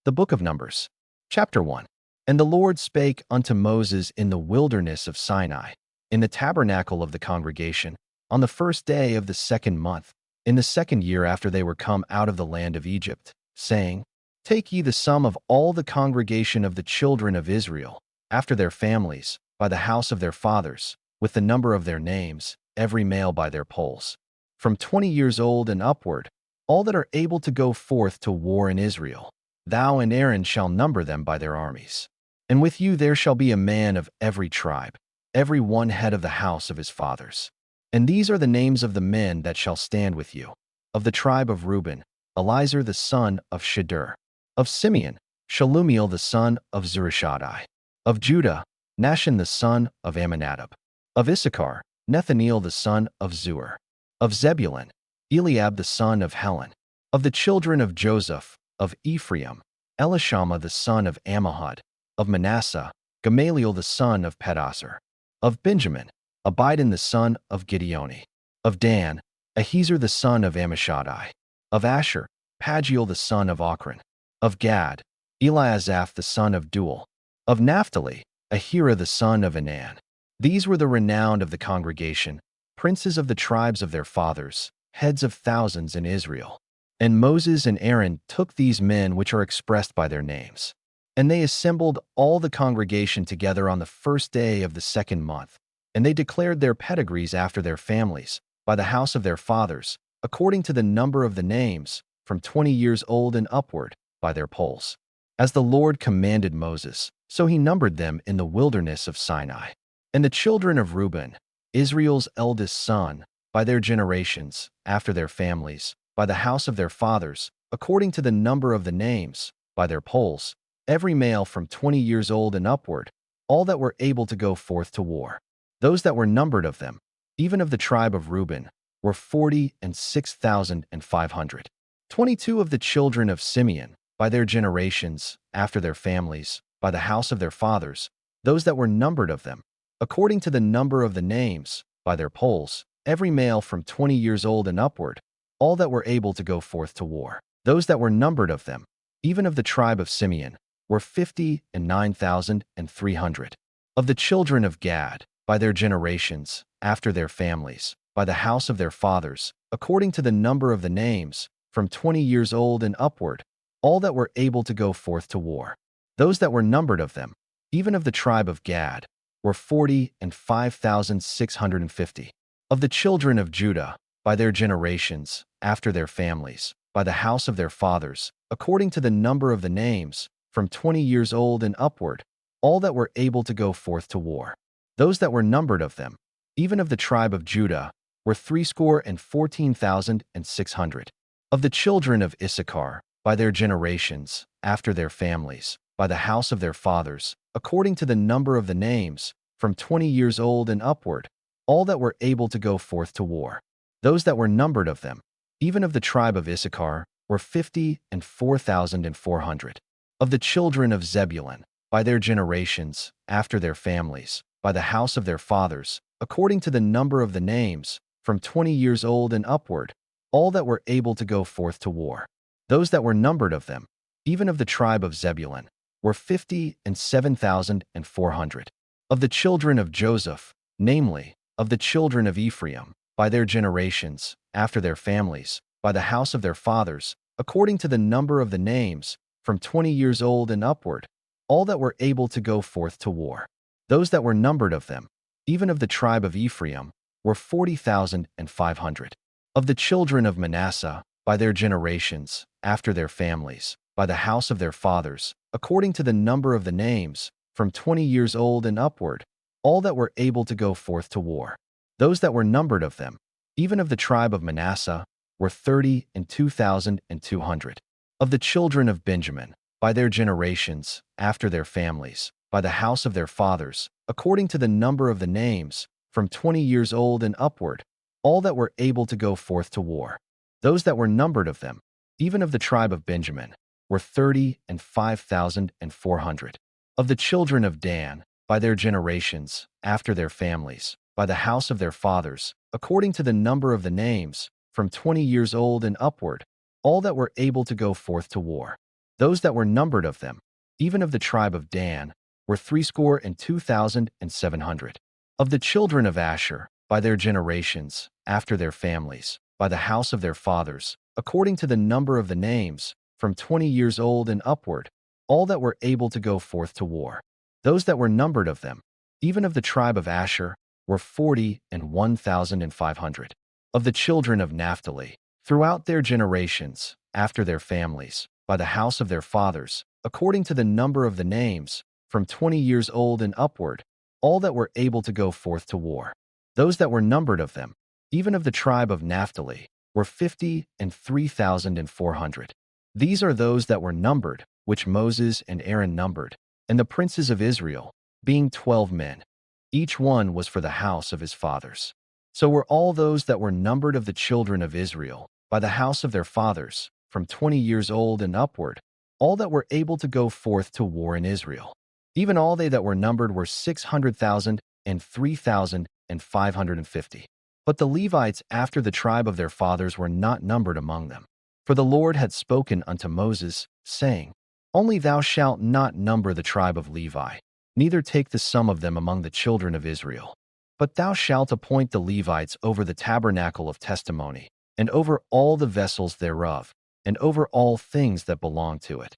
The Book of Numbers, chapter 1. And the Lord spake unto Moses in the wilderness of Sinai, in the tabernacle of the congregation, on the first day of the second month, in the second year after they were come out of the land of Egypt, saying, Take ye the sum of all the congregation of the children of Israel, after their families, by the house of their fathers, with the number of their names, every male by their polls, from 20 years old and upward, all that are able to go forth to war in Israel. Thou and Aaron shall number them by their armies. And with you there shall be a man of every tribe, every one head of the house of his fathers. And these are the names of the men that shall stand with you. Of the tribe of Reuben, Elizur the son of Shedeur. Of Simeon, Shalumiel the son of Zurishaddai. Of Judah, Nahshon the son of Amminadab. Of Issachar, Nethaneel the son of Zuar. Of Zebulun, Eliab the son of Helon. Of the children of Joseph, of Ephraim, Elishama the son of Ammihud. Of Manasseh, Gamaliel the son of Pedasur. Of Benjamin, Abidan the son of Gideoni. Of Dan, Ahiezer the son of Ammishaddai. Of Asher, Pagiel the son of Ochran. Of Gad, Eliasaph the son of Duel. Of Naphtali, Ahira the son of Enan. These were the renowned of the congregation, princes of the tribes of their fathers, heads of thousands in Israel. And Moses and Aaron took these men which are expressed by their names. And they assembled all the congregation together on the first day of the second month, and they declared their pedigrees after their families, by the house of their fathers, according to the number of the names, from 20 years old and upward, by their polls. As the Lord commanded Moses, so he numbered them in the wilderness of Sinai. And the children of Reuben, Israel's eldest son, by their generations, after their families, by the house of their fathers, according to the number of the names, by their polls, every male from 20 years old and upward, all that were able to go forth to war. Those that were numbered of them, even of the tribe of Reuben, were 46,500. 22 of the children of Simeon, by their generations, after their families, by the house of their fathers, those that were numbered of them, according to the number of the names, by their polls, every male from 20 years old and upward, all that were able to go forth to war. Those that were numbered of them, even of the tribe of Simeon, were 59,300. Of the children of Gad, by their generations, after their families, by the house of their fathers, according to the number of the names, from 20 years old and upward, all that were able to go forth to war. Those that were numbered of them, even of the tribe of Gad, were 45,650. Of the children of Judah, by their generations, after their families, by the house of their fathers, according to the number of the names, from 20 years old and upward, all that were able to go forth to war. Those that were numbered of them, even of the tribe of Judah, were 314,600. Of the children of Issachar, by their generations, after their families, by the house of their fathers, according to the number of the names, from 20 years old and upward, all that were able to go forth to war. Those that were numbered of them, even of the tribe of Issachar, were 54,400. Of the children of Zebulun, by their generations, after their families, by the house of their fathers, according to the number of the names, from 20 years old and upward, all that were able to go forth to war. Those that were numbered of them, even of the tribe of Zebulun, were 57,400. Of the children of Joseph, namely, of the children of Ephraim, by their generations, after their families, by the house of their fathers, according to the number of the names, from 20 years old and upward, all that were able to go forth to war. Those that were numbered of them, even of the tribe of Ephraim, were 40,500. Of the children of Manasseh, by their generations, after their families, by the house of their fathers, according to the number of the names, from 20 years old and upward, all that were able to go forth to war. Those that were numbered of them, even of the tribe of Manasseh, were 32,200. Of the children of Benjamin, by their generations, after their families, by the house of their fathers, according to the number of the names, from 20 years old and upward, all that were able to go forth to war. Those that were numbered of them, even of the tribe of Benjamin, were 35,400. Of the children of Dan, by their generations, after their families, by the house of their fathers, according to the number of the names, from 20 years old and upward, all that were able to go forth to war. Those that were numbered of them, even of the tribe of Dan, were 62,700. Of the children of Asher, by their generations, after their families, by the house of their fathers, according to the number of the names, from 20 years old and upward, all that were able to go forth to war. Those that were numbered of them, even of the tribe of Asher, were 41,500. Of the children of Naphtali, throughout their generations, after their families, by the house of their fathers, according to the number of the names, from 20 years old and upward, all that were able to go forth to war. Those that were numbered of them, even of the tribe of Naphtali, were 53,400. These are those that were numbered, which Moses and Aaron numbered, and the princes of Israel, being 12 men. Each one was for the house of his fathers. So were all those that were numbered of the children of Israel, by the house of their fathers, from 20 years old and upward, all that were able to go forth to war in Israel. Even all they that were numbered were 600,000 and 3,550. But the Levites after the tribe of their fathers were not numbered among them. For the Lord had spoken unto Moses, saying, Only thou shalt not number the tribe of Levi, neither take the sum of them among the children of Israel. But thou shalt appoint the Levites over the tabernacle of testimony, and over all the vessels thereof, and over all things that belong to it.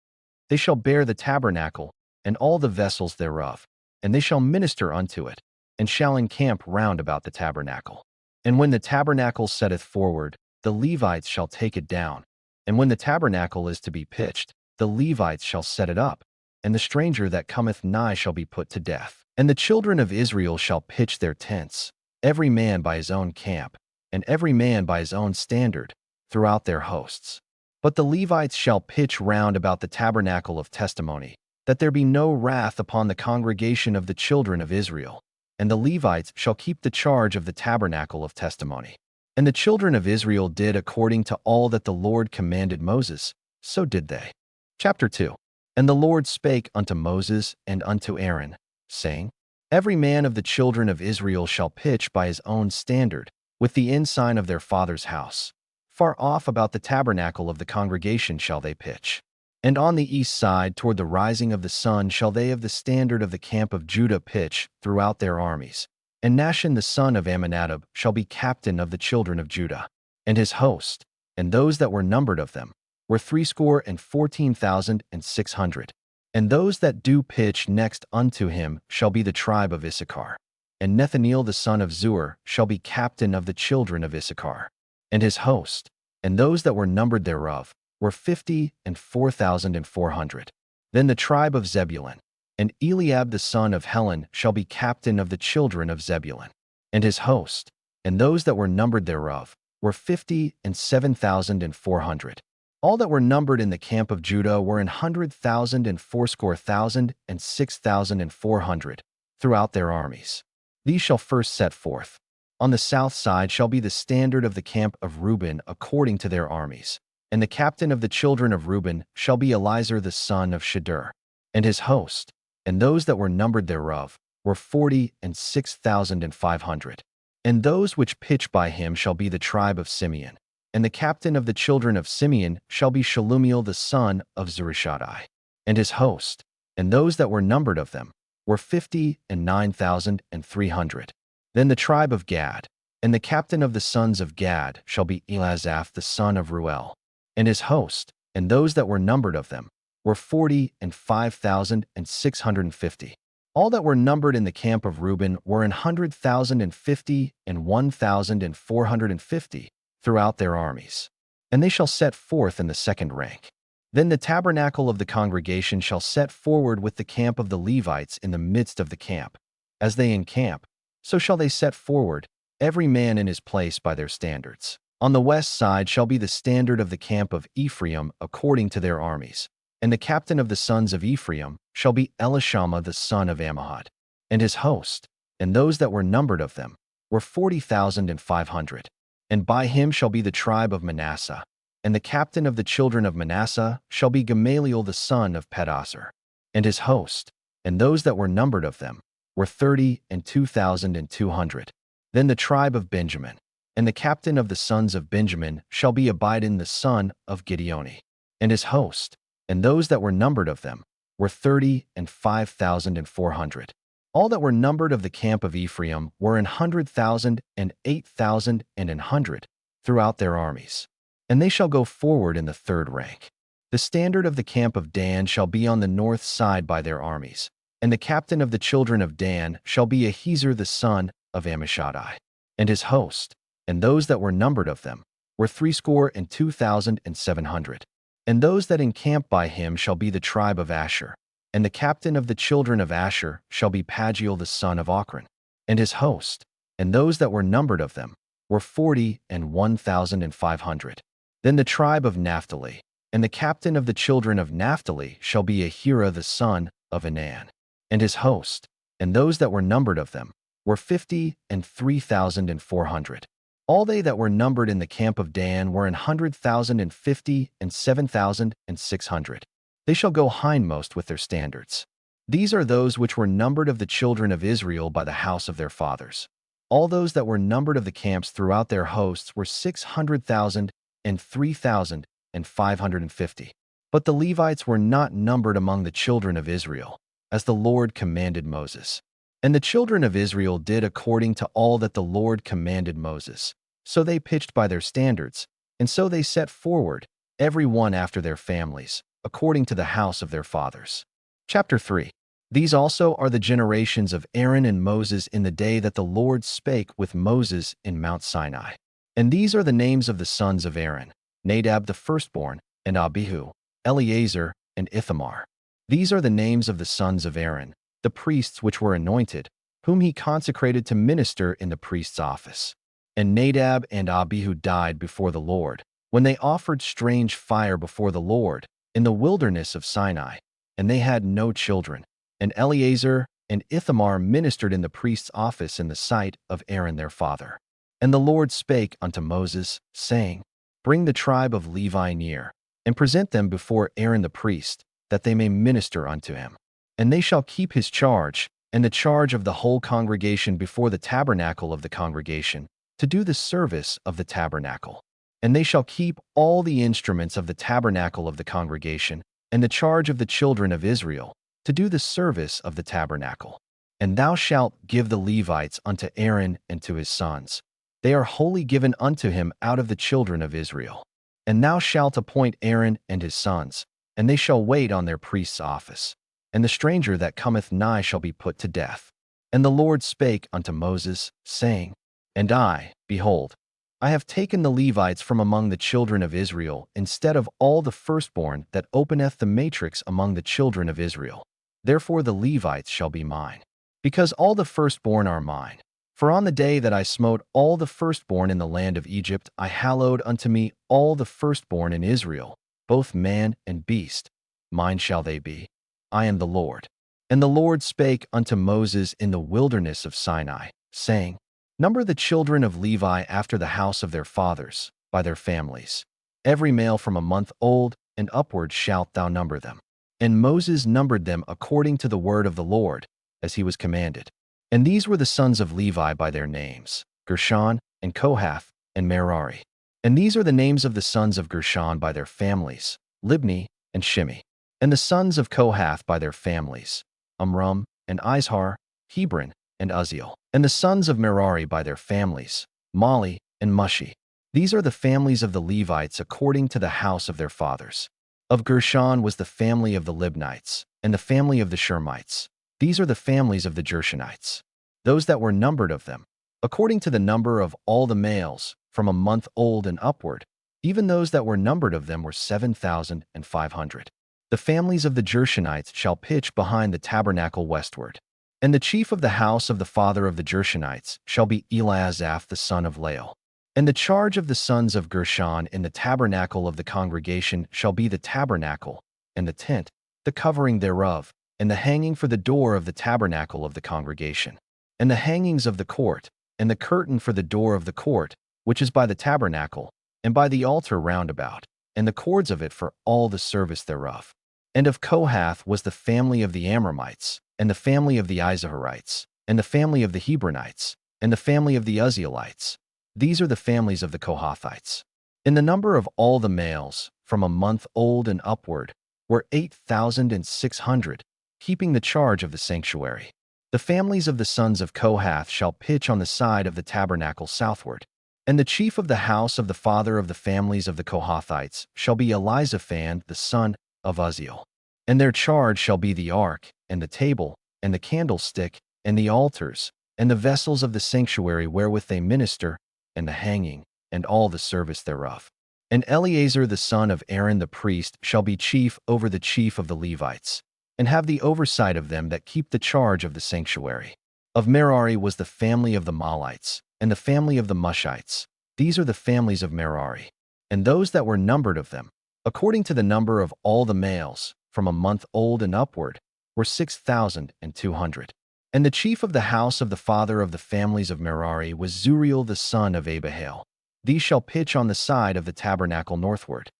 They shall bear the tabernacle, and all the vessels thereof, and they shall minister unto it, and shall encamp round about the tabernacle. And when the tabernacle setteth forward, the Levites shall take it down. And when the tabernacle is to be pitched, the Levites shall set it up, and the stranger that cometh nigh shall be put to death. And the children of Israel shall pitch their tents, every man by his own camp, and every man by his own standard, throughout their hosts. But the Levites shall pitch round about the tabernacle of testimony, that there be no wrath upon the congregation of the children of Israel. And the Levites shall keep the charge of the tabernacle of testimony. And the children of Israel did according to all that the Lord commanded Moses, so did they. Chapter 2. And the Lord spake unto Moses and unto Aaron, saying, Every man of the children of Israel shall pitch by his own standard, with the ensign of their father's house. Far off about the tabernacle of the congregation shall they pitch. And on the east side toward the rising of the sun shall they of the standard of the camp of Judah pitch throughout their armies. And Nahshon the son of Amminadab shall be captain of the children of Judah. And his host, and those that were numbered of them, were 314,600. And those that do pitch next unto him shall be the tribe of Issachar. And Nethaneel the son of Zur shall be captain of the children of Issachar. And his host, and those that were numbered thereof, were 54,400. Then the tribe of Zebulun, and Eliab the son of Helon shall be captain of the children of Zebulun. And his host, and those that were numbered thereof, were 57,400. All that were numbered in the camp of Judah were 100,000 and fourscore thousand and 6,400, throughout their armies. These shall first set forth. On the south side shall be the standard of the camp of Reuben according to their armies. And the captain of the children of Reuben shall be Elizur the son of Shedeur. And his host, and those that were numbered thereof, were 46,500. And those which pitch by him shall be the tribe of Simeon. And the captain of the children of Simeon shall be Shelumiel the son of Zurishaddai. And his host, and those that were numbered of them, were 59,300. Then the tribe of Gad, and the captain of the sons of Gad shall be Elazaph the son of Ruel. And his host, and those that were numbered of them, were 45,650. All that were numbered in the camp of Reuben were 100,050 and 1,450 throughout their armies. And they shall set forth in the second rank. Then the tabernacle of the congregation shall set forward with the camp of the Levites in the midst of the camp. As they encamp, so shall they set forward, every man in his place by their standards. On the west side shall be the standard of the camp of Ephraim according to their armies. And the captain of the sons of Ephraim shall be Elishama the son of Ammihud. And his host, and those that were numbered of them, were 40,500. And by him shall be the tribe of Manasseh. And the captain of the children of Manasseh shall be Gamaliel the son of Pedasur. And his host, and those that were numbered of them, were 32,200. Then the tribe of Benjamin, and the captain of the sons of Benjamin shall be Abidin the son of Gideoni. And his host, and those that were numbered of them were 30,005,400. All that were numbered of the camp of Ephraim were 100,000 and 8,000 and 100 throughout their armies. And they shall go forward in the third rank. The standard of the camp of Dan shall be on the north side by their armies, and the captain of the children of Dan shall be Ahiezer the son of Ammishaddai, and his host, and those that were numbered of them were 62,700. And those that encamp by him shall be the tribe of Asher, and the captain of the children of Asher shall be Pagiel the son of Ochran, and his host, and those that were numbered of them were 41,500. Then the tribe of Naphtali, and the captain of the children of Naphtali shall be Ahira the son of Enan, and his host, and those that were numbered of them were 53,400. All they that were numbered in the camp of Dan were 100,050 and 7,600. They shall go hindmost with their standards. These are those which were numbered of the children of Israel by the house of their fathers. All those that were numbered of the camps throughout their hosts were 600,000 and 3,550. But the Levites were not numbered among the children of Israel, as the Lord commanded Moses. And the children of Israel did according to all that the Lord commanded Moses. So they pitched by their standards, and so they set forward, every one after their families, according to the house of their fathers. Chapter 3. These also are the generations of Aaron and Moses in the day that the Lord spake with Moses in Mount Sinai. And these are the names of the sons of Aaron: Nadab the firstborn, and Abihu, Eleazar, and Ithamar. These are the names of the sons of Aaron, the priests which were anointed, whom he consecrated to minister in the priest's office. And Nadab and Abihu died before the Lord, when they offered strange fire before the Lord in the wilderness of Sinai, and they had no children. And Eleazar and Ithamar ministered in the priest's office in the sight of Aaron their father. And the Lord spake unto Moses, saying, Bring the tribe of Levi near, and present them before Aaron the priest, that they may minister unto him. And they shall keep his charge, and the charge of the whole congregation before the tabernacle of the congregation, to do the service of the tabernacle. And they shall keep all the instruments of the tabernacle of the congregation, and the charge of the children of Israel, to do the service of the tabernacle. And thou shalt give the Levites unto Aaron and to his sons. They are wholly given unto him out of the children of Israel. And thou shalt appoint Aaron and his sons, and they shall wait on their priest's office. And the stranger that cometh nigh shall be put to death. And the Lord spake unto Moses, saying, And I, behold, I have taken the Levites from among the children of Israel, instead of all the firstborn that openeth the matrix among the children of Israel. Therefore the Levites shall be mine, because all the firstborn are mine. For on the day that I smote all the firstborn in the land of Egypt, I hallowed unto me all the firstborn in Israel, both man and beast. Mine shall they be. I am the Lord. And the Lord spake unto Moses in the wilderness of Sinai, saying, Number the children of Levi after the house of their fathers, by their families. Every male from a month old and upward shalt thou number them. And Moses numbered them according to the word of the Lord, as he was commanded. And these were the sons of Levi by their names: Gershon, and Kohath, and Merari. And these are the names of the sons of Gershon by their families: Libni and Shimi. And the sons of Kohath by their families: Amram, and Izhar, Hebron, and Uzziel. And the sons of Merari by their families: Mali and Mushi. These are the families of the Levites according to the house of their fathers. Of Gershon was the family of the Libnites, and the family of the Shermites. These are the families of the Gershonites. Those that were numbered of them, according to the number of all the males, from a month old and upward, even those that were numbered of them were 7,500. The families of the Gershonites shall pitch behind the tabernacle westward. And the chief of the house of the father of the Gershonites shall be Eliasaph the son of Lael. And the charge of the sons of Gershon in the tabernacle of the congregation shall be the tabernacle, and the tent, the covering thereof, and the hanging for the door of the tabernacle of the congregation, and the hangings of the court, and the curtain for the door of the court, which is by the tabernacle, and by the altar round about, and the cords of it for all the service thereof. And of Kohath was the family of the Amramites, and the family of the Izharites, and the family of the Hebronites, and the family of the Uzzielites. These are the families of the Kohathites. In the number of all the males, from a month old and upward, were 8,600, keeping the charge of the sanctuary. The families of the sons of Kohath shall pitch on the side of the tabernacle southward. And the chief of the house of the father of the families of the Kohathites shall be Elizaphan the son of Uzziel. And their charge shall be the ark, and the table, and the candlestick, and the altars, and the vessels of the sanctuary wherewith they minister, and the hanging, and all the service thereof. And Eleazar the son of Aaron the priest shall be chief over the chief of the Levites, and have the oversight of them that keep the charge of the sanctuary. Of Merari was the family of the Mahlites, and the family of the Mushites. These are the families of Merari. And those that were numbered of them, according to the number of all the males, from a month old and upward, were 6,200. And the chief of the house of the father of the families of Merari was Zuriel the son of Abihail. These shall pitch on the side of the tabernacle northward.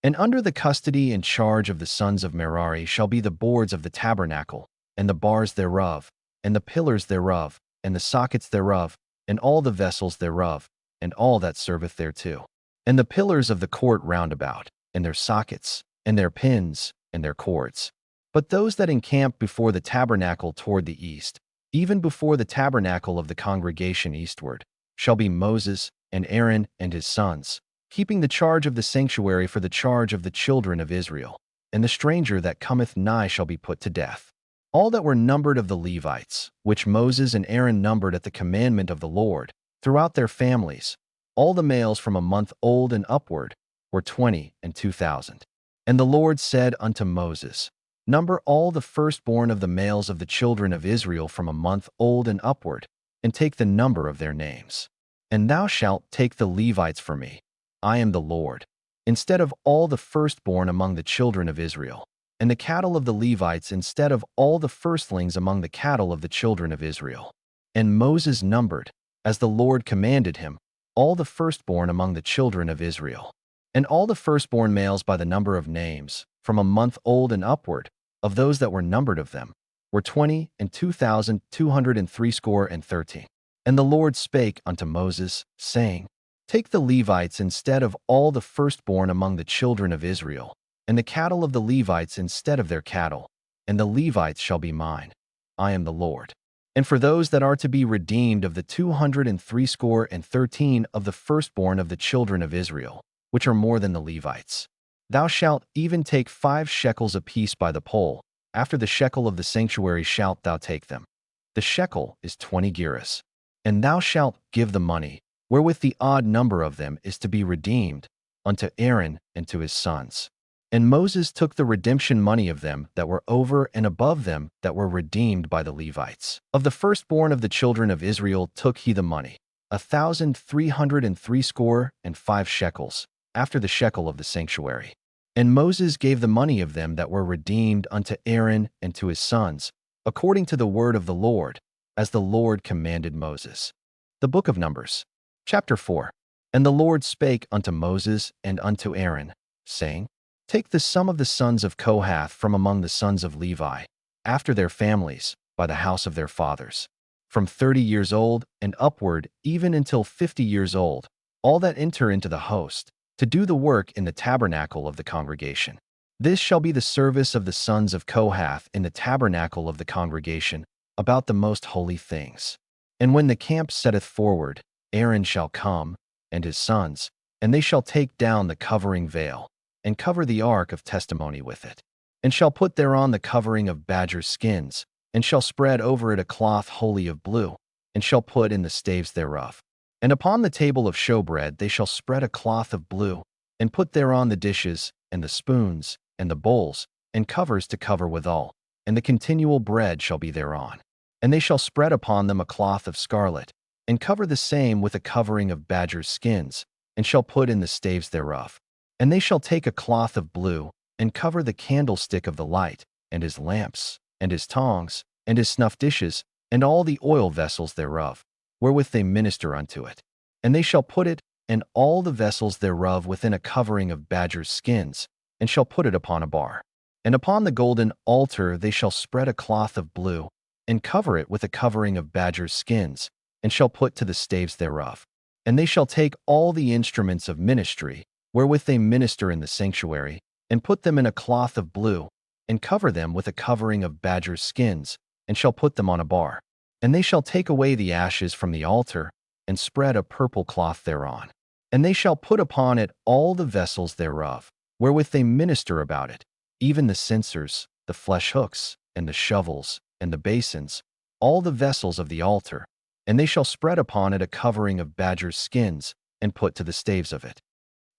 And under the custody and charge of the sons of Merari shall be the boards of the tabernacle, and the bars thereof, and the pillars thereof, and the sockets thereof, and all the vessels thereof, and all that serveth thereto. And the pillars of the court round about, and their sockets, and their pins, and their cords. But those that encamp before the tabernacle toward the east, even before the tabernacle of the congregation eastward, shall be Moses, and Aaron, and his sons, keeping the charge of the sanctuary for the charge of the children of Israel. And the stranger that cometh nigh shall be put to death. All that were numbered of the Levites, which Moses and Aaron numbered at the commandment of the Lord, throughout their families, all the males from a month old and upward, were 22,000. And the Lord said unto Moses, Number all the firstborn of the males of the children of Israel from a month old and upward, and take the number of their names. And thou shalt take the Levites for me. I am the Lord, instead of all the firstborn among the children of Israel, and the cattle of the Levites instead of all the firstlings among the cattle of the children of Israel. And Moses numbered, as the Lord commanded him, all the firstborn among the children of Israel. And all the firstborn males by the number of names, from a month old and upward, of those that were numbered of them, were 22,213. And the Lord spake unto Moses, saying, Take the Levites instead of all the firstborn among the children of Israel, and the cattle of the Levites instead of their cattle, and the Levites shall be mine. I am the Lord. And for those that are to be redeemed of the 213 of the firstborn of the children of Israel, which are more than the Levites, thou shalt even take 5 shekels apiece by the poll. After the shekel of the sanctuary shalt thou take them. The shekel is 20 gerahs. And thou shalt give the money, wherewith the odd number of them is to be redeemed, unto Aaron and to his sons. And Moses took the redemption money of them that were over and above them that were redeemed by the Levites. Of the firstborn of the children of Israel took he the money, 1,365 shekels, after the shekel of the sanctuary. And Moses gave the money of them that were redeemed unto Aaron and to his sons, according to the word of the Lord, as the Lord commanded Moses. The book of Numbers, chapter 4. And the Lord spake unto Moses and unto Aaron, saying, Take the sum of the sons of Kohath from among the sons of Levi, after their families, by the house of their fathers, from 30 years old and upward, even until 50 years old, all that enter into the host, to do the work in the tabernacle of the congregation. This shall be the service of the sons of Kohath in the tabernacle of the congregation, about the most holy things. And when the camp setteth forward, Aaron shall come, and his sons, and they shall take down the covering veil, and cover the ark of testimony with it, and shall put thereon the covering of badgers' skins, and shall spread over it a cloth wholly of blue, and shall put in the staves thereof. And upon the table of showbread they shall spread a cloth of blue, and put thereon the dishes, and the spoons, and the bowls, and covers to cover withal, and the continual bread shall be thereon. And they shall spread upon them a cloth of scarlet, and cover the same with a covering of badgers' skins, and shall put in the staves thereof. And they shall take a cloth of blue, and cover the candlestick of the light, and his lamps, and his tongs, and his snuff dishes, and all the oil vessels thereof, wherewith they minister unto it. And they shall put it, and all the vessels thereof within a covering of badgers' skins, and shall put it upon a bar. And upon the golden altar they shall spread a cloth of blue, and cover it with a covering of badgers' skins, and shall put to the staves thereof. And they shall take all the instruments of ministry, wherewith they minister in the sanctuary, and put them in a cloth of blue, and cover them with a covering of badgers' skins, and shall put them on a bar. And they shall take away the ashes from the altar, and spread a purple cloth thereon. And they shall put upon it all the vessels thereof, wherewith they minister about it, even the censers, the flesh hooks, and the shovels, and the basins, all the vessels of the altar. And they shall spread upon it a covering of badgers' skins, and put to the staves of it.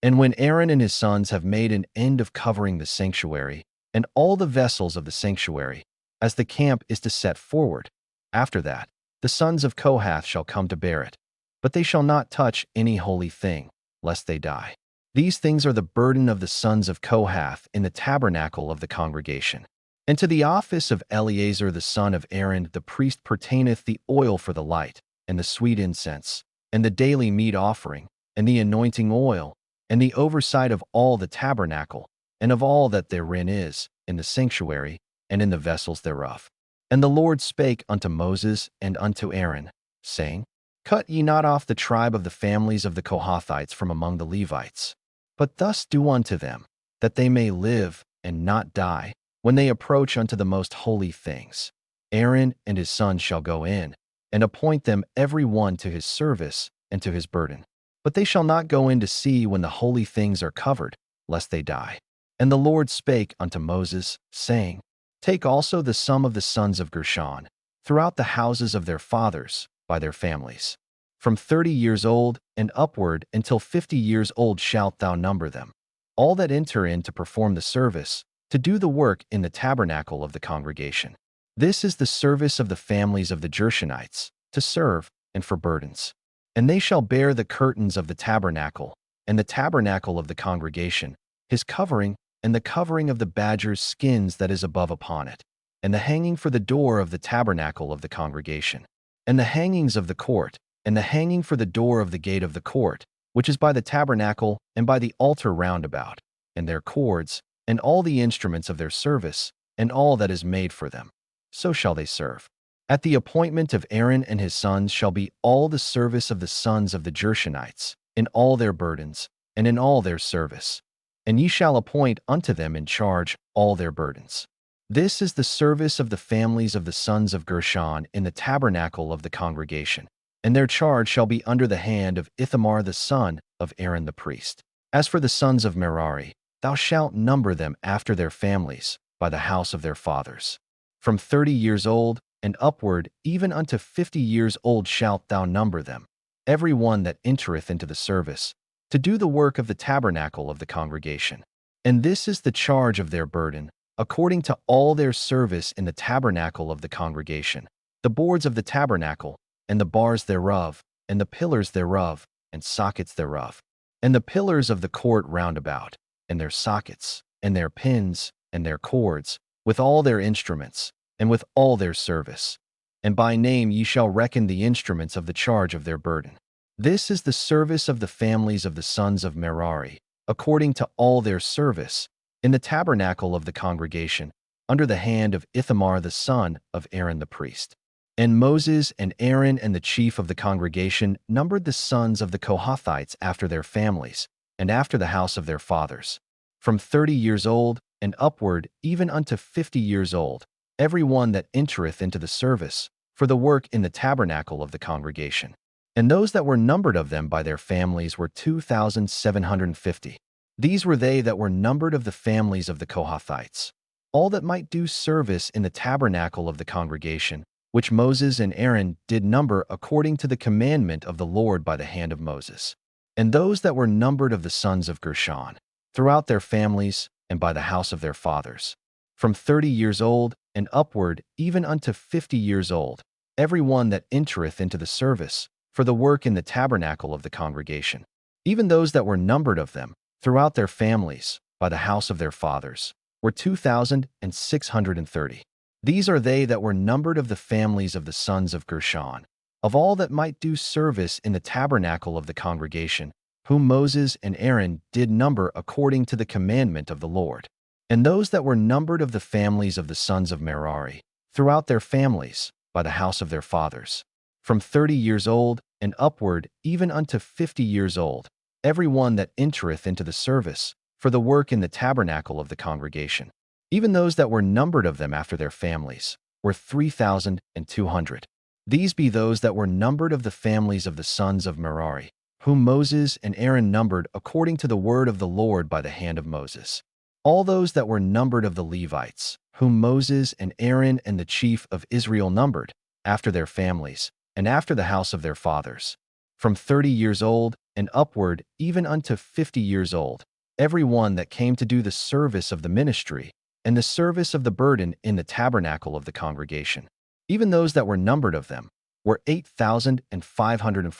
And when Aaron and his sons have made an end of covering the sanctuary, and all the vessels of the sanctuary, as the camp is to set forward, after that, the sons of Kohath shall come to bear it. But they shall not touch any holy thing, lest they die. These things are the burden of the sons of Kohath in the tabernacle of the congregation. And to the office of Eleazar the son of Aaron the priest pertaineth the oil for the light, and the sweet incense, and the daily meat offering, and the anointing oil, and the oversight of all the tabernacle, and of all that therein is, in the sanctuary, and in the vessels thereof. And the Lord spake unto Moses and unto Aaron, saying, Cut ye not off the tribe of the families of the Kohathites from among the Levites, but thus do unto them, that they may live and not die, when they approach unto the most holy things. Aaron and his sons shall go in, and appoint them every one to his service and to his burden. But they shall not go in to see when the holy things are covered, lest they die. And the Lord spake unto Moses, saying, Take also the sum of the sons of Gershon, throughout the houses of their fathers, by their families. From 30 years old and upward until 50 years old shalt thou number them, all that enter in to perform the service, to do the work in the tabernacle of the congregation. This is the service of the families of the Gershonites, to serve, and for burdens. And they shall bear the curtains of the tabernacle, and the tabernacle of the congregation, his covering, and the covering of the badgers' skins that is above upon it, and the hanging for the door of the tabernacle of the congregation, and the hangings of the court, and the hanging for the door of the gate of the court, which is by the tabernacle and by the altar round about, and their cords, and all the instruments of their service, and all that is made for them. So shall they serve. At the appointment of Aaron and his sons shall be all the service of the sons of the Gershonites, in all their burdens, and in all their service. And ye shall appoint unto them in charge all their burdens. This is the service of the families of the sons of Gershon in the tabernacle of the congregation, and their charge shall be under the hand of Ithamar the son of Aaron the priest. As for the sons of Merari, thou shalt number them after their families, by the house of their fathers. From 30 years old and upward, even unto 50 years old shalt thou number them, every one that entereth into the service, to do the work of the tabernacle of the congregation. And this is the charge of their burden, according to all their service in the tabernacle of the congregation, the boards of the tabernacle, and the bars thereof, and the pillars thereof, and sockets thereof, and the pillars of the court round about, and their sockets, and their pins, and their cords, with all their instruments, and with all their service. And by name ye shall reckon the instruments of the charge of their burden. This is the service of the families of the sons of Merari, according to all their service, in the tabernacle of the congregation, under the hand of Ithamar the son of Aaron the priest. And Moses and Aaron and the chief of the congregation numbered the sons of the Kohathites after their families, and after the house of their fathers, from 30 years old and upward, even unto 50 years old, every one that entereth into the service, for the work in the tabernacle of the congregation. And those that were numbered of them by their families were 2,750. These were they that were numbered of the families of the Kohathites, all that might do service in the tabernacle of the congregation, which Moses and Aaron did number according to the commandment of the Lord by the hand of Moses. And those that were numbered of the sons of Gershon, throughout their families, and by the house of their fathers, from 30 years old and upward, even unto 50 years old, every one that entereth into the service, for the work in the tabernacle of the congregation. Even those that were numbered of them, throughout their families, by the house of their fathers, were 2,630. These are they that were numbered of the families of the sons of Gershon, of all that might do service in the tabernacle of the congregation, whom Moses and Aaron did number according to the commandment of the Lord. And those that were numbered of the families of the sons of Merari, throughout their families, by the house of their fathers, from 30 years old and upward, even unto 50 years old, every one that entereth into the service, for the work in the tabernacle of the congregation. Even those that were numbered of them after their families were 3,200. These be those that were numbered of the families of the sons of Merari, whom Moses and Aaron numbered according to the word of the Lord by the hand of Moses. All those that were numbered of the Levites, whom Moses and Aaron and the chief of Israel numbered, after their families, and after the house of their fathers, from 30 years old and upward even unto 50 years old, every one that came to do the service of the ministry and the service of the burden in the tabernacle of the congregation. Even those that were numbered of them were 8,500.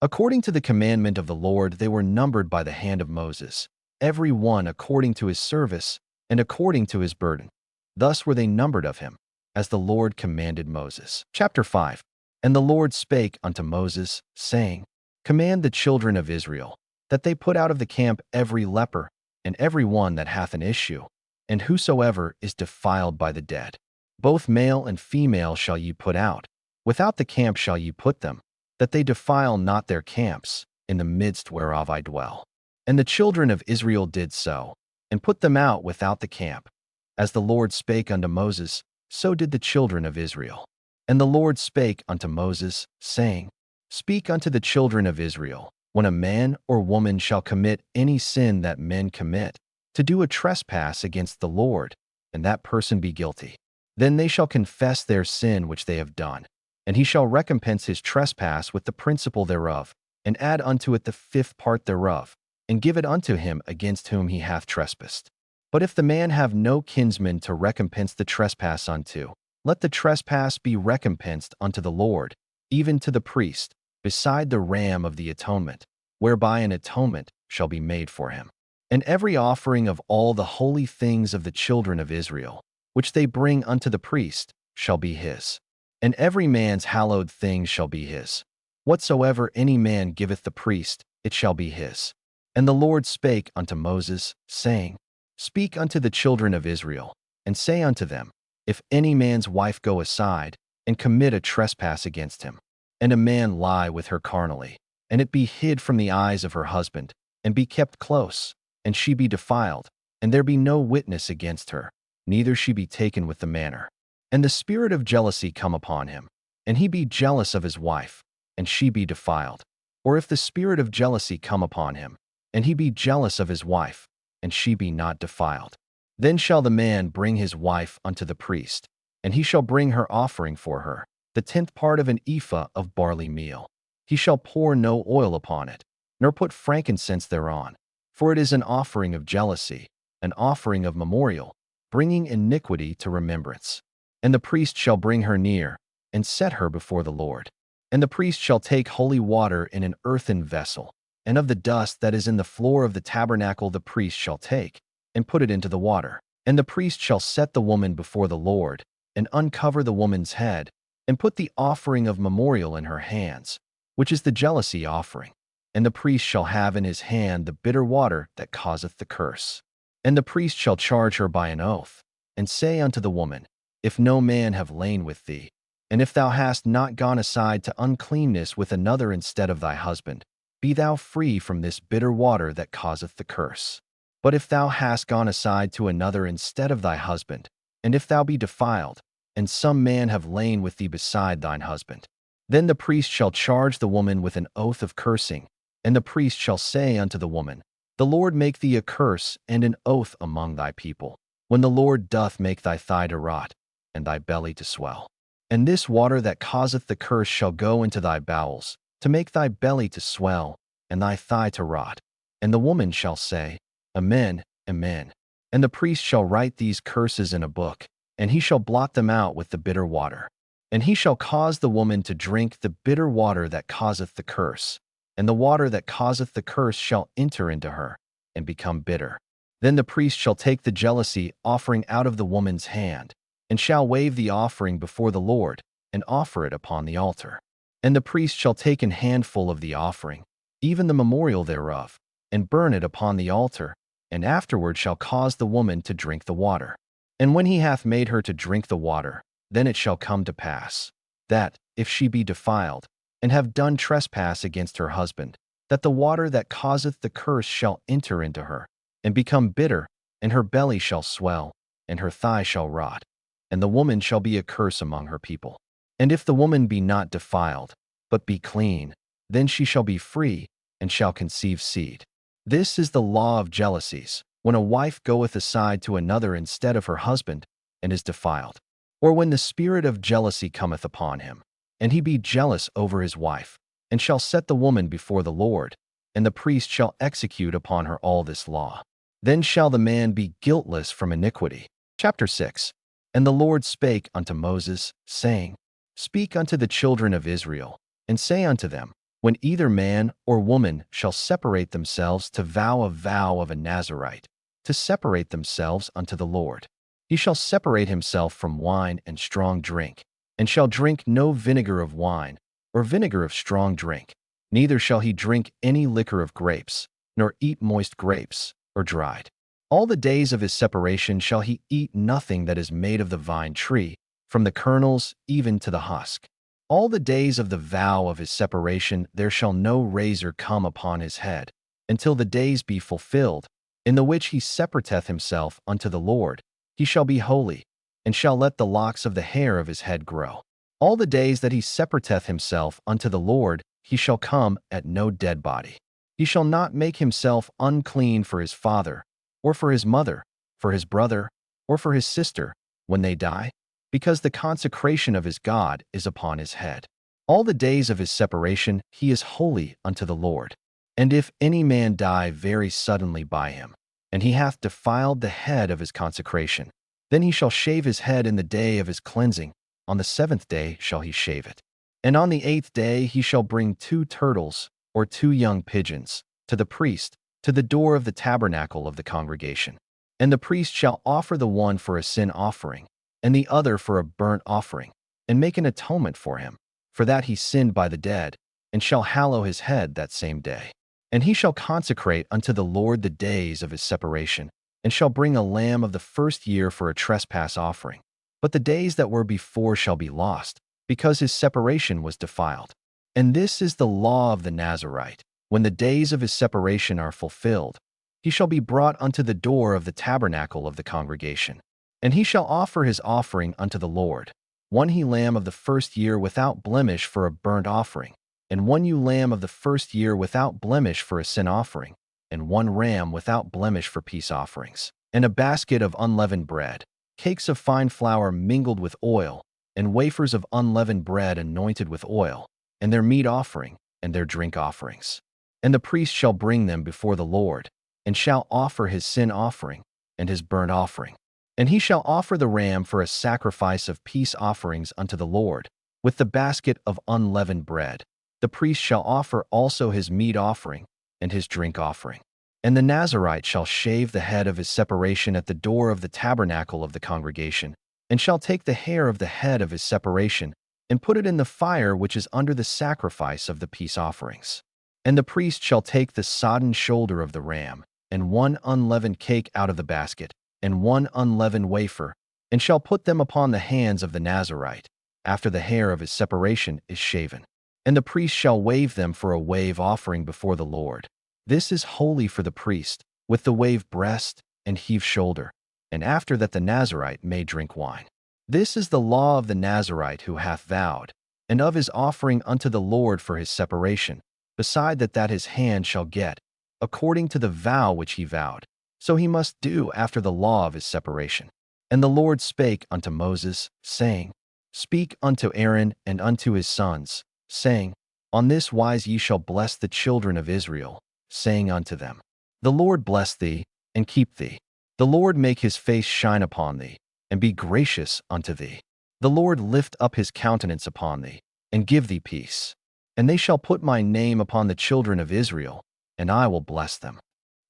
According to the commandment of the Lord, they were numbered by the hand of Moses, every one according to his service and according to his burden. Thus were they numbered of him, as the Lord commanded Moses. Chapter 5. And the Lord spake unto Moses, saying, Command the children of Israel, that they put out of the camp every leper, and every one that hath an issue, and whosoever is defiled by the dead. Both male and female shall ye put out. Without the camp shall ye put them, that they defile not their camps, in the midst whereof I dwell. And the children of Israel did so, and put them out without the camp. As the Lord spake unto Moses, so did the children of Israel. And the Lord spake unto Moses, saying, Speak unto the children of Israel, when a man or woman shall commit any sin that men commit, to do a trespass against the Lord, and that person be guilty. Then they shall confess their sin which they have done, and he shall recompense his trespass with the principal thereof, and add unto it the 5th part thereof, and give it unto him against whom he hath trespassed. But if the man have no kinsman to recompense the trespass unto, let the trespass be recompensed unto the Lord, even to the priest, beside the ram of the atonement, whereby an atonement shall be made for him. And every offering of all the holy things of the children of Israel, which they bring unto the priest, shall be his. And every man's hallowed thing shall be his. Whatsoever any man giveth the priest, it shall be his. And the Lord spake unto Moses, saying, Speak unto the children of Israel, and say unto them, If any man's wife go aside, and commit a trespass against him, and a man lie with her carnally, and it be hid from the eyes of her husband, and be kept close, and she be defiled, and there be no witness against her, neither she be taken with the manner, and the spirit of jealousy come upon him, and he be jealous of his wife, and she be defiled. Or if the spirit of jealousy come upon him, and he be jealous of his wife, and she be not defiled, then shall the man bring his wife unto the priest, and he shall bring her offering for her, the 10th part of an ephah of barley meal. He shall pour no oil upon it, nor put frankincense thereon, for it is an offering of jealousy, an offering of memorial, bringing iniquity to remembrance. And the priest shall bring her near, and set her before the Lord. And the priest shall take holy water in an earthen vessel, and of the dust that is in the floor of the tabernacle the priest shall take, and put it into the water. And the priest shall set the woman before the Lord, and uncover the woman's head, and put the offering of memorial in her hands, which is the jealousy offering. And the priest shall have in his hand the bitter water that causeth the curse. And the priest shall charge her by an oath, and say unto the woman, If no man have lain with thee, and if thou hast not gone aside to uncleanness with another instead of thy husband, be thou free from this bitter water that causeth the curse. But if thou hast gone aside to another instead of thy husband, and if thou be defiled, and some man have lain with thee beside thine husband, then the priest shall charge the woman with an oath of cursing, and the priest shall say unto the woman, The Lord make thee a curse and an oath among thy people, when the Lord doth make thy thigh to rot, and thy belly to swell. And this water that causeth the curse shall go into thy bowels, to make thy belly to swell, and thy thigh to rot. And the woman shall say, Amen, Amen. And the priest shall write these curses in a book, and he shall blot them out with the bitter water. And he shall cause the woman to drink the bitter water that causeth the curse, and the water that causeth the curse shall enter into her, and become bitter. Then the priest shall take the jealousy offering out of the woman's hand, and shall wave the offering before the Lord, and offer it upon the altar. And the priest shall take an handful of the offering, even the memorial thereof, and burn it upon the altar, and afterward shall cause the woman to drink the water. And when he hath made her to drink the water, then it shall come to pass, that, if she be defiled, and have done trespass against her husband, that the water that causeth the curse shall enter into her, and become bitter, and her belly shall swell, and her thigh shall rot, and the woman shall be a curse among her people. And if the woman be not defiled, but be clean, then she shall be free, and shall conceive seed. This is the law of jealousies, when a wife goeth aside to another instead of her husband, and is defiled. Or when the spirit of jealousy cometh upon him, and he be jealous over his wife, and shall set the woman before the Lord, and the priest shall execute upon her all this law. Then shall the man be guiltless from iniquity. Chapter 6. And the Lord spake unto Moses, saying, Speak unto the children of Israel, and say unto them, when either man or woman shall separate themselves to vow a vow of a Nazarite, to separate themselves unto the Lord, he shall separate himself from wine and strong drink, and shall drink no vinegar of wine, or vinegar of strong drink, neither shall he drink any liquor of grapes, nor eat moist grapes, or dried. All the days of his separation shall he eat nothing that is made of the vine tree, from the kernels even to the husk. All the days of the vow of his separation there shall no razor come upon his head, until the days be fulfilled, in the which he separateth himself unto the Lord. He shall be holy, and shall let the locks of the hair of his head grow. All the days that he separateth himself unto the Lord, he shall come at no dead body. He shall not make himself unclean for his father, or for his mother, for his brother, or for his sister, when they die, because the consecration of his God is upon his head. All the days of his separation he is holy unto the Lord. And if any man die very suddenly by him, and he hath defiled the head of his consecration, then he shall shave his head in the day of his cleansing. On the 7th day shall he shave it. And on the 8th day he shall bring 2 turtles, or 2 young pigeons, to the priest, to the door of the tabernacle of the congregation. And the priest shall offer the one for a sin offering, and the other for a burnt offering, and make an atonement for him, for that he sinned by the dead, and shall hallow his head that same day. And he shall consecrate unto the Lord the days of his separation, and shall bring a lamb of the first year for a trespass offering. But the days that were before shall be lost, because his separation was defiled. And this is the law of the Nazarite. When the days of his separation are fulfilled, he shall be brought unto the door of the tabernacle of the congregation. And he shall offer his offering unto the Lord, 1 he lamb of the first year without blemish for a burnt offering, and 1 ewe lamb of the first year without blemish for a sin offering, and 1 ram without blemish for peace offerings, and a basket of unleavened bread, cakes of fine flour mingled with oil, and wafers of unleavened bread anointed with oil, and their meat offering, and their drink offerings. And the priest shall bring them before the Lord, and shall offer his sin offering, and his burnt offering. And he shall offer the ram for a sacrifice of peace offerings unto the Lord, with the basket of unleavened bread. The priest shall offer also his meat offering, and his drink offering. And the Nazarite shall shave the head of his separation at the door of the tabernacle of the congregation, and shall take the hair of the head of his separation, and put it in the fire which is under the sacrifice of the peace offerings. And the priest shall take the sodden shoulder of the ram, and 1 unleavened cake out of the basket, and 1 unleavened wafer, and shall put them upon the hands of the Nazarite, after the hair of his separation is shaven. And the priest shall wave them for a wave offering before the Lord. This is holy for the priest, with the wave breast and heave shoulder, and after that the Nazarite may drink wine. This is the law of the Nazarite who hath vowed, and of his offering unto the Lord for his separation, beside that his hand shall get, according to the vow which he vowed. So he must do after the law of his separation. And the Lord spake unto Moses, saying, Speak unto Aaron and unto his sons, saying, On this wise ye shall bless the children of Israel, saying unto them, The Lord bless thee, and keep thee. The Lord make his face shine upon thee, and be gracious unto thee. The Lord lift up his countenance upon thee, and give thee peace. And they shall put my name upon the children of Israel, and I will bless them.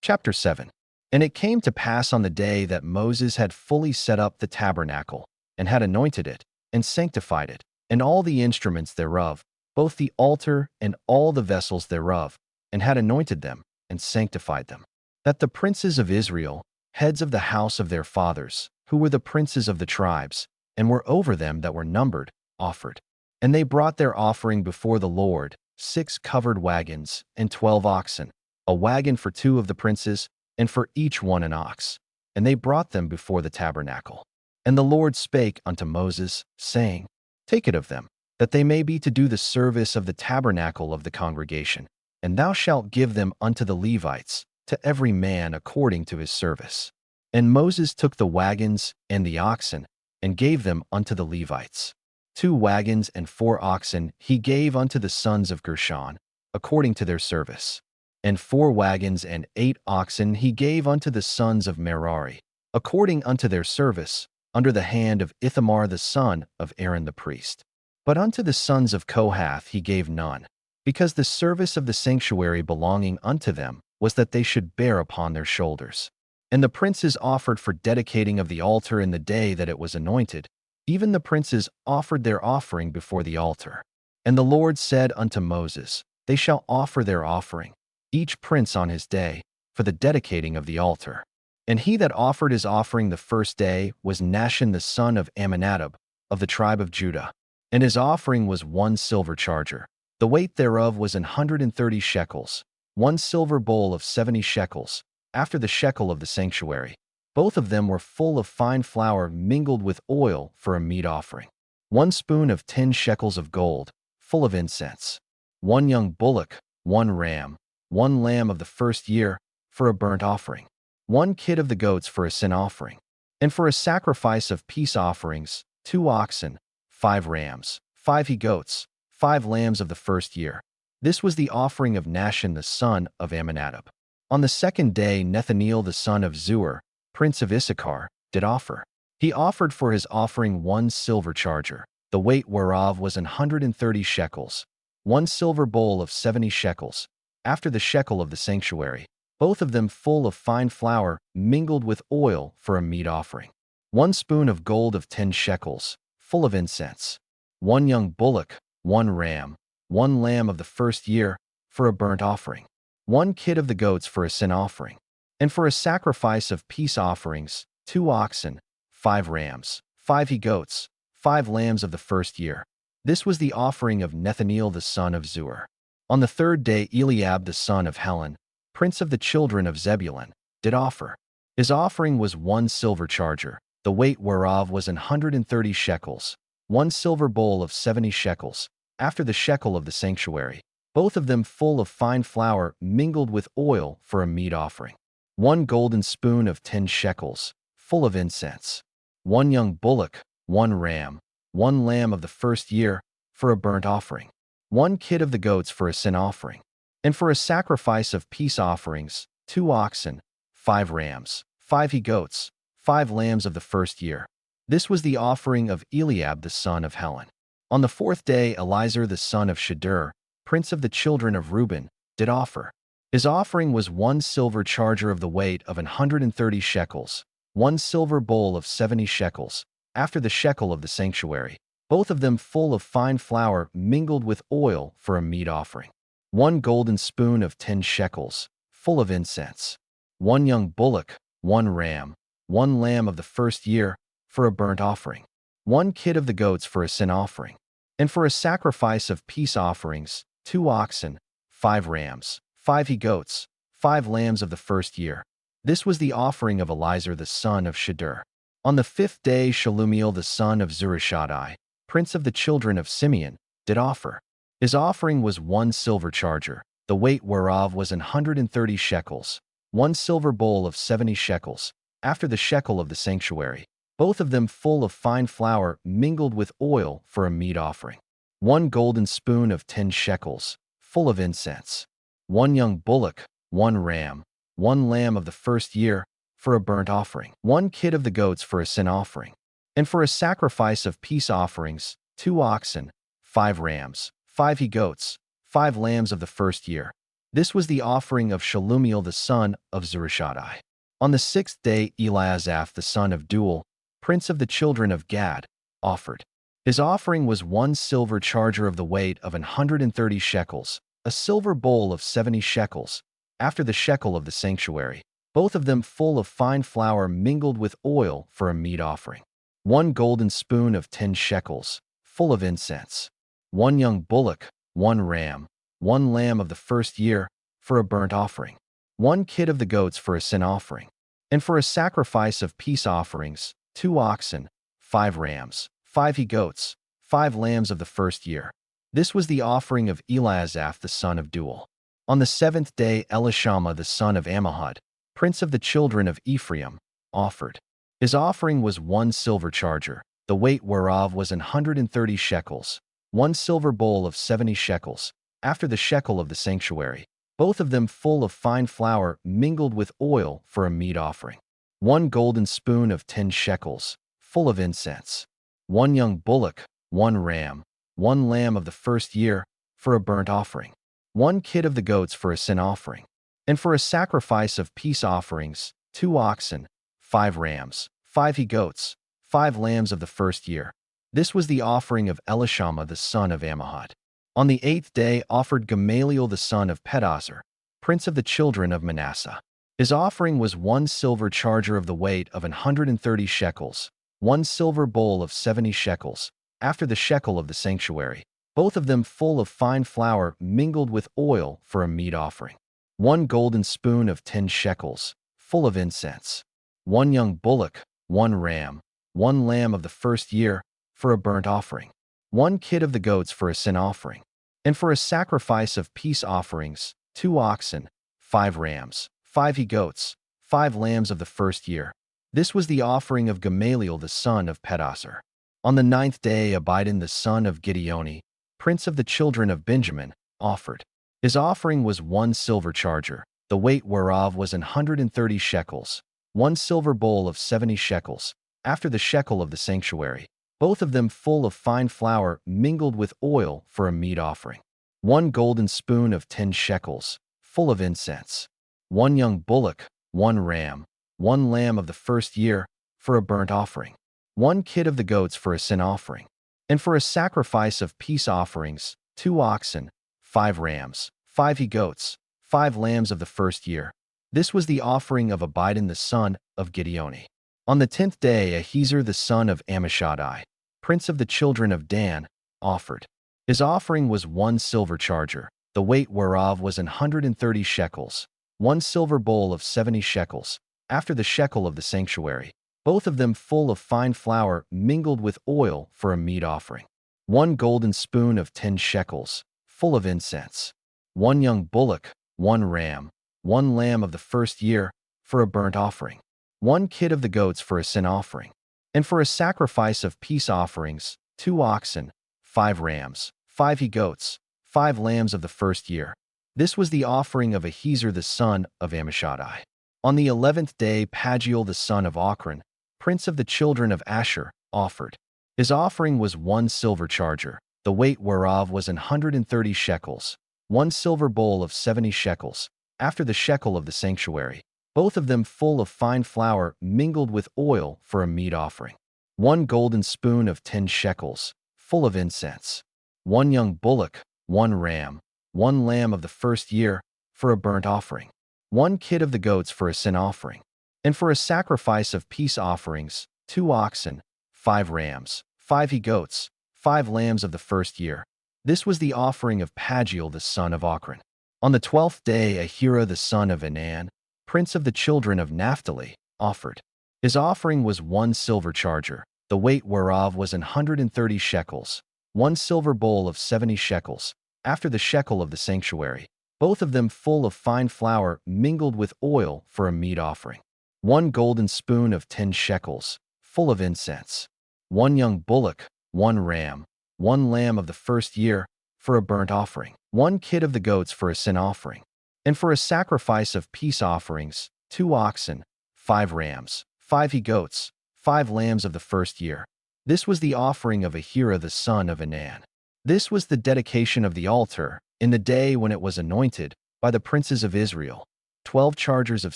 Chapter 7. And it came to pass on the day that Moses had fully set up the tabernacle, and had anointed it, and sanctified it, and all the instruments thereof, both the altar and all the vessels thereof, and had anointed them, and sanctified them, that the princes of Israel, heads of the house of their fathers, who were the princes of the tribes, and were over them that were numbered, offered. And they brought their offering before the Lord, 6 covered wagons, and 12 oxen, a wagon for 2 of the princes, and for each one an ox. And they brought them before the tabernacle. And the Lord spake unto Moses, saying, Take it of them, that they may be to do the service of the tabernacle of the congregation, and thou shalt give them unto the Levites, to every man according to his service. And Moses took the wagons and the oxen, and gave them unto the Levites. 2 wagons and 4 oxen he gave unto the sons of Gershon, according to their service. And 4 wagons and 8 oxen he gave unto the sons of Merari, according unto their service, under the hand of Ithamar the son of Aaron the priest. But unto the sons of Kohath he gave none, because the service of the sanctuary belonging unto them was that they should bear upon their shoulders. And the princes offered for dedicating of the altar in the day that it was anointed. Even the princes offered their offering before the altar. And the Lord said unto Moses, They shall offer their offering, each prince on his day, for the dedicating of the altar. And he that offered his offering the first day was Nahshon the son of Amminadab, of the tribe of Judah. And his offering was 1 silver charger. The weight thereof was 130 shekels, 1 silver bowl of 70 shekels, after the shekel of the sanctuary. Both of them were full of fine flour mingled with oil for a meat offering. 1 spoon of 10 shekels of gold, full of incense. 1 young bullock, 1 ram, 1 lamb of the first year, for a burnt offering. 1 kid of the goats for a sin offering. And for a sacrifice of peace offerings, 2 oxen, 5 rams, 5 he-goats, 5 lambs of the first year. This was the offering of Nahshon the son of Amminadab. On the 2nd day Nethaneel the son of Zuar, prince of Issachar, did offer. He offered for his offering 1 silver charger, the weight whereof was 130 shekels, 1 silver bowl of 70 shekels, after the shekel of the sanctuary, both of them full of fine flour mingled with oil for a meat offering. 1 spoon of gold of 10 shekels, full of incense. 1 young bullock, 1 ram, 1 lamb of the first year, for a burnt offering. 1 kid of the goats for a sin offering. And for a sacrifice of peace offerings, 2 oxen, 5 rams, 5 he-goats, 5 lambs of the first year. This was the offering of Nethaneel the son of Zuar. On the 3rd day Eliab the son of Helon, prince of the children of Zebulun, did offer. His offering was 1 silver charger, the weight whereof was 130 shekels, 1 silver bowl of 70 shekels, after the shekel of the sanctuary, both of them full of fine flour mingled with oil for a meat offering. 1 golden spoon of 10 shekels, full of incense. 1 young bullock, 1 ram, 1 lamb of the first year, for a burnt offering. 1 kid of the goats for a sin offering. And for a sacrifice of peace offerings, 2 oxen, 5 rams, 5 he-goats, 5 lambs of the first year. This was the offering of Eliab the son of Helon. On the 4th day Elizur the son of Shedeur, prince of the children of Reuben, did offer. His offering was 1 silver charger of the weight of 130 shekels, 1 silver bowl of 70 shekels, after the shekel of the sanctuary, both of them full of fine flour mingled with oil for a meat offering. 1 golden spoon of 10 shekels, full of incense. 1 young bullock, 1 ram, 1 lamb of the first year, for a burnt offering. 1 kid of the goats for a sin offering. And for a sacrifice of peace offerings, 2 oxen, 5 rams, 5 he-goats, 5 lambs of the first year. This was the offering of Elizur the son of Shedeur. On the 5th day Shelumiel the son of Zurishaddai, prince of the children of Simeon, did offer. His offering was 1 silver charger, the weight whereof was 130 shekels, 1 silver bowl of 70 shekels, after the shekel of the sanctuary, both of them full of fine flour mingled with oil for a meat offering. 1 golden spoon of 10 shekels, full of incense. 1 young bullock, 1 ram, 1 lamb of the first year, for a burnt offering. 1 kid of the goats for a sin offering. And for a sacrifice of peace offerings, 2 oxen, 5 rams, 5 he-goats, 5 lambs of the first year. This was the offering of Shelumiel the son of Zurishaddai. On the 6th day Eliasaph the son of Deuel, prince of the children of Gad, offered. His offering was 1 silver charger of the weight of 130 shekels, a silver bowl of 70 shekels, after the shekel of the sanctuary, both of them full of fine flour mingled with oil for a meat offering. 1 golden spoon of 10 shekels, full of incense. 1 young bullock, 1 ram, 1 lamb of the first year, for a burnt offering. 1 kid of the goats for a sin offering. And for a sacrifice of peace offerings, 2 oxen, 5 rams, 5 he-goats, 5 lambs of the first year. This was the offering of Eliasaph the son of Deuel. On the 7th day Elishama the son of Ammihud, prince of the children of Ephraim, offered. His offering was 1 silver charger, the weight whereof was 130 shekels, 1 silver bowl of 70 shekels, after the shekel of the sanctuary, both of them full of fine flour mingled with oil for a meat offering. 1 golden spoon of 10 shekels, full of incense. 1 young bullock, 1 ram, 1 lamb of the first year, for a burnt offering. 1 kid of the goats for a sin offering. And for a sacrifice of peace offerings, 2 oxen, 5 rams, 5 he-goats, 5 lambs of the first year. This was the offering of Elishama the son of Ammihud. On the 8th day offered Gamaliel the son of Pedahzur, prince of the children of Manasseh. His offering was 1 silver charger of the weight of 130 shekels, 1 silver bowl of 70 shekels, after the shekel of the sanctuary, both of them full of fine flour mingled with oil for a meat offering. 1 golden spoon of 10 shekels, full of incense. 1 young bullock, 1 ram, 1 lamb of the first year, for a burnt offering. 1 kid of the goats for a sin offering. And for a sacrifice of peace offerings, 2 oxen, 5 rams, 5 he-goats, 5 lambs of the first year. This was the offering of Gamaliel the son of Pedahzur. On the 9th day Abidan the son of Gideoni, prince of the children of Benjamin, offered. His offering was 1 silver charger, the weight whereof was 130 shekels, 1 silver bowl of 70 shekels, after the shekel of the sanctuary, both of them full of fine flour mingled with oil for a meat offering. 1 golden spoon of 10 shekels, full of incense. 1 young bullock, 1 ram, 1 lamb of the first year, for a burnt offering. 1 kid of the goats for a sin offering. And for a sacrifice of peace offerings, 2 oxen, 5 rams, 5 he-goats, 5 lambs of the first year. This was the offering of Abidan the son of Gideoni. On the 10th day Ahiezer the son of Ammishaddai, prince of the children of Dan, offered. His offering was 1 silver charger, the weight whereof was 130 shekels, 1 silver bowl of 70 shekels, after the shekel of the sanctuary, both of them full of fine flour mingled with oil for a meat offering. 1 golden spoon of 10 shekels, full of incense. 1 young bullock, 1 ram, 1 lamb of the first year, for a burnt offering. 1 kid of the goats for a sin offering. And for a sacrifice of peace offerings, 2 oxen, 5 rams, 5 he-goats, 5 lambs of the first year. This was the offering of Ahiezer the son of Ammishaddai. On the 11th day Pagiel the son of Ochran, prince of the children of Asher, offered. His offering was 1 silver charger, the weight whereof was 130 shekels, 1 silver bowl of 70 shekels, after the shekel of the sanctuary, both of them full of fine flour mingled with oil for a meat offering. 1 golden spoon of 10 shekels, full of incense. 1 young bullock, 1 ram, 1 lamb of the first year, for a burnt offering. 1 kid of the goats for a sin offering. And for a sacrifice of peace offerings, 2 oxen, 5 rams, 5 he-goats, 5 lambs of the first year. This was the offering of Pagiel the son of Ochran. On the 12th day Ahira the son of Enan, prince of the children of Naphtali, offered. His offering was 1 silver charger, the weight whereof was 130 shekels, 1 silver bowl of 70 shekels, after the shekel of the sanctuary, both of them full of fine flour mingled with oil for a meat offering. 1 golden spoon of 10 shekels, full of incense. 1 young bullock, 1 ram, 1 lamb of the first year, for a burnt offering. 1 kid of the goats for a sin offering. And for a sacrifice of peace offerings, 2 oxen, 5 rams, 5 he-goats, 5 lambs of the first year. This was the offering of Ahira the son of Enan. This was the dedication of the altar, in the day when it was anointed, by the princes of Israel. 12 chargers of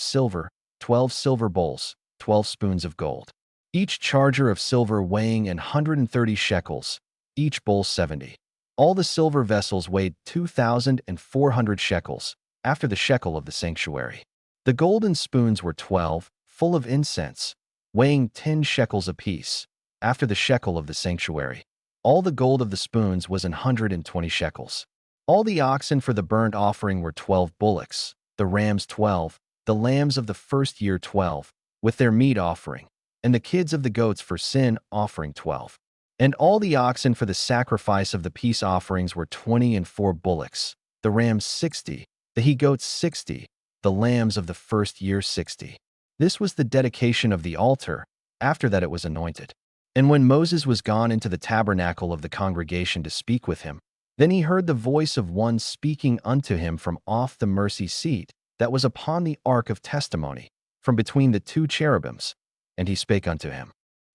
silver, 12 silver bowls, 12 spoons of gold. Each charger of silver weighing 130 shekels, each bowl 70. All the silver vessels weighed 2,400 shekels, after the shekel of the sanctuary. The golden spoons were 12, full of incense, weighing 10 shekels apiece, after the shekel of the sanctuary. All the gold of the spoons was 120 shekels. All the oxen for the burnt offering were 12 bullocks, the rams 12, the lambs of the first year 12, with their meat offering, and the kids of the goats for sin offering 12. And all the oxen for the sacrifice of the peace offerings were 20 and 4 bullocks, the rams 60, the he-goats 60, the lambs of the first year 60. This was the dedication of the altar. After that it was anointed. And when Moses was gone into the tabernacle of the congregation to speak with him, then he heard the voice of one speaking unto him from off the mercy seat that was upon the ark of testimony, from between the two cherubims. And he spake unto him.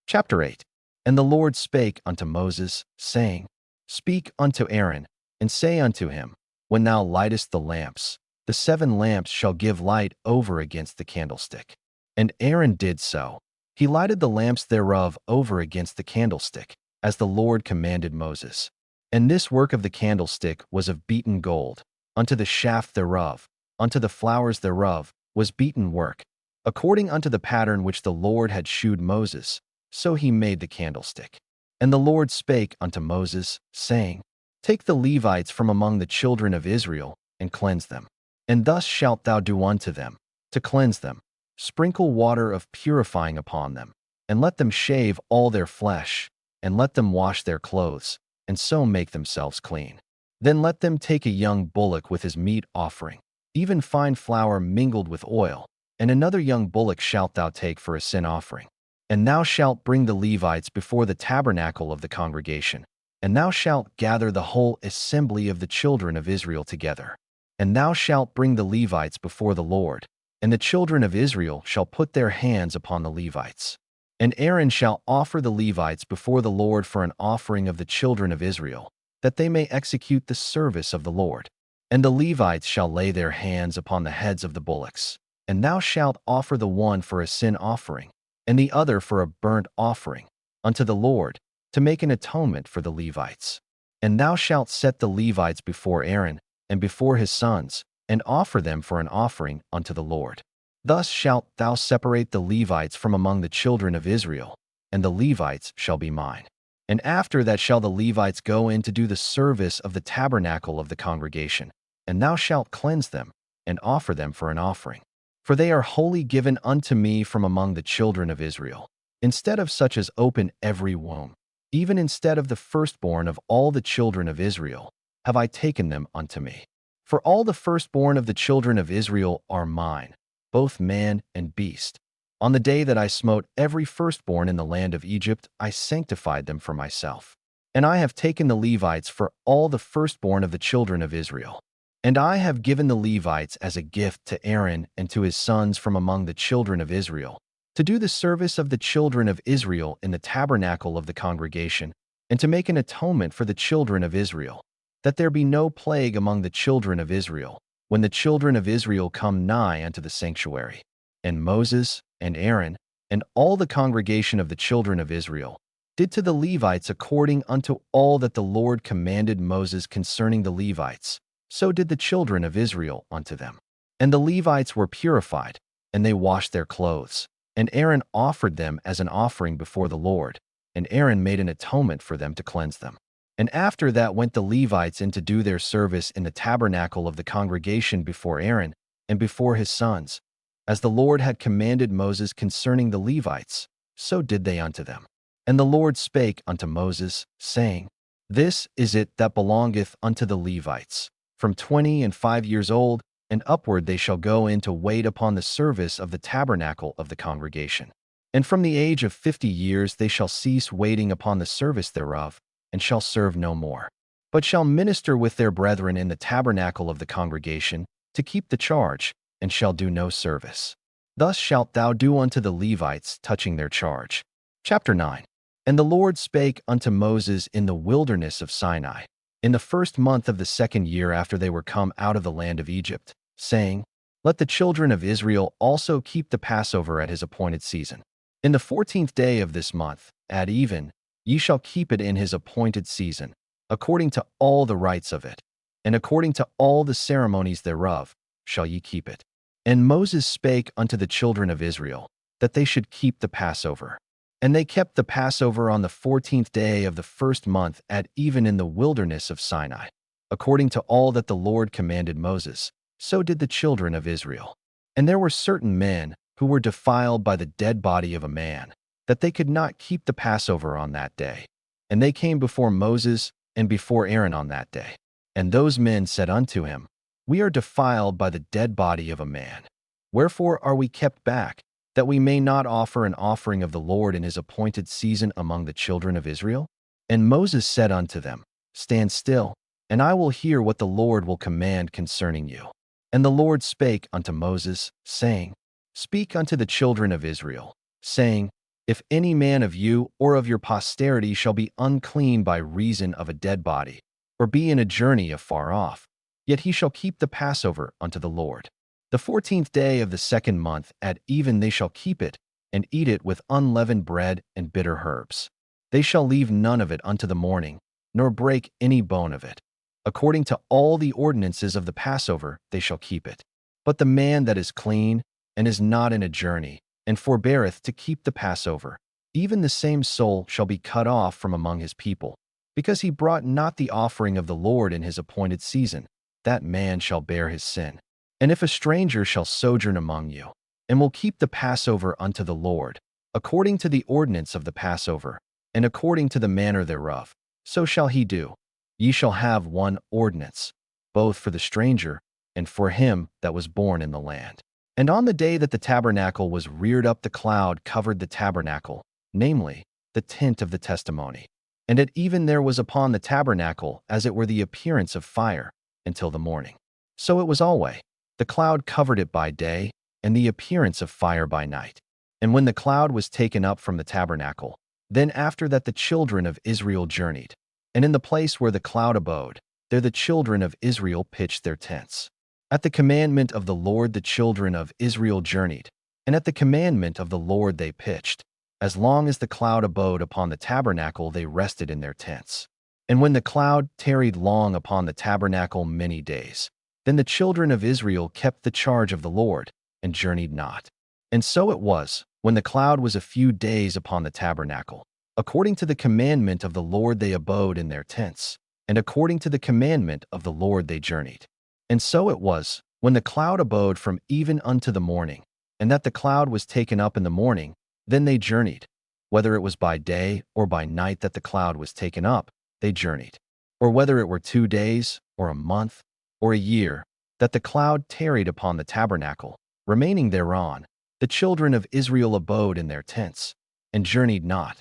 Chapter 8. And the Lord spake unto Moses, saying, Speak unto Aaron, and say unto him, When thou lightest the lamps, the 7 lamps shall give light over against the candlestick. And Aaron did so. He lighted the lamps thereof over against the candlestick, as the Lord commanded Moses. And this work of the candlestick was of beaten gold, unto the shaft thereof, unto the flowers thereof, was beaten work, according unto the pattern which the Lord had shewed Moses. So he made the candlestick. And the Lord spake unto Moses, saying, Take the Levites from among the children of Israel, and cleanse them. And thus shalt thou do unto them, to cleanse them. Sprinkle water of purifying upon them, and let them shave all their flesh, and let them wash their clothes, and so make themselves clean. Then let them take a young bullock with his meat offering, even fine flour mingled with oil, and another young bullock shalt thou take for a sin offering. And thou shalt bring the Levites before the tabernacle of the congregation, and thou shalt gather the whole assembly of the children of Israel together. And thou shalt bring the Levites before the Lord, and the children of Israel shall put their hands upon the Levites. And Aaron shall offer the Levites before the Lord for an offering of the children of Israel, that they may execute the service of the Lord. And the Levites shall lay their hands upon the heads of the bullocks. And thou shalt offer the one for a sin offering, and the other for a burnt offering, unto the Lord, to make an atonement for the Levites. And thou shalt set the Levites before Aaron, and before his sons, and offer them for an offering unto the Lord. Thus shalt thou separate the Levites from among the children of Israel, and the Levites shall be mine. And after that shall the Levites go in to do the service of the tabernacle of the congregation, and thou shalt cleanse them, and offer them for an offering. For they are wholly given unto me from among the children of Israel, instead of such as open every womb, even instead of the firstborn of all the children of Israel, have I taken them unto me. For all the firstborn of the children of Israel are mine, both man and beast. On the day that I smote every firstborn in the land of Egypt, I sanctified them for myself. And I have taken the Levites for all the firstborn of the children of Israel. And I have given the Levites as a gift to Aaron and to his sons from among the children of Israel, to do the service of the children of Israel in the tabernacle of the congregation, and to make an atonement for the children of Israel, that there be no plague among the children of Israel, when the children of Israel come nigh unto the sanctuary. And Moses, and Aaron, and all the congregation of the children of Israel, did to the Levites according unto all that the Lord commanded Moses concerning the Levites. So did the children of Israel unto them. And the Levites were purified, and they washed their clothes. And Aaron offered them as an offering before the Lord, and Aaron made an atonement for them to cleanse them. And after that went the Levites in to do their service in the tabernacle of the congregation before Aaron and before his sons. As the Lord had commanded Moses concerning the Levites, so did they unto them. And the Lord spake unto Moses, saying, This is it that belongeth unto the Levites. From 25 years old and upward they shall go in to wait upon the service of the tabernacle of the congregation. And from the age of 50 years they shall cease waiting upon the service thereof, and shall serve no more, but shall minister with their brethren in the tabernacle of the congregation, to keep the charge, and shall do no service. Thus shalt thou do unto the Levites touching their charge. Chapter 9. And the Lord spake unto Moses in the wilderness of Sinai, in the first month of the 2nd year after they were come out of the land of Egypt, saying, Let the children of Israel also keep the Passover at his appointed season. In the 14th day of this month, at even, ye shall keep it in his appointed season, according to all the rites of it, and according to all the ceremonies thereof, shall ye keep it. And Moses spake unto the children of Israel, that they should keep the Passover. And they kept the Passover on the 14th day of the first month at even in the wilderness of Sinai, according to all that the Lord commanded Moses. so did the children of Israel. And there were certain men who were defiled by the dead body of a man, that they could not keep the Passover on that day. And they came before Moses and before Aaron on that day. And those men said unto him, We are defiled by the dead body of a man. Wherefore are we kept back, that we may not offer an offering of the Lord in his appointed season among the children of Israel? And Moses said unto them, Stand still, and I will hear what the Lord will command concerning you. And the Lord spake unto Moses, saying, Speak unto the children of Israel, saying, If any man of you or of your posterity shall be unclean by reason of a dead body, or be in a journey afar off, yet he shall keep the Passover unto the Lord. The 14th day of the second month at even they shall keep it, and eat it with unleavened bread and bitter herbs. They shall leave none of it unto the morning, nor break any bone of it. According to all the ordinances of the Passover they shall keep it. But the man that is clean, and is not in a journey, and forbeareth to keep the Passover, even the same soul shall be cut off from among his people, because he brought not the offering of the Lord in his appointed season. That man shall bear his sin. And if a stranger shall sojourn among you, and will keep the Passover unto the Lord, according to the ordinance of the Passover, and according to the manner thereof, so shall he do. Ye shall have one ordinance, both for the stranger and for him that was born in the land. And on the day that the tabernacle was reared up, the cloud covered the tabernacle, namely, the tent of the testimony. And at even there was upon the tabernacle as it were the appearance of fire, until the morning. So it was always. The cloud covered it by day, and the appearance of fire by night. And when the cloud was taken up from the tabernacle, then after that the children of Israel journeyed. And in the place where the cloud abode, there the children of Israel pitched their tents. At the commandment of the Lord the children of Israel journeyed, and at the commandment of the Lord they pitched. As long as the cloud abode upon the tabernacle they rested in their tents. And when the cloud tarried long upon the tabernacle many days, then the children of Israel kept the charge of the Lord, and journeyed not. And so it was, when the cloud was a few days upon the tabernacle, according to the commandment of the Lord they abode in their tents, and according to the commandment of the Lord they journeyed. And so it was, when the cloud abode from even unto the morning, and that the cloud was taken up in the morning, then they journeyed. Whether it was by day or by night that the cloud was taken up, they journeyed. Or whether it were 2 days, or a month, or a year, that the cloud tarried upon the tabernacle, remaining thereon, the children of Israel abode in their tents, and journeyed not.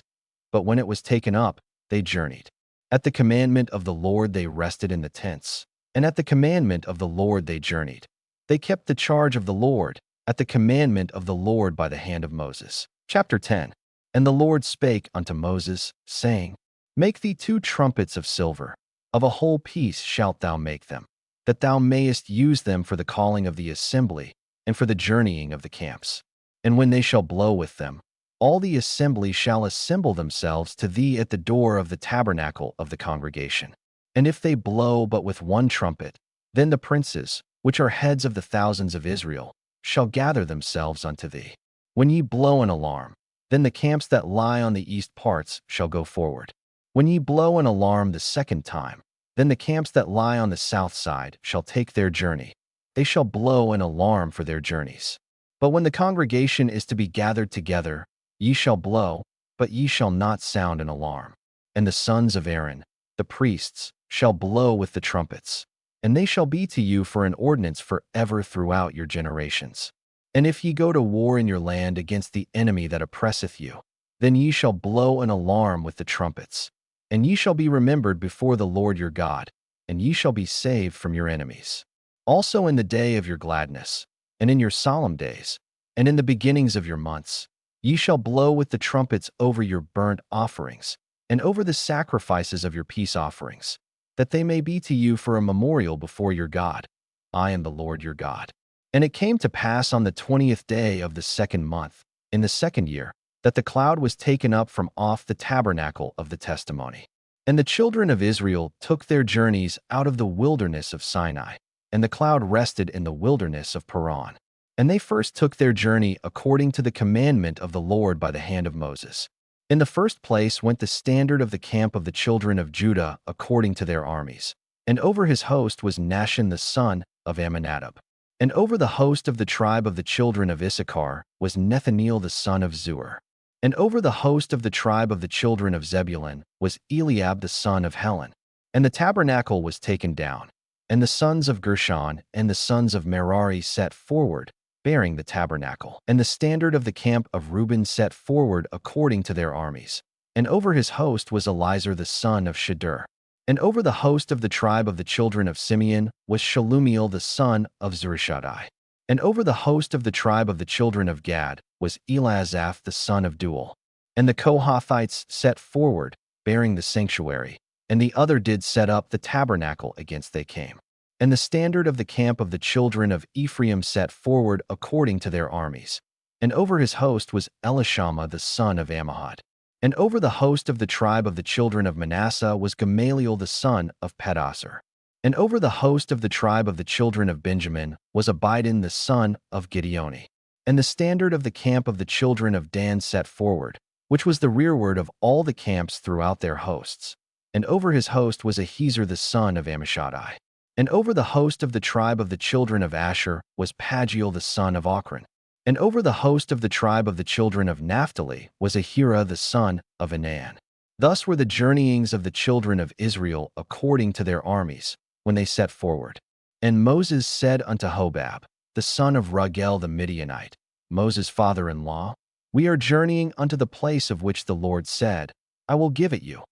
But when it was taken up, they journeyed. At the commandment of the Lord they rested in the tents, and at the commandment of the Lord they journeyed. They kept the charge of the Lord, at the commandment of the Lord by the hand of Moses. Chapter 10. And the Lord spake unto Moses, saying, Make thee 2 trumpets of silver, of a whole piece shalt thou make them, that thou mayest use them for the calling of the assembly, and for the journeying of the camps. And when they shall blow with them, all the assembly shall assemble themselves to thee at the door of the tabernacle of the congregation. And if they blow but with 1 trumpet, then the princes, which are heads of the thousands of Israel, shall gather themselves unto thee. When ye blow an alarm, then the camps that lie on the east parts shall go forward. When ye blow an alarm the 2nd time, then the camps that lie on the south side shall take their journey. They shall blow an alarm for their journeys. But when the congregation is to be gathered together, ye shall blow, but ye shall not sound an alarm. And the sons of Aaron, the priests, shall blow with the trumpets, and they shall be to you for an ordinance forever throughout your generations. And if ye go to war in your land against the enemy that oppresseth you, then ye shall blow an alarm with the trumpets. And ye shall be remembered before the Lord your God, and ye shall be saved from your enemies. Also in the day of your gladness, and in your solemn days, and in the beginnings of your months, ye shall blow with the trumpets over your burnt offerings, and over the sacrifices of your peace offerings, that they may be to you for a memorial before your God. I am the Lord your God. And it came to pass on the 20th day of the 2nd month, in the 2nd year, that the cloud was taken up from off the tabernacle of the testimony. And the children of Israel took their journeys out of the wilderness of Sinai, and the cloud rested in the wilderness of Paran. And they first took their journey according to the commandment of the Lord by the hand of Moses. In the first place went the standard of the camp of the children of Judah according to their armies, and over his host was Nahshon the son of Amminadab. And over the host of the tribe of the children of Issachar was Nethaneel the son of Zur. And over the host of the tribe of the children of Zebulun was Eliab the son of Helon. And the tabernacle was taken down, and the sons of Gershon and the sons of Merari set forward, bearing the tabernacle. And the standard of the camp of Reuben set forward according to their armies. And over his host was Elizur the son of Shedeur. And over the host of the tribe of the children of Simeon was Shalumiel the son of Zurishaddai. And over the host of the tribe of the children of Gad was Elazaph the son of Duel. And the Kohathites set forward, bearing the sanctuary, and the other did set up the tabernacle against they came. And the standard of the camp of the children of Ephraim set forward according to their armies. And over his host was Elishama the son of Ammihud. And over the host of the tribe of the children of Manasseh was Gamaliel the son of Pedasur. And over the host of the tribe of the children of Benjamin was Abidan the son of Gideoni. And the standard of the camp of the children of Dan set forward, which was the rearward of all the camps throughout their hosts. And over his host was Ahiezer the son of Ammishaddai. And over the host of the tribe of the children of Asher was Pagiel the son of Ochran. And over the host of the tribe of the children of Naphtali was Ahira the son of Enan. Thus were the journeyings of the children of Israel according to their armies, when they set forward. And Moses said unto Hobab, the son of Ragel the Midianite, Moses' father-in-law, We are journeying unto the place of which the Lord said, I will give it you.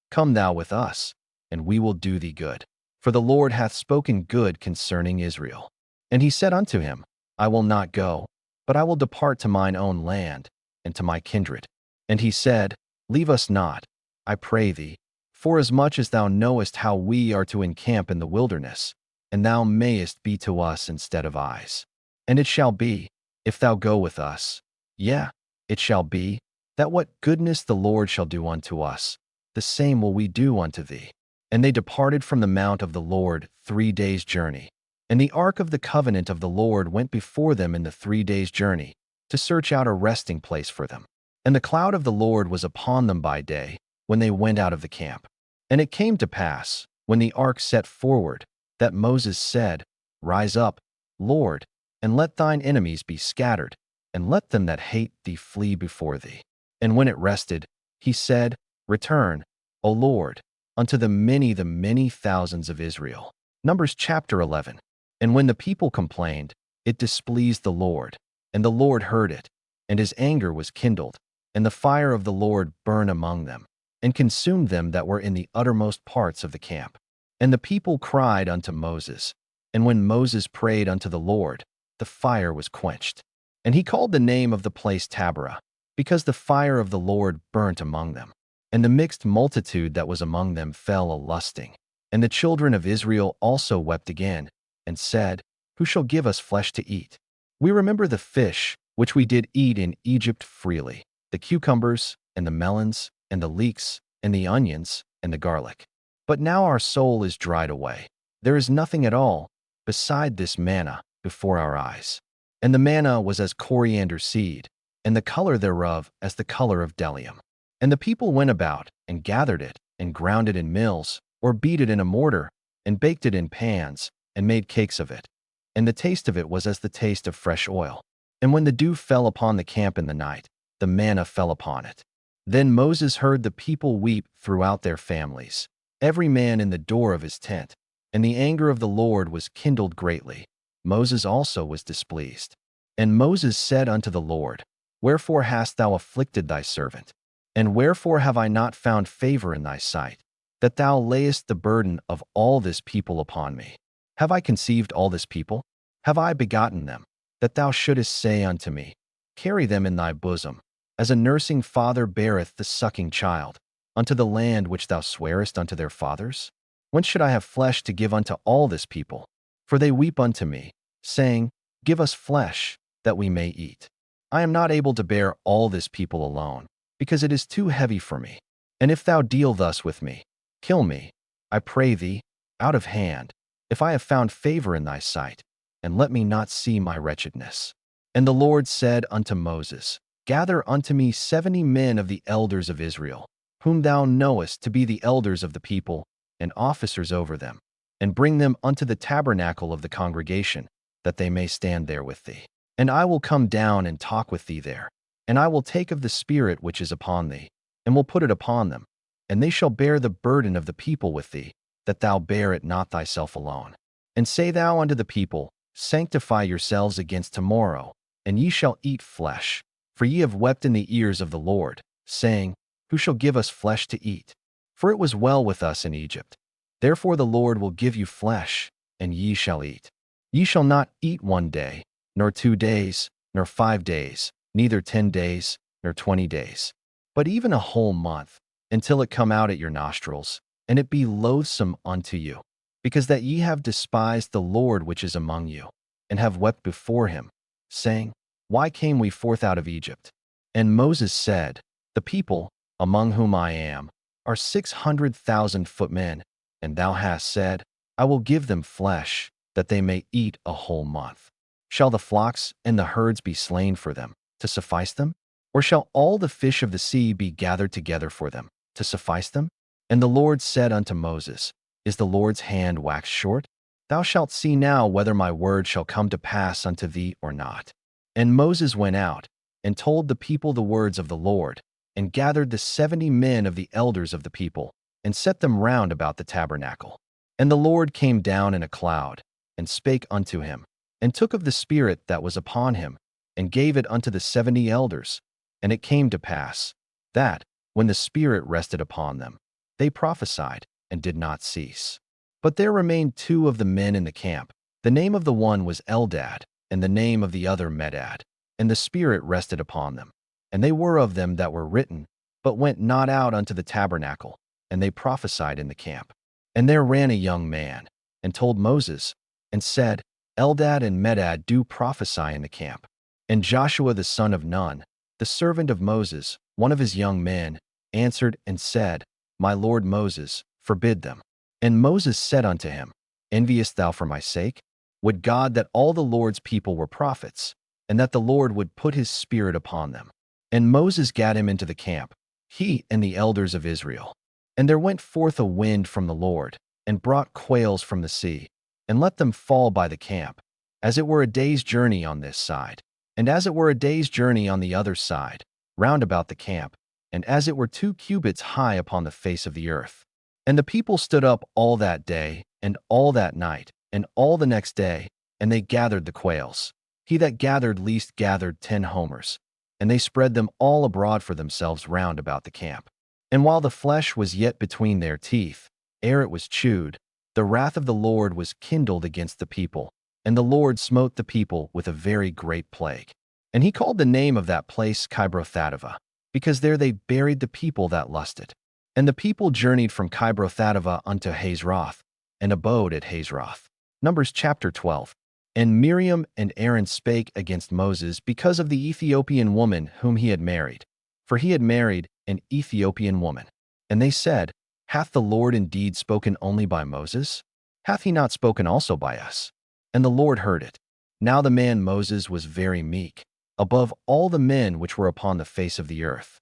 Come thou with us, and we will do thee good. For the Lord hath spoken good concerning Israel. And he said unto him, I will not go, but I will depart to mine own land, and to my kindred. And he said, Leave us not, I pray thee, forasmuch as thou knowest how we are to encamp in the wilderness, and thou mayest be to us instead of eyes. And it shall be, if thou go with us, yea, it shall be, that what goodness the Lord shall do unto us, the same will we do unto thee. And they departed from the mount of the Lord 3 days' journey. And the ark of the covenant of the Lord went before them in the 3 days' journey, to search out a resting place for them. And the cloud of the Lord was upon them by day, when they went out of the camp. And it came to pass, when the ark set forward, that Moses said, Rise up, Lord, and let thine enemies be scattered, and let them that hate thee flee before thee. And when it rested, he said, Return, O Lord, unto the many thousands of Israel. Numbers chapter 11. And when the people complained, it displeased the Lord, and the Lord heard it, and his anger was kindled, and the fire of the Lord burned among them, and consumed them that were in the uttermost parts of the camp. And the people cried unto Moses, and when Moses prayed unto the Lord, the fire was quenched. And he called the name of the place Taberah, because the fire of the Lord burnt among them. And the mixed multitude that was among them fell a-lusting. And the children of Israel also wept again, and said, Who shall give us flesh to eat? We remember the fish, which we did eat in Egypt freely, the cucumbers, and the melons, and the leeks, and the onions, and the garlic. But now our soul is dried away. There is nothing at all, beside this manna, before our eyes. And the manna was as coriander seed, and the color thereof as the color of bdellium. And the people went about, and gathered it, and ground it in mills, or beat it in a mortar, and baked it in pans, and made cakes of it. And the taste of it was as the taste of fresh oil. And when the dew fell upon the camp in the night, the manna fell upon it. Then Moses heard the people weep throughout their families, every man in the door of his tent. And the anger of the Lord was kindled greatly. Moses also was displeased. And Moses said unto the Lord, Wherefore hast thou afflicted thy servant? And wherefore have I not found favor in thy sight, that thou layest the burden of all this people upon me? Have I conceived all this people? Have I begotten them, that thou shouldest say unto me, Carry them in thy bosom, as a nursing father beareth the sucking child, unto the land which thou swarest unto their fathers? Whence should I have flesh to give unto all this people? For they weep unto me, saying, Give us flesh, that we may eat. I am not able to bear all this people alone, because it is too heavy for me. And if thou deal thus with me, kill me, I pray thee, out of hand, if I have found favor in thy sight, and let me not see my wretchedness. And the Lord said unto Moses, Gather unto me 70 men of the elders of Israel, whom thou knowest to be the elders of the people, and officers over them, and bring them unto the tabernacle of the congregation, that they may stand there with thee. And I will come down and talk with thee there. And I will take of the Spirit which is upon thee, and will put it upon them. And they shall bear the burden of the people with thee, that thou bear it not thyself alone. And say thou unto the people, Sanctify yourselves against tomorrow, and ye shall eat flesh. For ye have wept in the ears of the Lord, saying, Who shall give us flesh to eat? For it was well with us in Egypt. Therefore the Lord will give you flesh, and ye shall eat. Ye shall not eat 1 day, nor 2 days, nor 5 days, neither 10 days, nor 20 days, but even a whole month, until it come out at your nostrils, and it be loathsome unto you, because that ye have despised the Lord which is among you, and have wept before him, saying, Why came we forth out of Egypt? And Moses said, The people, among whom I am, are 600,000 footmen, and thou hast said, I will give them flesh, that they may eat a whole month. Shall the flocks and the herds be slain for them, to suffice them? Or shall all the fish of the sea be gathered together for them, to suffice them? And the Lord said unto Moses, Is the Lord's hand waxed short? Thou shalt see now whether my word shall come to pass unto thee or not. And Moses went out, and told the people the words of the Lord, and gathered the 70 men of the elders of the people, and set them round about the tabernacle. And the Lord came down in a cloud, and spake unto him, and took of the Spirit that was upon him, and gave it unto the 70 elders. And it came to pass, that, when the Spirit rested upon them, they prophesied, and did not cease. But there remained 2 of the men in the camp. The name of the one was Eldad, and the name of the other Medad. And the Spirit rested upon them. And they were of them that were written, but went not out unto the tabernacle, and they prophesied in the camp. And there ran a young man, and told Moses, and said, Eldad and Medad do prophesy in the camp. And Joshua the son of Nun, the servant of Moses, one of his young men, answered and said, My lord Moses, forbid them. And Moses said unto him, Enviest thou for my sake? Would God that all the Lord's people were prophets, and that the Lord would put his Spirit upon them. And Moses gat him into the camp, he and the elders of Israel. And there went forth a wind from the Lord, and brought quails from the sea, and let them fall by the camp, as it were a day's journey on this side, and as it were a day's journey on the other side, round about the camp, and as it were 2 cubits high upon the face of the earth. And the people stood up all that day, and all that night, and all the next day, and they gathered the quails. He that gathered least gathered 10 homers, and they spread them all abroad for themselves round about the camp. And while the flesh was yet between their teeth, ere it was chewed, the wrath of the Lord was kindled against the people, and the Lord smote the people with a very great plague. And he called the name of that place Kibroth-hattaavah, because there they buried the people that lusted. And the people journeyed from Kibroth-hattaavah unto Hazeroth, and abode at Hazeroth. Numbers chapter 12. And Miriam and Aaron spake against Moses because of the Ethiopian woman whom he had married. For he had married an Ethiopian woman. And they said, Hath the Lord indeed spoken only by Moses? Hath he not spoken also by us? And the Lord heard it. Now the man Moses was very meek, above all the men which were upon the face of the earth.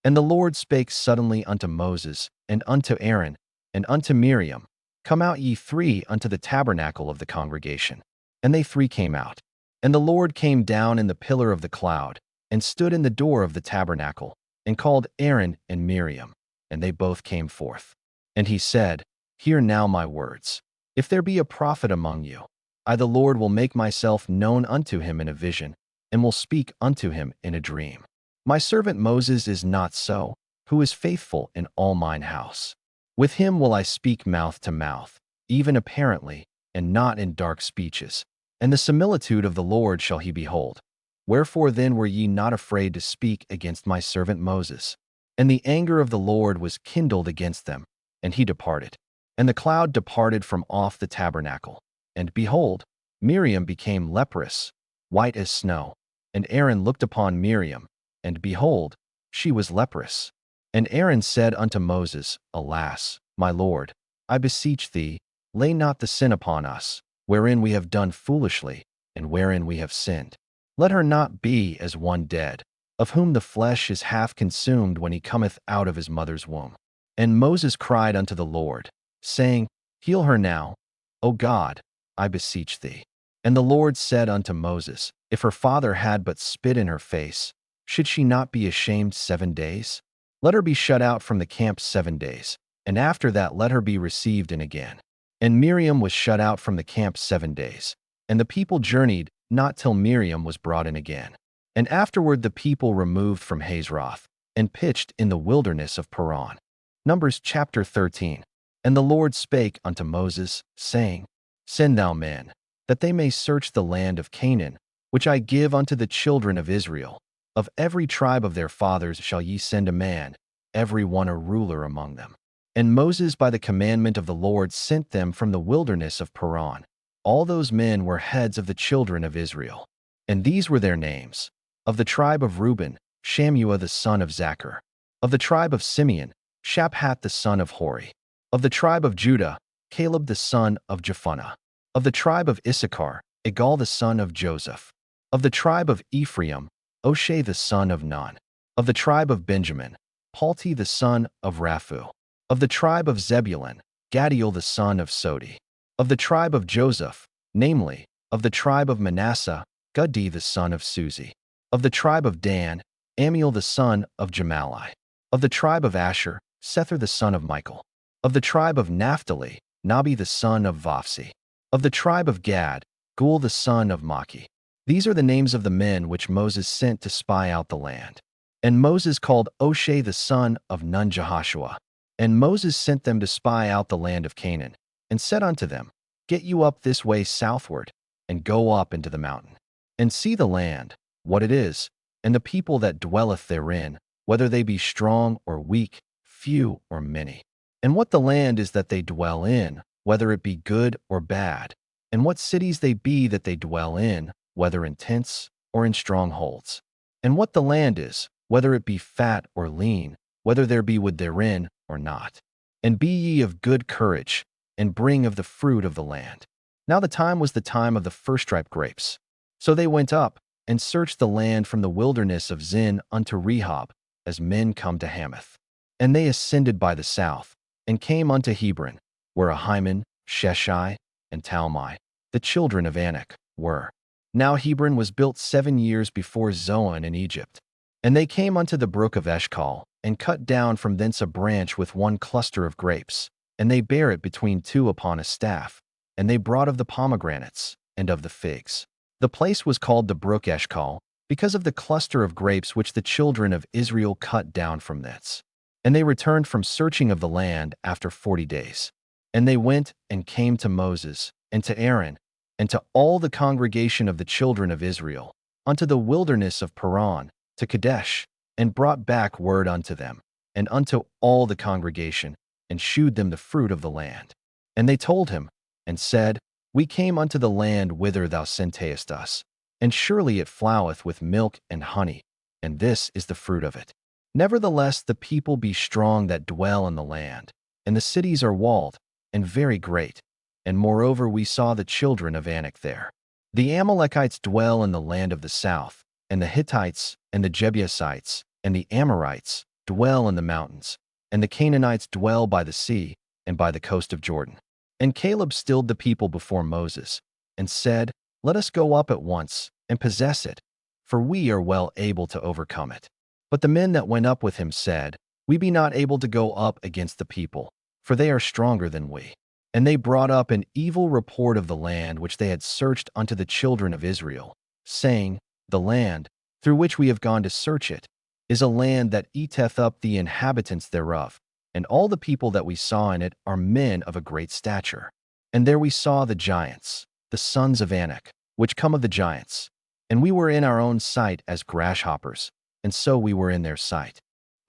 And the Lord spake suddenly unto Moses, and unto Aaron, and unto Miriam, Come out ye 3 unto the tabernacle of the congregation. And they 3 came out. And the Lord came down in the pillar of the cloud, and stood in the door of the tabernacle, and called Aaron and Miriam, and they both came forth. And he said, Hear now my words. If there be a prophet among you, I the Lord will make myself known unto him in a vision, and will speak unto him in a dream. My servant Moses is not so, who is faithful in all mine house. With him will I speak mouth to mouth, even apparently, and not in dark speeches. And the similitude of the Lord shall he behold. Wherefore then were ye not afraid to speak against my servant Moses? And the anger of the Lord was kindled against them, and he departed. And the cloud departed from off the tabernacle. And behold, Miriam became leprous, white as snow. And Aaron looked upon Miriam, and behold, she was leprous. And Aaron said unto Moses, Alas, my Lord, I beseech thee, lay not the sin upon us, wherein we have done foolishly, and wherein we have sinned. Let her not be as one dead, of whom the flesh is half consumed when he cometh out of his mother's womb. And Moses cried unto the Lord, saying, Heal her now, O God, I beseech thee. And the Lord said unto Moses, If her father had but spit in her face, should she not be ashamed 7 days? Let her be shut out from the camp 7 days, and after that let her be received in again. And Miriam was shut out from the camp 7 days. And the people journeyed not till Miriam was brought in again. And afterward the people removed from Hazeroth, and pitched in the wilderness of Paran. Numbers chapter 13. And the Lord spake unto Moses, saying, Send thou men, that they may search the land of Canaan, which I give unto the children of Israel. Of every tribe of their fathers shall ye send a man, every one a ruler among them. And Moses by the commandment of the Lord sent them from the wilderness of Paran. All those men were heads of the children of Israel. And these were their names. Of the tribe of Reuben, Shammua the son of Zachar. Of the tribe of Simeon, Shaphat the son of Hori. Of the tribe of Judah, Caleb the son of Jephunneh. Of the tribe of Issachar, Igal the son of Joseph. Of the tribe of Ephraim, Oshea the son of Nun. Of the tribe of Benjamin, Palti the son of Raphu. Of the tribe of Zebulun, Gadiel the son of Sodi. Of the tribe of Joseph, namely, of the tribe of Manasseh, Gadi the son of Suzi. Of the tribe of Dan, Amiel the son of Jamalai. Of the tribe of Asher, Sethur the son of Michael. Of the tribe of Naphtali, Nabi the son of Vapsi. Of the tribe of Gad, Gul the son of Maki. These are the names of the men which Moses sent to spy out the land. And Moses called Oshea the son of Nun Jehoshua. And Moses sent them to spy out the land of Canaan, and said unto them, Get you up this way southward, and go up into the mountain, and see the land, what it is, and the people that dwelleth therein, whether they be strong or weak, few or many. And what the land is that they dwell in, whether it be good or bad, and what cities they be that they dwell in, whether in tents or in strongholds. And what the land is, whether it be fat or lean, whether there be wood therein or not. And be ye of good courage, and bring of the fruit of the land. Now the time was the time of the first-ripe grapes. So they went up, and searched the land from the wilderness of Zin unto Rehob, as men come to Hamath. And they ascended by the south, and came unto Hebron, where Ahiman, Sheshai, and Talmai, the children of Anak, were. Now Hebron was built 7 years before Zoan in Egypt. And they came unto the brook of Eshcol, and cut down from thence a branch with one cluster of grapes, and they bare it between two upon a staff, and they brought of the pomegranates, and of the figs. The place was called the brook Eshcol, because of the cluster of grapes which the children of Israel cut down from thence. And they returned from searching of the land after 40 days. And they went and came to Moses, and to Aaron, and to all the congregation of the children of Israel, unto the wilderness of Paran, to Kadesh, and brought back word unto them, and unto all the congregation, and shewed them the fruit of the land. And they told him, and said, We came unto the land whither thou sentest us, and surely it floweth with milk and honey, and this is the fruit of it. Nevertheless the people be strong that dwell in the land, and the cities are walled, and very great. And moreover we saw the children of Anak there. The Amalekites dwell in the land of the south, and the Hittites, and the Jebusites, and the Amorites dwell in the mountains, and the Canaanites dwell by the sea, and by the coast of Jordan. And Caleb stilled the people before Moses, and said, Let us go up at once, and possess it, for we are well able to overcome it. But the men that went up with him said, We be not able to go up against the people, for they are stronger than we. And they brought up an evil report of the land which they had searched unto the children of Israel, saying, The land, through which we have gone to search it, is a land that eateth up the inhabitants thereof, and all the people that we saw in it are men of a great stature. And there we saw the giants, the sons of Anak, which come of the giants. And we were in our own sight as grasshoppers, and so we were in their sight.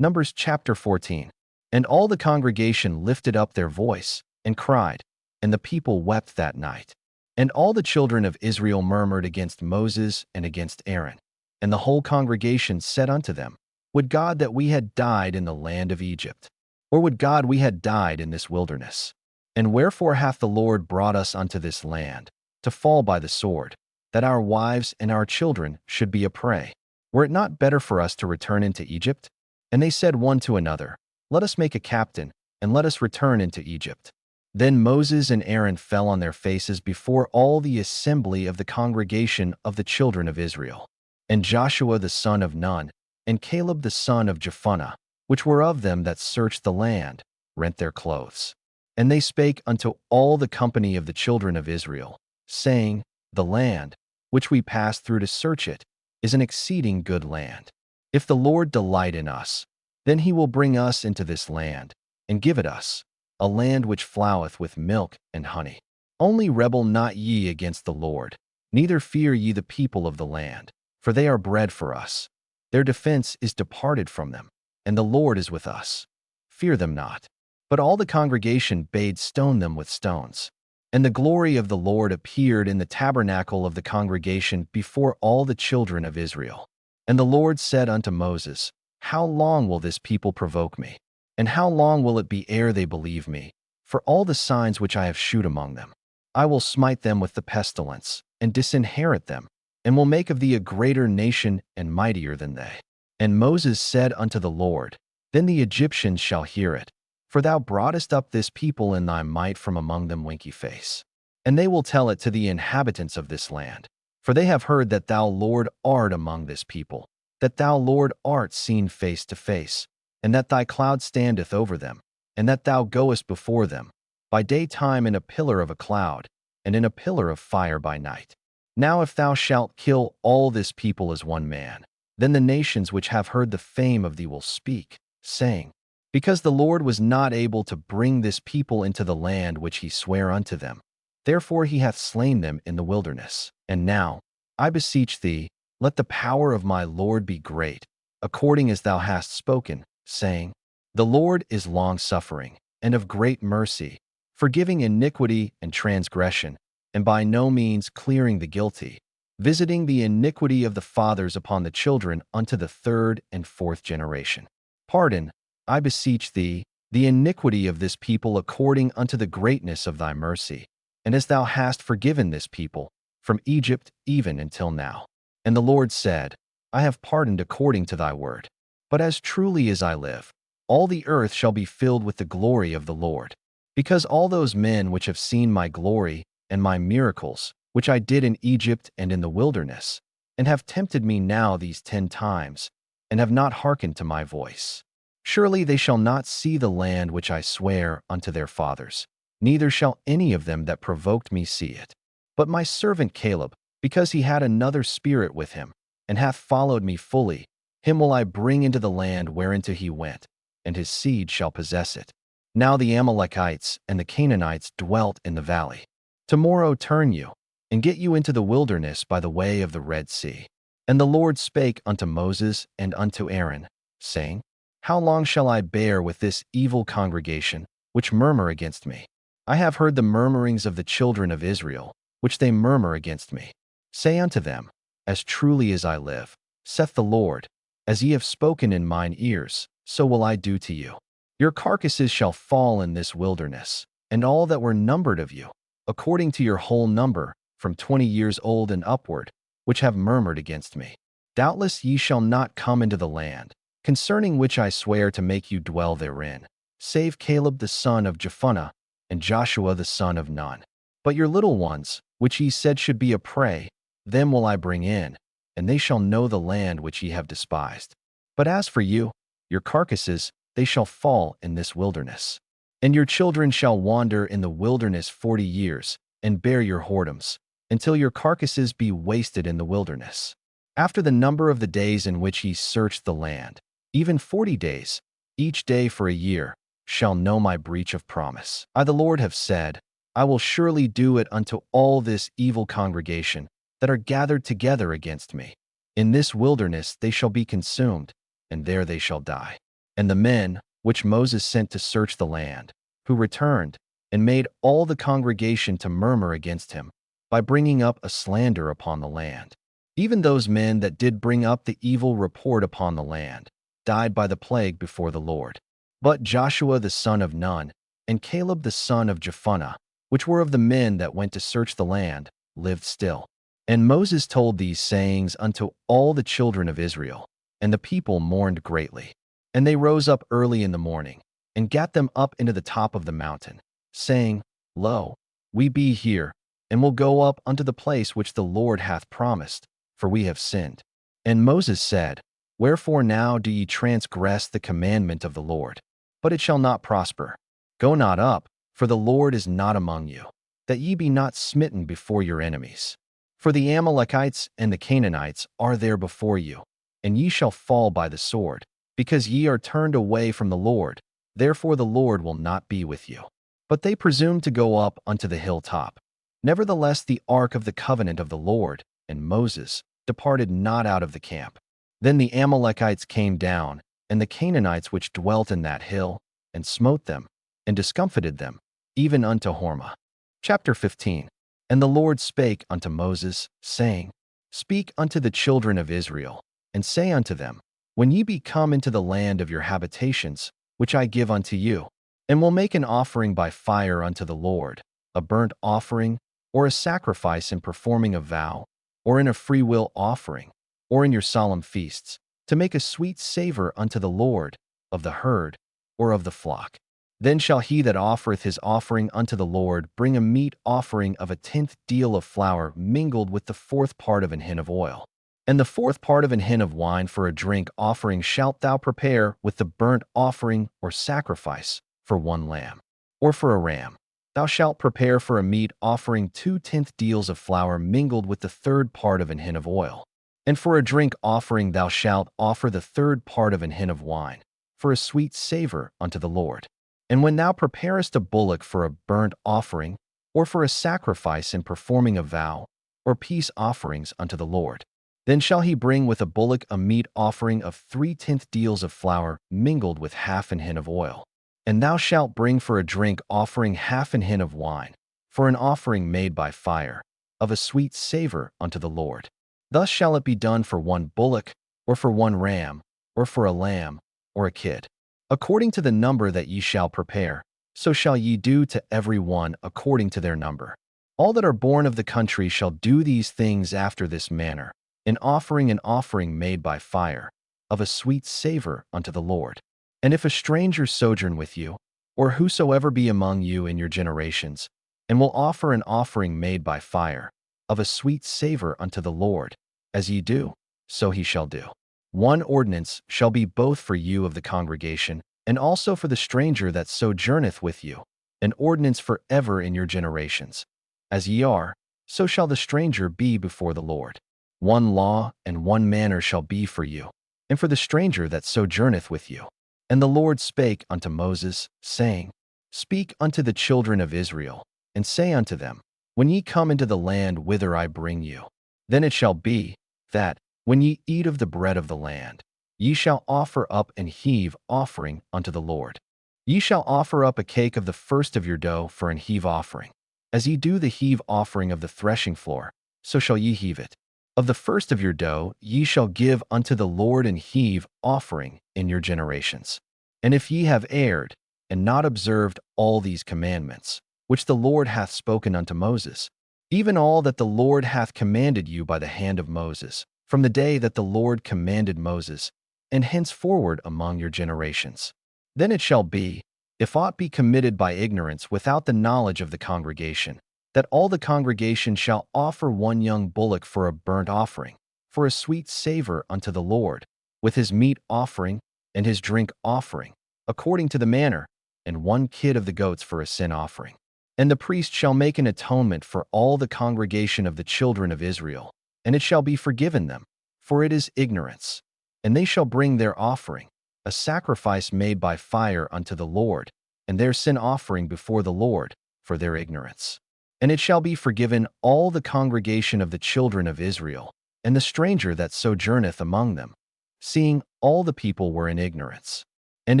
Numbers chapter 14. And all the congregation lifted up their voice, and cried, and the people wept that night. And all the children of Israel murmured against Moses and against Aaron. And the whole congregation said unto them, Would God that we had died in the land of Egypt, or would God we had died in this wilderness? And wherefore hath the Lord brought us unto this land, to fall by the sword, that our wives and our children should be a prey? Were it not better for us to return into Egypt? And they said one to another, Let us make a captain, and let us return into Egypt. Then Moses and Aaron fell on their faces before all the assembly of the congregation of the children of Israel. And Joshua the son of Nun, and Caleb the son of Jephunneh, which were of them that searched the land, rent their clothes. And they spake unto all the company of the children of Israel, saying, The land, which we passed through to search it, is an exceeding good land. If the Lord delight in us, then he will bring us into this land, and give it us, a land which floweth with milk and honey. Only rebel not ye against the Lord, neither fear ye the people of the land, for they are bread for us. Their defense is departed from them, and the Lord is with us. Fear them not. But all the congregation bade stone them with stones. And the glory of the Lord appeared in the tabernacle of the congregation before all the children of Israel. And the Lord said unto Moses, How long will this people provoke me? And how long will it be ere they believe me? For all the signs which I have shewed among them, I will smite them with the pestilence, and disinherit them, and will make of thee a greater nation and mightier than they. And Moses said unto the Lord, Then the Egyptians shall hear it, for thou broughtest up this people in thy might from among them winky face. And they will tell it to the inhabitants of this land, for they have heard that thou, Lord, art among this people, that thou, Lord, art seen face to face, and that thy cloud standeth over them, and that thou goest before them, by daytime in a pillar of a cloud, and in a pillar of fire by night. Now if thou shalt kill all this people as one man, then the nations which have heard the fame of thee will speak, saying, Because the Lord was not able to bring this people into the land which he sware unto them, therefore he hath slain them in the wilderness. And now, I beseech thee, let the power of my Lord be great, according as thou hast spoken, saying, The Lord is long-suffering, and of great mercy, forgiving iniquity and transgression, and by no means clearing the guilty, visiting the iniquity of the fathers upon the children unto the third and fourth generation. Pardon, I beseech thee, the iniquity of this people according unto the greatness of thy mercy, and as thou hast forgiven this people, from Egypt even until now. And the Lord said, I have pardoned according to thy word. But as truly as I live, all the earth shall be filled with the glory of the Lord. Because all those men which have seen my glory and my miracles, which I did in Egypt and in the wilderness, and have tempted me now these 10 times, and have not hearkened to my voice. Surely they shall not see the land which I swear unto their fathers, neither shall any of them that provoked me see it. But my servant Caleb, because he had another spirit with him, and hath followed me fully, him will I bring into the land whereinto he went, and his seed shall possess it. Now the Amalekites and the Canaanites dwelt in the valley. Tomorrow turn you, and get you into the wilderness by the way of the Red Sea. And the Lord spake unto Moses and unto Aaron, saying, How long shall I bear with this evil congregation, which murmur against me? I have heard the murmurings of the children of Israel, which they murmur against me. Say unto them, As truly as I live, saith the Lord, as ye have spoken in mine ears, so will I do to you. Your carcasses shall fall in this wilderness, and all that were numbered of you, according to your whole number, from 20 years old and upward, which have murmured against me. Doubtless ye shall not come into the land, concerning which I swear to make you dwell therein, save Caleb the son of Jephunneh, and Joshua the son of Nun. But your little ones, which ye said should be a prey, them will I bring in, and they shall know the land which ye have despised. But as for you, your carcasses, they shall fall in this wilderness. And your children shall wander in the wilderness 40 years, and bear your whoredoms, until your carcasses be wasted in the wilderness. After the number of the days in which ye searched the land, even 40 days, each day for a year, shall know my breach of promise. I the Lord have said, I will surely do it unto all this evil congregation that are gathered together against me. In this wilderness they shall be consumed, and there they shall die. And the men, which Moses sent to search the land, who returned, and made all the congregation to murmur against him, by bringing up a slander upon the land. Even those men that did bring up the evil report upon the land, died by the plague before the Lord. But Joshua the son of Nun, and Caleb the son of Jephunneh, which were of the men that went to search the land, lived still. And Moses told these sayings unto all the children of Israel, and the people mourned greatly. And they rose up early in the morning, and gat them up into the top of the mountain, saying, Lo, we be here, and will go up unto the place which the Lord hath promised, for we have sinned. And Moses said, Wherefore now do ye transgress the commandment of the Lord? But it shall not prosper. Go not up, for the Lord is not among you, that ye be not smitten before your enemies. For the Amalekites and the Canaanites are there before you, and ye shall fall by the sword, because ye are turned away from the Lord. Therefore the Lord will not be with you. But they presumed to go up unto the hilltop. Nevertheless the ark of the covenant of the Lord, and Moses, departed not out of the camp. Then the Amalekites came down, and the Canaanites which dwelt in that hill, and smote them, and discomfited them, even unto Hormah. Chapter 15. And the Lord spake unto Moses, saying, Speak unto the children of Israel, and say unto them, When ye be come into the land of your habitations, which I give unto you, and will make an offering by fire unto the Lord, a burnt offering, or a sacrifice in performing a vow, or in a freewill offering, or in your solemn feasts, to make a sweet savor unto the Lord, of the herd, or of the flock. Then shall he that offereth his offering unto the Lord bring a meat offering of 1/10 deal of flour mingled with the 4th part of an hin of oil. And the 4th part of an hin of wine for a drink offering shalt thou prepare with the burnt offering or sacrifice for 1 lamb, or for a ram. Thou shalt prepare for a meat offering 2/10 deals of flour mingled with the 3rd part of an hin of oil. And for a drink offering thou shalt offer the 3rd part of an hin of wine, for a sweet savor unto the Lord. And when thou preparest a bullock for a burnt offering, or for a sacrifice in performing a vow, or peace offerings unto the Lord, then shall he bring with a bullock a meat offering of 3/10 deals of flour mingled with half an hin of oil. And thou shalt bring for a drink offering half an hin of wine, for an offering made by fire, of a sweet savor unto the Lord. Thus shall it be done for 1 bullock, or for 1 ram, or for a lamb, or a kid. According to the number that ye shall prepare, so shall ye do to every one according to their number. All that are born of the country shall do these things after this manner, in offering an offering made by fire, of a sweet savor unto the Lord. And if a stranger sojourn with you, or whosoever be among you in your generations, and will offer an offering made by fire, of a sweet savor unto the Lord, as ye do, so he shall do. 1 ordinance shall be both for you of the congregation, and also for the stranger that sojourneth with you, an ordinance for ever in your generations. As ye are, so shall the stranger be before the Lord. 1 law and 1 manner shall be for you, and for the stranger that sojourneth with you. And the Lord spake unto Moses, saying, Speak unto the children of Israel, and say unto them, When ye come into the land whither I bring you, then it shall be, that, when ye eat of the bread of the land, ye shall offer up an heave offering unto the Lord. Ye shall offer up a cake of the first of your dough for an heave offering. As ye do the heave offering of the threshing floor, so shall ye heave it. Of the first of your dough ye shall give unto the Lord an heave offering in your generations. And if ye have erred, and not observed all these commandments, which the Lord hath spoken unto Moses, even all that the Lord hath commanded you by the hand of Moses, from the day that the Lord commanded Moses, and henceforward among your generations. Then it shall be, if aught be committed by ignorance without the knowledge of the congregation, that all the congregation shall offer 1 young bullock for a burnt offering, for a sweet savor unto the Lord, with his meat offering and his drink offering, according to the manner, and 1 kid of the goats for a sin offering. And the priest shall make an atonement for all the congregation of the children of Israel, and it shall be forgiven them, for it is ignorance. And they shall bring their offering, a sacrifice made by fire unto the Lord, and their sin offering before the Lord, for their ignorance. And it shall be forgiven all the congregation of the children of Israel, and the stranger that sojourneth among them, seeing all the people were in ignorance. And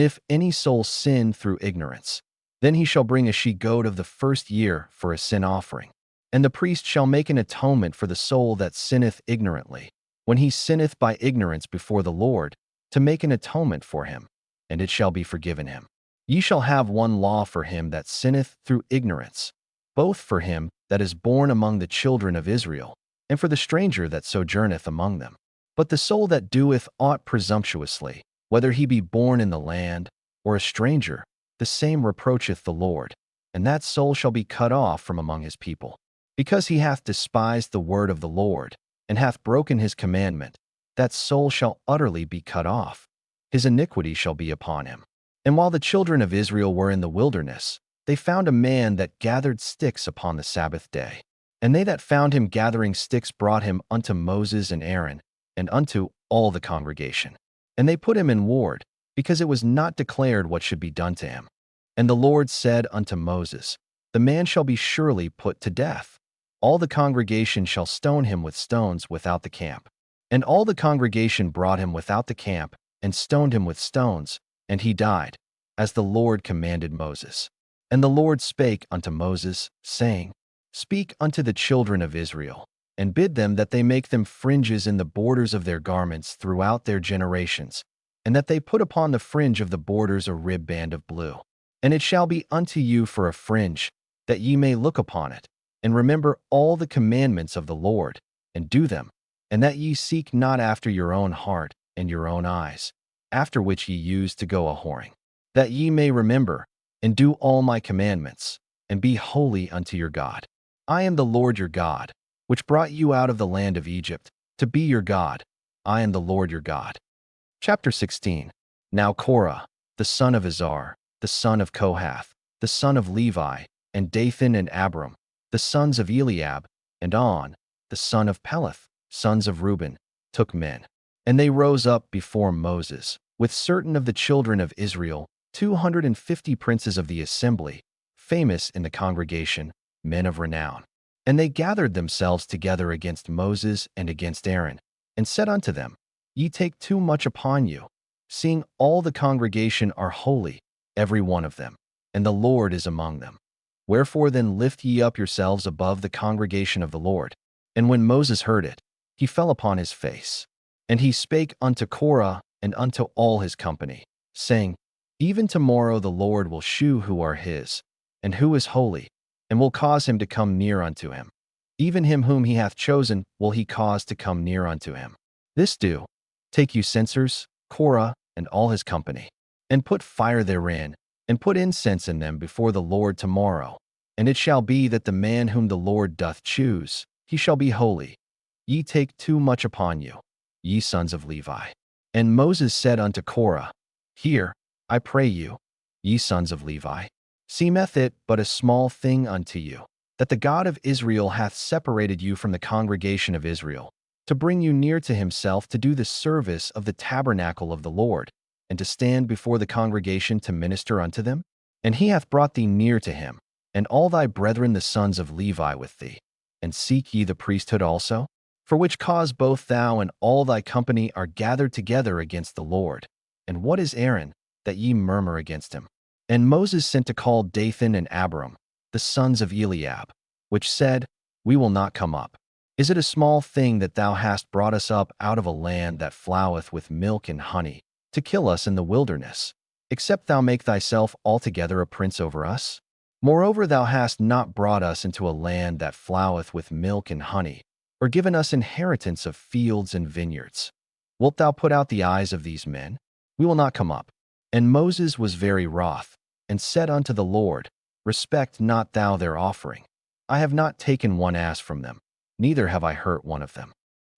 if any soul sin through ignorance, then he shall bring a she-goat of the first year for a sin offering. And the priest shall make an atonement for the soul that sinneth ignorantly, when he sinneth by ignorance before the Lord, to make an atonement for him, and it shall be forgiven him. Ye shall have 1 law for him that sinneth through ignorance, both for him that is born among the children of Israel, and for the stranger that sojourneth among them. But the soul that doeth aught presumptuously, whether he be born in the land, or a stranger, the same reproacheth the Lord, and that soul shall be cut off from among his people. Because he hath despised the word of the Lord, and hath broken his commandment, that soul shall utterly be cut off. His iniquity shall be upon him. And while the children of Israel were in the wilderness, they found a man that gathered sticks upon the Sabbath day. And they that found him gathering sticks brought him unto Moses and Aaron, and unto all the congregation. And they put him in ward, because it was not declared what should be done to him. And the Lord said unto Moses, The man shall be surely put to death. All the congregation shall stone him with stones without the camp. And all the congregation brought him without the camp, and stoned him with stones, and he died, as the Lord commanded Moses. And the Lord spake unto Moses, saying, Speak unto the children of Israel, and bid them that they make them fringes in the borders of their garments throughout their generations, and that they put upon the fringe of the borders a ribband of blue. And it shall be unto you for a fringe, that ye may look upon it, and remember all the commandments of the Lord, and do them, and that ye seek not after your own heart and your own eyes, after which ye used to go a-whoring, that ye may remember, and do all my commandments, and be holy unto your God. I am the Lord your God, which brought you out of the land of Egypt, to be your God. I am the Lord your God. Chapter 16. Now Korah, the son of Izhar, the son of Kohath, the son of Levi, and Dathan and Abiram, the sons of Eliab, and On, the son of Peleth, sons of Reuben, took men. And they rose up before Moses, with certain of the children of Israel, 250 princes of the assembly, famous in the congregation, men of renown. And they gathered themselves together against Moses and against Aaron, and said unto them, Ye take too much upon you, seeing all the congregation are holy, every one of them, and the Lord is among them. Wherefore then lift ye up yourselves above the congregation of the Lord. And when Moses heard it, he fell upon his face. And he spake unto Korah and unto all his company, saying, Even tomorrow the Lord will shew who are his, and who is holy, and will cause him to come near unto him. Even him whom he hath chosen will he cause to come near unto him. This do, take you censers, Korah, and all his company, and put fire therein, and put incense in them before the Lord tomorrow. And it shall be that the man whom the Lord doth choose, he shall be holy. Ye take too much upon you, ye sons of Levi. And Moses said unto Korah, Hear, I pray you, ye sons of Levi. Seemeth it but a small thing unto you, that the God of Israel hath separated you from the congregation of Israel, to bring you near to himself to do the service of the tabernacle of the Lord, and to stand before the congregation to minister unto them? And he hath brought thee near to him, and all thy brethren the sons of Levi with thee. And seek ye the priesthood also? For which cause both thou and all thy company are gathered together against the Lord. And what is Aaron, that ye murmur against him? And Moses sent to call Dathan and Abiram, the sons of Eliab, which said, We will not come up. Is it a small thing that thou hast brought us up out of a land that floweth with milk and honey, to kill us in the wilderness, except thou make thyself altogether a prince over us? Moreover, thou hast not brought us into a land that floweth with milk and honey, or given us inheritance of fields and vineyards. Wilt thou put out the eyes of these men? We will not come up. And Moses was very wroth, and said unto the Lord, Respect not thou their offering. I have not taken one ass from them, neither have I hurt one of them.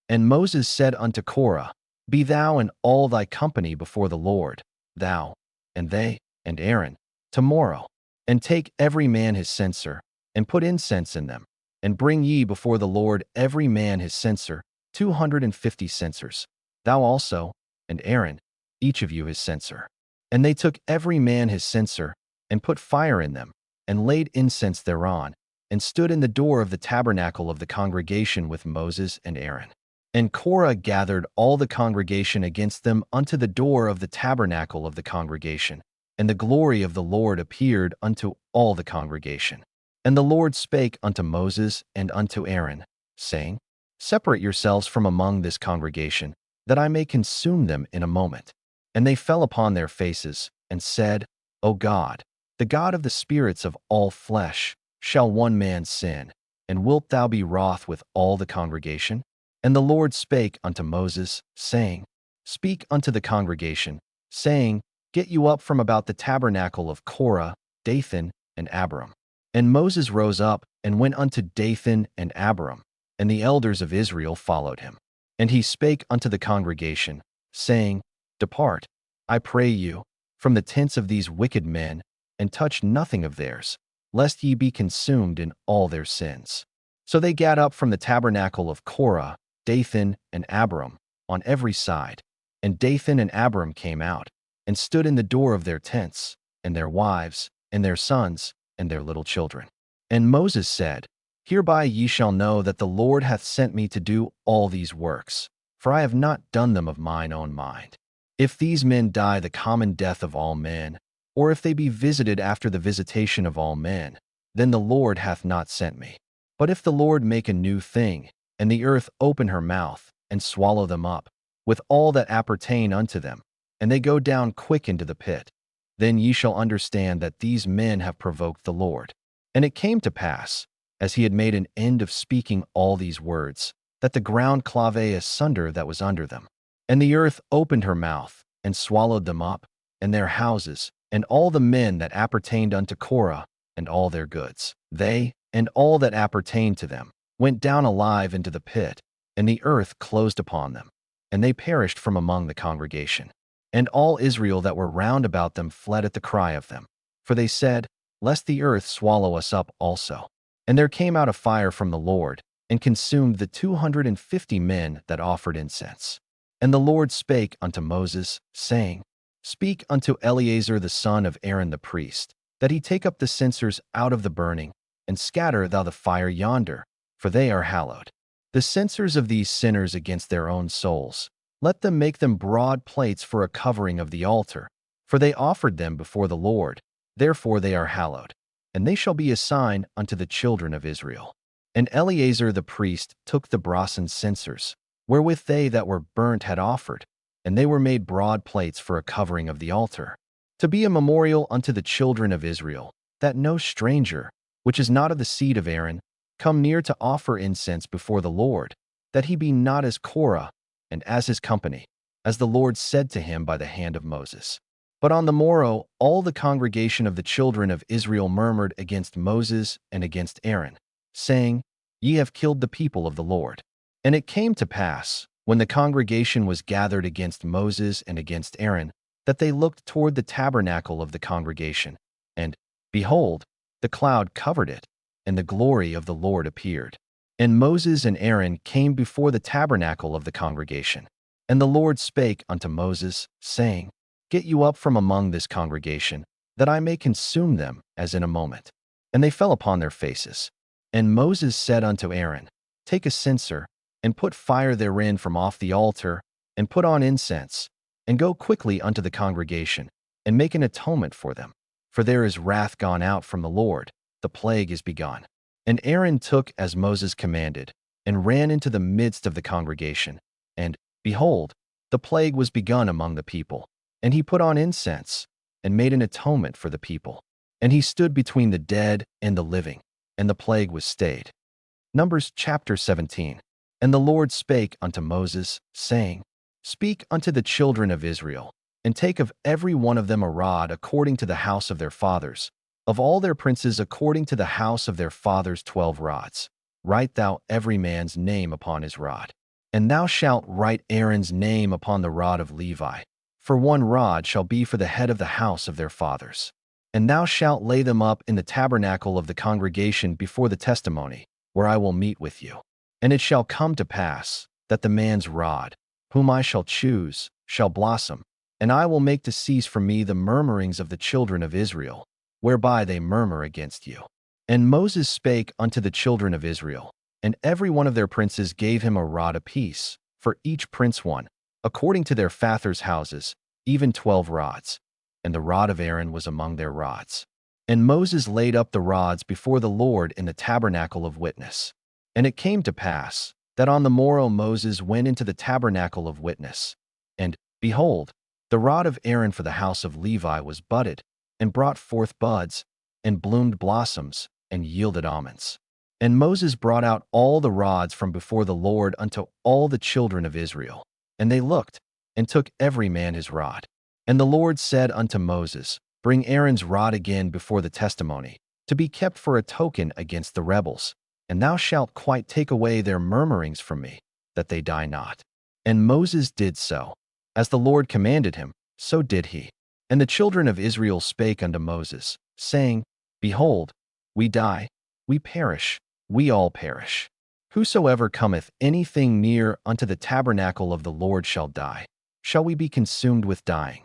And Moses said unto Korah, Be thou and all thy company before the Lord, thou, and they, and Aaron, tomorrow, and take every man his censer, and put incense in them, and bring ye before the Lord every man his censer, 250 censers, thou also, and Aaron, each of you his censer. And they took every man his censer, and put fire in them, and laid incense thereon, and stood in the door of the tabernacle of the congregation with Moses and Aaron. And Korah gathered all the congregation against them unto the door of the tabernacle of the congregation, and the glory of the Lord appeared unto all the congregation. And the Lord spake unto Moses and unto Aaron, saying, Separate yourselves from among this congregation, that I may consume them in a moment. And they fell upon their faces, and said, O God, the God of the spirits of all flesh, shall one man sin, and wilt thou be wroth with all the congregation? And the Lord spake unto Moses, saying, Speak unto the congregation, saying, Get you up from about the tabernacle of Korah, Dathan, and Abiram. And Moses rose up and went unto Dathan and Abiram, and the elders of Israel followed him. And he spake unto the congregation, saying, Depart, I pray you, from the tents of these wicked men, and touch nothing of theirs, lest ye be consumed in all their sins. So they gat up from the tabernacle of Korah, Dathan, and Abiram, on every side. And Dathan and Abiram came out, and stood in the door of their tents, and their wives, and their sons, and their little children. And Moses said, Hereby ye shall know that the Lord hath sent me to do all these works, for I have not done them of mine own mind. If these men die the common death of all men, or if they be visited after the visitation of all men, then the Lord hath not sent me. But if the Lord make a new thing, and the earth open her mouth, and swallow them up, with all that appertain unto them, and they go down quick into the pit, then ye shall understand that these men have provoked the Lord. And it came to pass, as he had made an end of speaking all these words, that the ground clave asunder that was under them. And the earth opened her mouth, and swallowed them up, and their houses, and all the men that appertained unto Korah, and all their goods. They, and all that appertained to them, went down alive into the pit, and the earth closed upon them, and they perished from among the congregation. And all Israel that were round about them fled at the cry of them. For they said, Lest the earth swallow us up also. And there came out a fire from the Lord, and consumed the 250 men that offered incense. And the Lord spake unto Moses, saying, Speak unto Eleazar the son of Aaron the priest, that he take up the censers out of the burning, and scatter thou the fire yonder, for they are hallowed. The censers of these sinners against their own souls, let them make them broad plates for a covering of the altar, for they offered them before the Lord, therefore they are hallowed, and they shall be a sign unto the children of Israel. And Eleazar the priest took the brasen censers, wherewith they that were burnt had offered, and they were made broad plates for a covering of the altar, to be a memorial unto the children of Israel, that no stranger, which is not of the seed of Aaron, come near to offer incense before the Lord, that he be not as Korah, and as his company, as the Lord said to him by the hand of Moses. But on the morrow all the congregation of the children of Israel murmured against Moses and against Aaron, saying, Ye have killed the people of the Lord. And it came to pass, when the congregation was gathered against Moses and against Aaron, that they looked toward the tabernacle of the congregation, and, behold, the cloud covered it, and the glory of the Lord appeared. And Moses and Aaron came before the tabernacle of the congregation. And the Lord spake unto Moses, saying, Get you up from among this congregation, that I may consume them as in a moment. And they fell upon their faces. And Moses said unto Aaron, Take a censer, and put fire therein from off the altar, and put on incense, and go quickly unto the congregation, and make an atonement for them. For there is wrath gone out from the Lord, the plague is begun. And Aaron took as Moses commanded, and ran into the midst of the congregation. And, behold, the plague was begun among the people. And he put on incense, and made an atonement for the people. And he stood between the dead and the living, and the plague was stayed. Numbers chapter 17. And the Lord spake unto Moses, saying, Speak unto the children of Israel, and take of every one of them a rod according to the house of their fathers, of all their princes according to the house of their fathers 12 rods. Write thou every man's name upon his rod. And thou shalt write Aaron's name upon the rod of Levi, for 1 rod shall be for the head of the house of their fathers. And thou shalt lay them up in the tabernacle of the congregation before the testimony, where I will meet with you. And it shall come to pass, that the man's rod, whom I shall choose, shall blossom, and I will make to cease from me the murmurings of the children of Israel, whereby they murmur against you. And Moses spake unto the children of Israel, and every one of their princes gave him a rod apiece, for each prince one, according to their fathers' houses, even 12 rods. And the rod of Aaron was among their rods. And Moses laid up the rods before the Lord in the tabernacle of witness. And it came to pass, that on the morrow Moses went into the tabernacle of witness. And, behold, the rod of Aaron for the house of Levi was budded, and brought forth buds, and bloomed blossoms, and yielded almonds. And Moses brought out all the rods from before the Lord unto all the children of Israel. And they looked, and took every man his rod. And the Lord said unto Moses, Bring Aaron's rod again before the testimony, to be kept for a token against the rebels. And thou shalt quite take away their murmurings from me, that they die not. And Moses did so. As the Lord commanded him, so did he. And the children of Israel spake unto Moses, saying, Behold, we die, we perish, we all perish. Whosoever cometh anything near unto the tabernacle of the Lord shall die. Shall we be consumed with dying?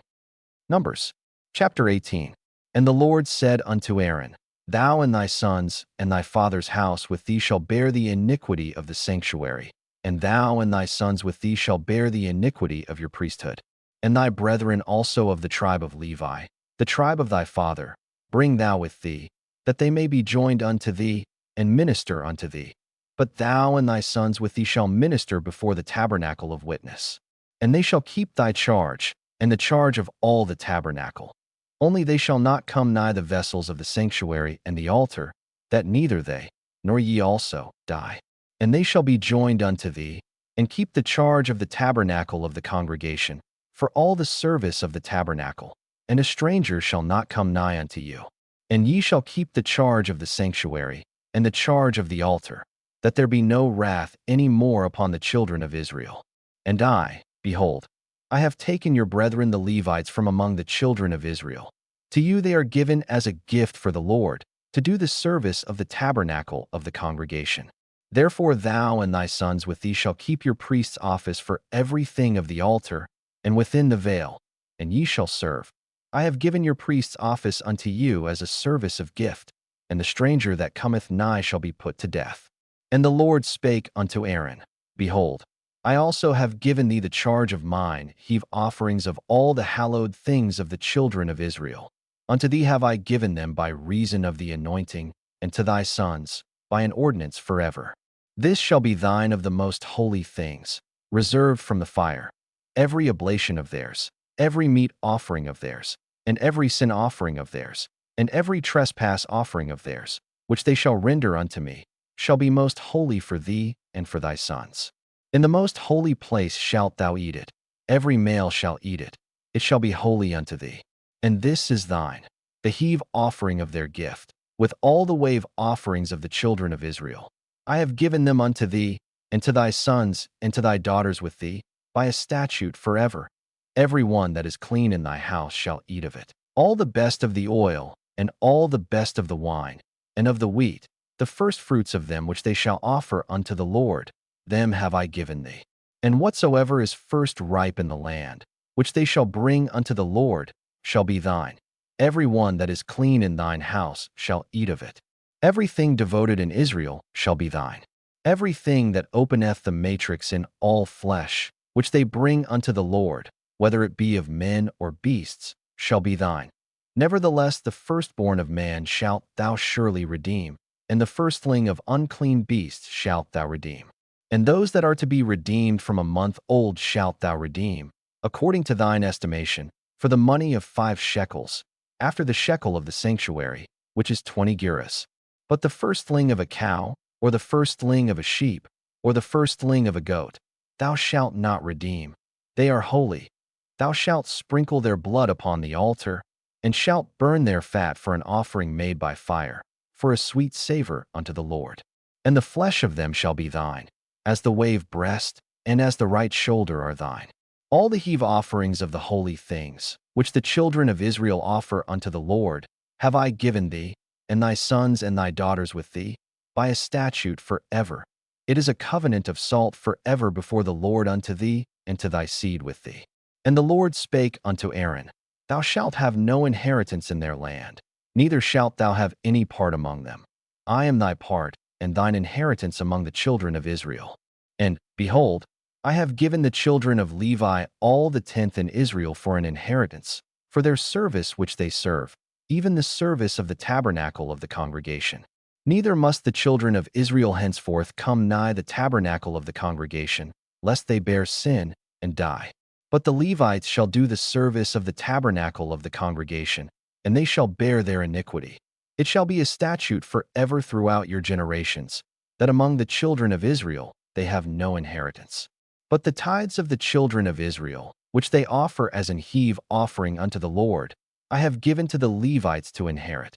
Numbers chapter 18. And the Lord said unto Aaron, Thou and thy sons and thy father's house with thee shall bear the iniquity of the sanctuary, and thou and thy sons with thee shall bear the iniquity of your priesthood. And thy brethren also of the tribe of Levi, the tribe of thy father, bring thou with thee, that they may be joined unto thee, and minister unto thee. But thou and thy sons with thee shall minister before the tabernacle of witness. And they shall keep thy charge, and the charge of all the tabernacle. Only they shall not come nigh the vessels of the sanctuary and the altar, that neither they, nor ye also, die. And they shall be joined unto thee, and keep the charge of the tabernacle of the congregation, for all the service of the tabernacle. And a stranger shall not come nigh unto you. And ye shall keep the charge of the sanctuary, and the charge of the altar, that there be no wrath any more upon the children of Israel. And I, behold, I have taken your brethren the Levites from among the children of Israel. To you they are given as a gift for the Lord, to do the service of the tabernacle of the congregation. Therefore thou and thy sons with thee shall keep your priest's office for everything of the altar, and within the veil, and ye shall serve. I have given your priest's office unto you as a service of gift, and the stranger that cometh nigh shall be put to death. And the Lord spake unto Aaron, Behold, I also have given thee the charge of mine, heave offerings of all the hallowed things of the children of Israel. Unto thee have I given them by reason of the anointing, and to thy sons, by an ordinance forever. This shall be thine of the most holy things, reserved from the fire, every oblation of theirs, every meat offering of theirs, and every sin offering of theirs, and every trespass offering of theirs, which they shall render unto me, shall be most holy for thee and for thy sons. In the most holy place shalt thou eat it. Every male shall eat it. It shall be holy unto thee. And this is thine, the heave offering of their gift, with all the wave offerings of the children of Israel. I have given them unto thee, and to thy sons, and to thy daughters with thee, by a statute forever. Every one that is clean in thy house shall eat of it. All the best of the oil, and all the best of the wine, and of the wheat, the firstfruits of them which they shall offer unto the Lord, them have I given thee. And whatsoever is first ripe in the land, which they shall bring unto the Lord, shall be thine. Every one that is clean in thine house shall eat of it. Everything devoted in Israel shall be thine. Everything that openeth the matrix in all flesh, which they bring unto the Lord, whether it be of men or beasts, shall be thine. Nevertheless the firstborn of man shalt thou surely redeem, and the firstling of unclean beasts shalt thou redeem. And those that are to be redeemed from a month old shalt thou redeem, according to thine estimation, for the money of 5 shekels, after the shekel of the sanctuary, which is 20 gerahs. But the firstling of a cow, or the firstling of a sheep, or the firstling of a goat, thou shalt not redeem. They are holy. Thou shalt sprinkle their blood upon the altar, and shalt burn their fat for an offering made by fire, for a sweet savor unto the Lord. And the flesh of them shall be thine, as the wave breast, and as the right shoulder are thine. All the heave offerings of the holy things, which the children of Israel offer unto the Lord, have I given thee, and thy sons and thy daughters with thee, by a statute forever. It is a covenant of salt forever before the Lord unto thee, and to thy seed with thee. And the Lord spake unto Aaron, Thou shalt have no inheritance in their land, neither shalt thou have any part among them. I am thy part, and thine inheritance among the children of Israel. And, behold, I have given the children of Levi all the tenth in Israel for an inheritance, for their service which they serve, even the service of the tabernacle of the congregation. Neither must the children of Israel henceforth come nigh the tabernacle of the congregation, lest they bear sin and die. But the Levites shall do the service of the tabernacle of the congregation, and they shall bear their iniquity. It shall be a statute forever throughout your generations, that among the children of Israel they have no inheritance. But the tithes of the children of Israel, which they offer as an heave offering unto the Lord, I have given to the Levites to inherit.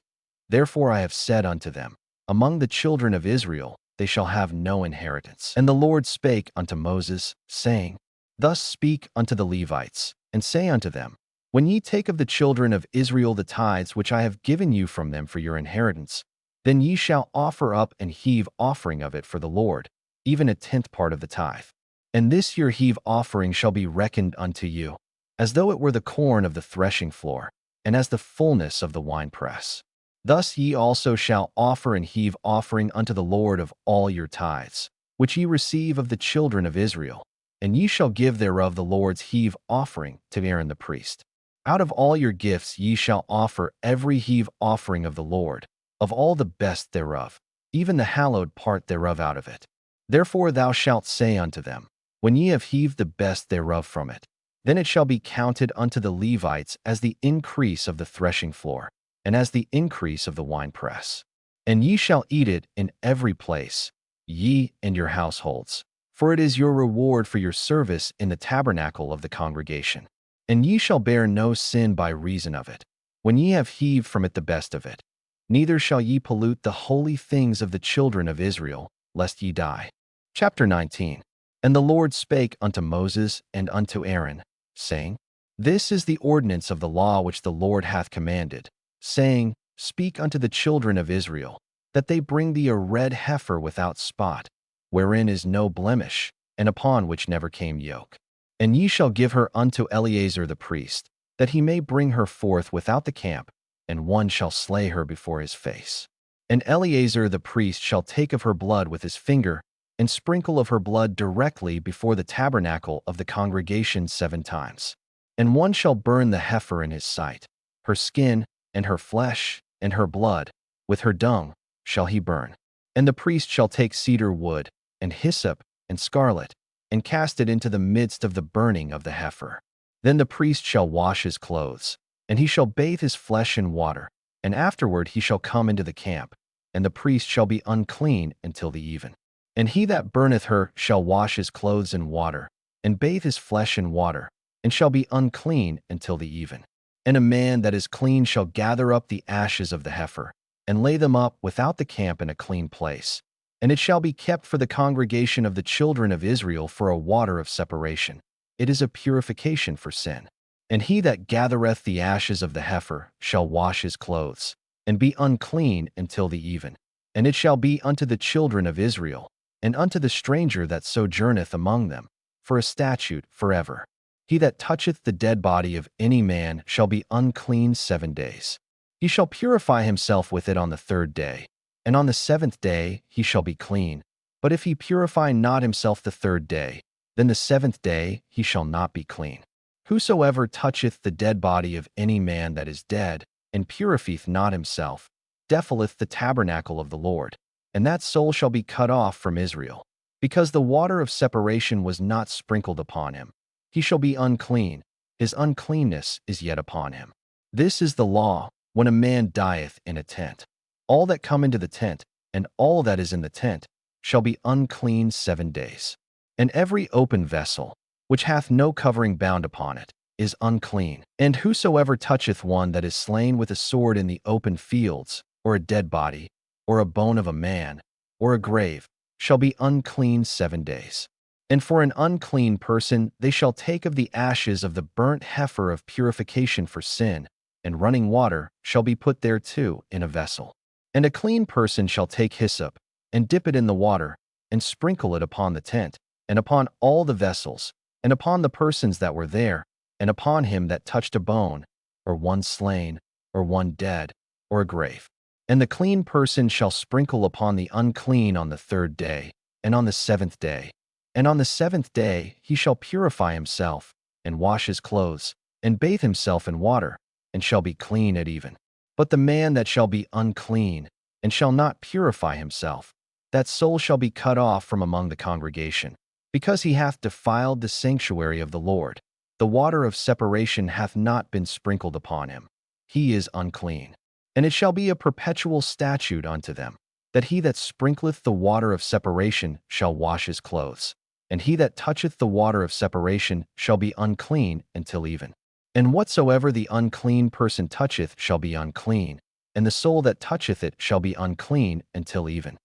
Therefore I have said unto them, Among the children of Israel they shall have no inheritance. And the Lord spake unto Moses, saying, Thus speak unto the Levites, and say unto them, When ye take of the children of Israel the tithes which I have given you from them for your inheritance, then ye shall offer up and heave offering of it for the Lord, even a tenth part of the tithe. And this your heave offering shall be reckoned unto you, as though it were the corn of the threshing floor, and as the fullness of the winepress. Thus ye also shall offer and heave offering unto the Lord of all your tithes, which ye receive of the children of Israel, and ye shall give thereof the Lord's heave offering to Aaron the priest. Out of all your gifts ye shall offer every heave offering of the Lord, of all the best thereof, even the hallowed part thereof out of it. Therefore thou shalt say unto them, When ye have heaved the best thereof from it, then it shall be counted unto the Levites as the increase of the threshing floor, and as the increase of the winepress. And ye shall eat it in every place, ye and your households, for it is your reward for your service in the tabernacle of the congregation. And ye shall bear no sin by reason of it, when ye have heaved from it the best of it. Neither shall ye pollute the holy things of the children of Israel, lest ye die. Chapter 19. And the Lord spake unto Moses and unto Aaron, saying, This is the ordinance of the law which the Lord hath commanded, saying, Speak unto the children of Israel, that they bring thee a red heifer without spot, wherein is no blemish, and upon which never came yoke. And ye shall give her unto Eleazar the priest, that he may bring her forth without the camp, and one shall slay her before his face. And Eleazar the priest shall take of her blood with his finger, and sprinkle of her blood directly before the tabernacle of the congregation 7 times. And one shall burn the heifer in his sight, her skin, and her flesh, and her blood, with her dung, shall he burn. And the priest shall take cedar wood, and hyssop, and scarlet, and cast it into the midst of the burning of the heifer. Then the priest shall wash his clothes, and he shall bathe his flesh in water, and afterward he shall come into the camp, and the priest shall be unclean until the even. And he that burneth her shall wash his clothes in water, and bathe his flesh in water, and shall be unclean until the even. And a man that is clean shall gather up the ashes of the heifer, and lay them up without the camp in a clean place. And it shall be kept for the congregation of the children of Israel for a water of separation. It is a purification for sin. And he that gathereth the ashes of the heifer shall wash his clothes, and be unclean until the even. And it shall be unto the children of Israel, and unto the stranger that sojourneth among them, for a statute forever. He that toucheth the dead body of any man shall be unclean 7 days. He shall purify himself with it on the 3rd day, and on the 7th day he shall be clean. But if he purify not himself the 3rd day, then the 7th day he shall not be clean. Whosoever toucheth the dead body of any man that is dead, and purifieth not himself, defileth the tabernacle of the Lord, and that soul shall be cut off from Israel, because the water of separation was not sprinkled upon him. He shall be unclean, his uncleanness is yet upon him. This is the law, when a man dieth in a tent. All that come into the tent, and all that is in the tent, shall be unclean 7 days. And every open vessel, which hath no covering bound upon it, is unclean. And whosoever toucheth one that is slain with a sword in the open fields, or a dead body, or a bone of a man, or a grave, shall be unclean 7 days. And for an unclean person they shall take of the ashes of the burnt heifer of purification for sin, and running water shall be put thereto in a vessel. And a clean person shall take hyssop, and dip it in the water, and sprinkle it upon the tent, and upon all the vessels, and upon the persons that were there, and upon him that touched a bone, or one slain, or one dead, or a grave. And the clean person shall sprinkle upon the unclean on the 3rd day, and on the 7th day. And on the 7th day he shall purify himself, and wash his clothes, and bathe himself in water, and shall be clean at even. But the man that shall be unclean, and shall not purify himself, that soul shall be cut off from among the congregation, because he hath defiled the sanctuary of the Lord. The water of separation hath not been sprinkled upon him. He is unclean. And it shall be a perpetual statute unto them, that he that sprinkleth the water of separation shall wash his clothes, and he that toucheth the water of separation shall be unclean until even. And whatsoever the unclean person toucheth shall be unclean, and the soul that toucheth it shall be unclean until even.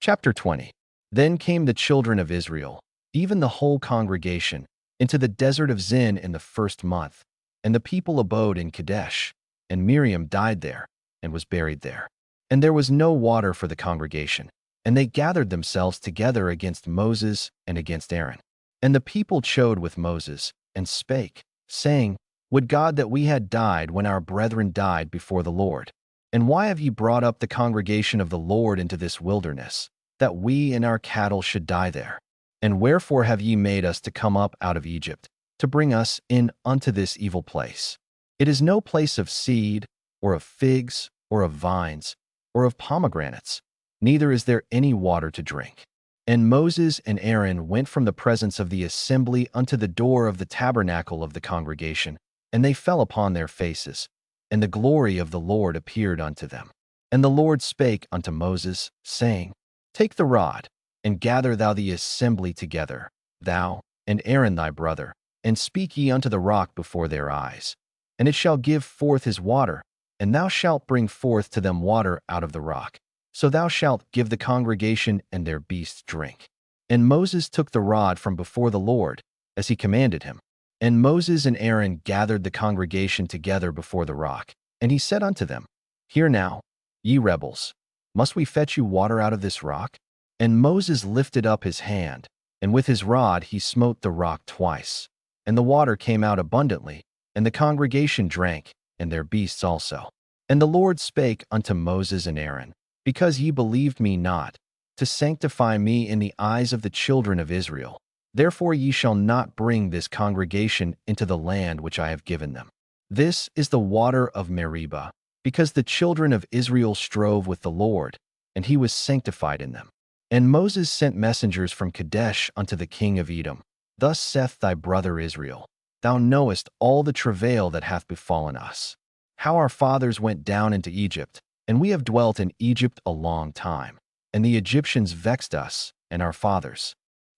Chapter 20. Then came the children of Israel, even the whole congregation, into the desert of Zin in the 1st month, and the people abode in Kadesh, and Miriam died there, and was buried there. And there was no water for the congregation, and they gathered themselves together against Moses and against Aaron. And the people chode with Moses, and spake, saying, Would God that we had died when our brethren died before the Lord. And why have ye brought up the congregation of the Lord into this wilderness, that we and our cattle should die there? And wherefore have ye made us to come up out of Egypt, to bring us in unto this evil place? It is no place of seed, or of figs, or of vines, or of pomegranates, neither is there any water to drink. And Moses and Aaron went from the presence of the assembly unto the door of the tabernacle of the congregation, and they fell upon their faces, and the glory of the Lord appeared unto them. And the Lord spake unto Moses, saying, Take the rod, and gather thou the assembly together, thou, and Aaron thy brother, and speak ye unto the rock before their eyes. And it shall give forth his water, and thou shalt bring forth to them water out of the rock. So thou shalt give the congregation and their beasts drink. And Moses took the rod from before the Lord, as he commanded him. And Moses and Aaron gathered the congregation together before the rock. And he said unto them, Hear now, ye rebels, must we fetch you water out of this rock? And Moses lifted up his hand, and with his rod he smote the rock twice. And the water came out abundantly, and the congregation drank, and their beasts also. And the Lord spake unto Moses and Aaron, Because ye believed me not, to sanctify me in the eyes of the children of Israel, therefore ye shall not bring this congregation into the land which I have given them. This is the water of Meribah, because the children of Israel strove with the Lord, and he was sanctified in them. And Moses sent messengers from Kadesh unto the king of Edom. Thus saith thy brother Israel, Thou knowest all the travail that hath befallen us, how our fathers went down into Egypt, and we have dwelt in Egypt a long time. And the Egyptians vexed us and our fathers.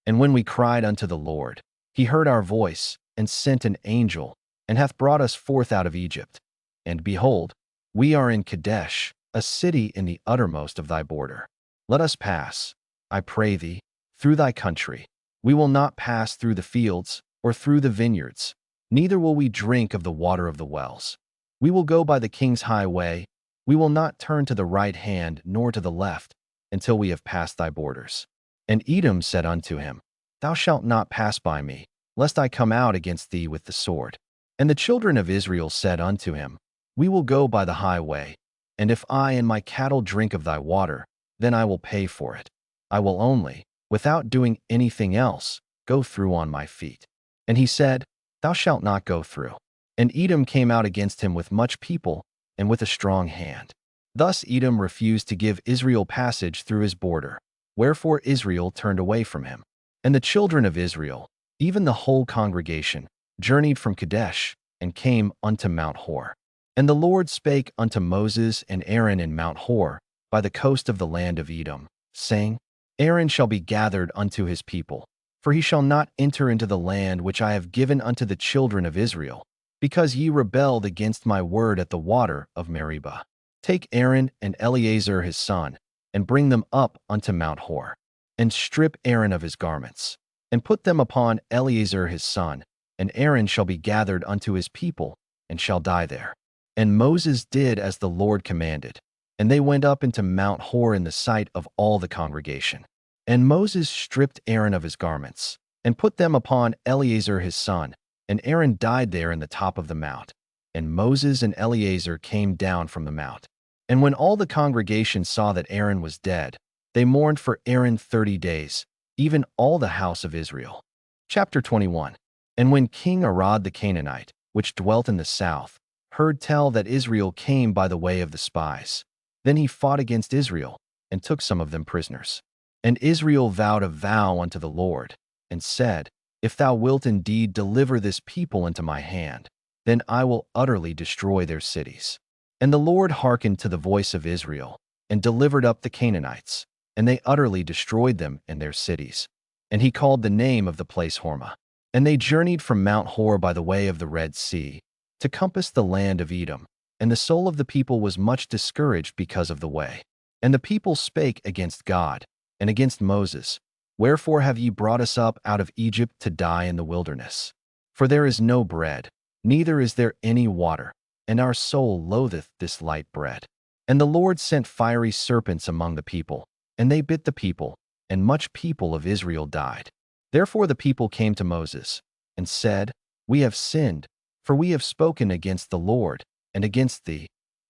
And when we cried unto the Lord, he heard our voice, and sent an angel, and hath brought us forth out of Egypt. And behold, we are in Kadesh, a city in the uttermost of thy border. Let us pass, I pray thee, through thy country. We will not pass through the fields, or through the vineyards, neither will we drink of the water of the wells. We will go by the king's highway. We will not turn to the right hand nor to the left, until we have passed thy borders. And Edom said unto him, Thou shalt not pass by me, lest I come out against thee with the sword. And the children of Israel said unto him, We will go by the highway, and if I and my cattle drink of thy water, then I will pay for it. I will only, without doing anything else, go through on my feet. And he said, Thou shalt not go through. And Edom came out against him with much people, and with a strong hand. Thus Edom refused to give Israel passage through his border, wherefore Israel turned away from him. And the children of Israel, even the whole congregation, journeyed from Kadesh, and came unto Mount Hor. And the Lord spake unto Moses and Aaron in Mount Hor, by the coast of the land of Edom, saying, Aaron shall be gathered unto his people, for he shall not enter into the land which I have given unto the children of Israel, because ye rebelled against my word at the water of Meribah. Take Aaron and Eleazar his son, and bring them up unto Mount Hor, and strip Aaron of his garments, and put them upon Eleazar his son, and Aaron shall be gathered unto his people, and shall die there. And Moses did as the Lord commanded, and they went up into Mount Hor in the sight of all the congregation. And Moses stripped Aaron of his garments, and put them upon Eleazar his son, and Aaron died there in the top of the mount. And Moses and Eleazar came down from the mount. And when all the congregation saw that Aaron was dead, they mourned for Aaron 30 days, even all the house of Israel. Chapter 21. And when King Arad the Canaanite, which dwelt in the south, heard tell that Israel came by the way of the spies, then he fought against Israel, and took some of them prisoners. And Israel vowed a vow unto the Lord, and said, If thou wilt indeed deliver this people into my hand, then I will utterly destroy their cities. And the Lord hearkened to the voice of Israel, and delivered up the Canaanites, and they utterly destroyed them and their cities. And he called the name of the place Hormah. And they journeyed from Mount Hor by the way of the Red Sea, to compass the land of Edom. and the soul of the people was much discouraged because of the way. And the people spake against God and against Moses, Wherefore have ye brought us up out of Egypt to die in the wilderness? For there is no bread, neither is there any water, and our soul loatheth this light bread. And the Lord sent fiery serpents among the people, and they bit the people, and much people of Israel died. Therefore the people came to Moses, and said, We have sinned, for we have spoken against the Lord, and against thee.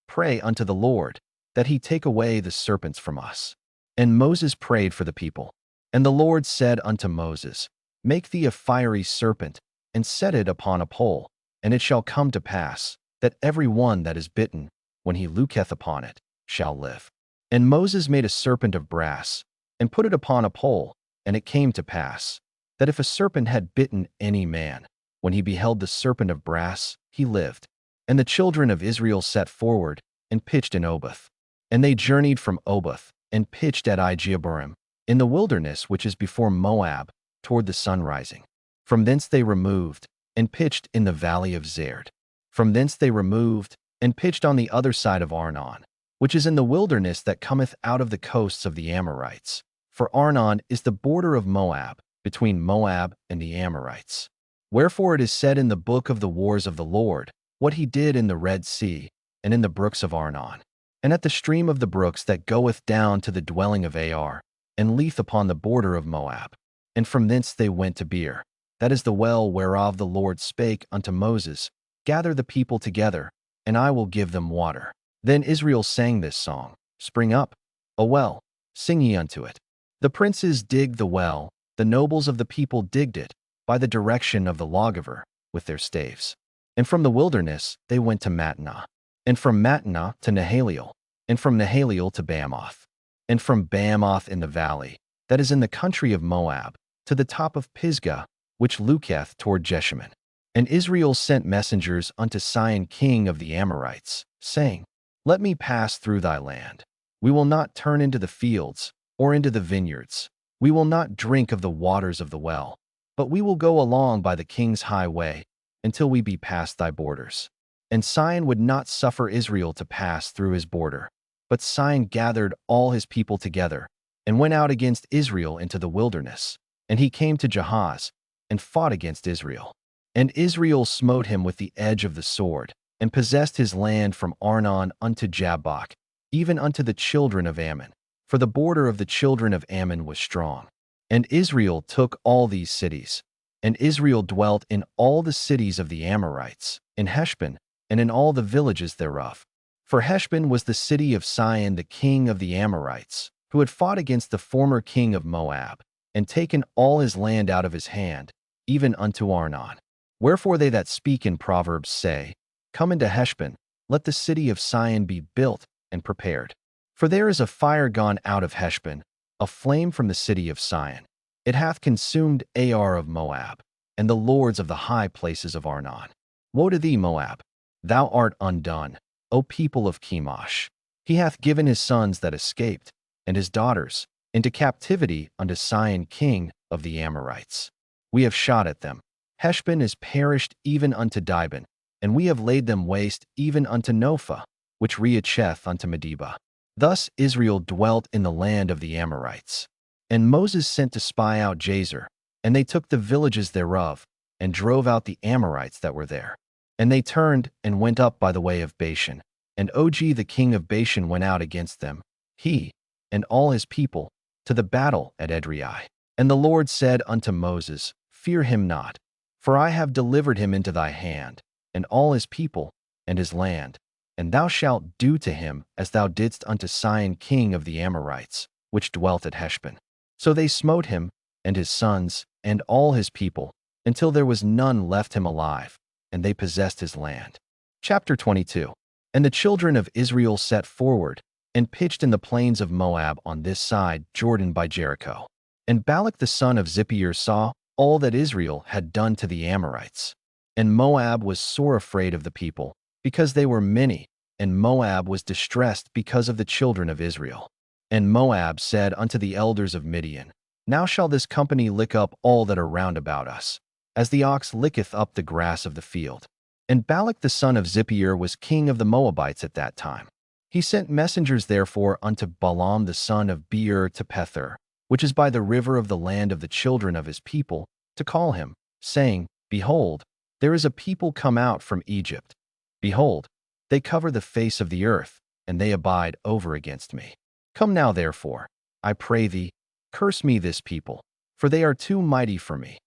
Pray unto the Lord, that he take away the serpents from us. And Moses prayed for the people. And the Lord said unto Moses, Make thee a fiery serpent, and set it upon a pole, and it shall come to pass, that every one that is bitten, when he looketh upon it, shall live. And Moses made a serpent of brass, and put it upon a pole, and it came to pass, that if a serpent had bitten any man, when he beheld the serpent of brass, he lived. And the children of Israel set forward, and pitched in Oboth. And they journeyed from Oboth, and pitched at Ijeabarim, in the wilderness which is before Moab, toward the sunrising. From thence they removed, and pitched in the valley of Zerd. From thence they removed, and pitched on the other side of Arnon, which is in the wilderness that cometh out of the coasts of the Amorites. For Arnon is the border of Moab, between Moab and the Amorites. Wherefore it is said in the book of the wars of the Lord, what he did in the Red Sea, and in the brooks of Arnon, and at the stream of the brooks that goeth down to the dwelling of Ar, and Leith upon the border of Moab. And from thence they went to Beer, that is the well whereof the Lord spake unto Moses, Gather the people together, and I will give them water. Then Israel sang this song, Spring up, a well, sing ye unto it. The princes digged the well, the nobles of the people digged it, by the direction of the lawgiver, with their staves. And from the wilderness they went to Mattanah, and from Mattanah to Nahaliel, and from Nahaliel to Bamoth, and from Bamoth in the valley, that is in the country of Moab, to the top of Pisgah, which looketh toward Jeshimon. And Israel sent messengers unto Sihon king of the Amorites, saying, Let me pass through thy land. We will not turn into the fields, or into the vineyards. We will not drink of the waters of the well, but we will go along by the king's highway, until we be past thy borders. And Sihon would not suffer Israel to pass through his border. But Sihon gathered all his people together, and went out against Israel into the wilderness. And he came to Jahaz, and fought against Israel. And Israel smote him with the edge of the sword, and possessed his land from Arnon unto Jabbok, even unto the children of Ammon. For the border of the children of Ammon was strong. And Israel took all these cities. And Israel dwelt in all the cities of the Amorites, in Heshbon, and in all the villages thereof. For Heshbon was the city of Sihon the king of the Amorites, who had fought against the former king of Moab, and taken all his land out of his hand, even unto Arnon. Wherefore they that speak in Proverbs say, Come into Heshbon, let the city of Sihon be built and prepared. For there is a fire gone out of Heshbon, a flame from the city of Sihon. It hath consumed Ar of Moab, and the lords of the high places of Arnon. Woe to thee, Moab! Thou art undone, O people of Chemosh. He hath given his sons that escaped, and his daughters, into captivity unto Sihon king of the Amorites. We have shot at them. Heshbon is perished even unto Dibon, and we have laid them waste even unto Nophah, which reacheth unto Medeba. Thus Israel dwelt in the land of the Amorites. And Moses sent to spy out Jazer, and they took the villages thereof, and drove out the Amorites that were there. And they turned and went up by the way of Bashan. And Og the king of Bashan went out against them, he and all his people, to the battle at Edrei. And the Lord said unto Moses, Fear him not, for I have delivered him into thy hand, and all his people, and his land. And thou shalt do to him as thou didst unto Sihon king of the Amorites, which dwelt at Heshbon. So they smote him, and his sons, and all his people, until there was none left him alive, and they possessed his land. Chapter 22. And the children of Israel set forward, and pitched in the plains of Moab on this side Jordan by Jericho. And Balak the son of Zippor saw all that Israel had done to the Amorites. And Moab was sore afraid of the people, because they were many, and Moab was distressed because of the children of Israel. And Moab said unto the elders of Midian, Now shall this company lick up all that are round about us, as the ox licketh up the grass of the field. And Balak the son of Zippor was king of the Moabites at that time. He sent messengers therefore unto Balaam the son of Beor to Pethor, which is by the river of the land of the children of his people, to call him, saying, Behold, there is a people come out from Egypt. Behold, they cover the face of the earth, and they abide over against me. Come now therefore, I pray thee, curse me this people, for they are too mighty for me.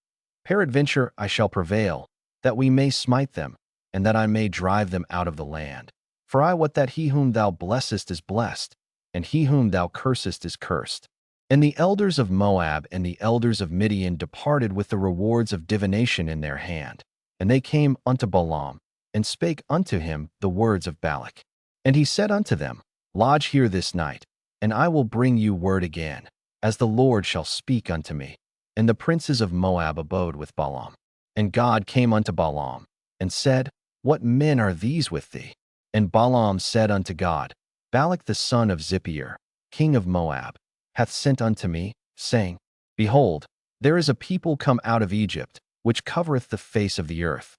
Peradventure I shall prevail, that we may smite them, and that I may drive them out of the land. For I wot that he whom thou blessest is blessed, and he whom thou cursest is cursed. And the elders of Moab and the elders of Midian departed with the rewards of divination in their hand. And they came unto Balaam, and spake unto him the words of Balak. And he said unto them, Lodge here this night, and I will bring you word again, as the Lord shall speak unto me. And the princes of Moab abode with Balaam. And God came unto Balaam, and said, What men are these with thee? And Balaam said unto God, Balak the son of Zippor, king of Moab, hath sent unto me, saying, Behold, there is a people come out of Egypt, which covereth the face of the earth.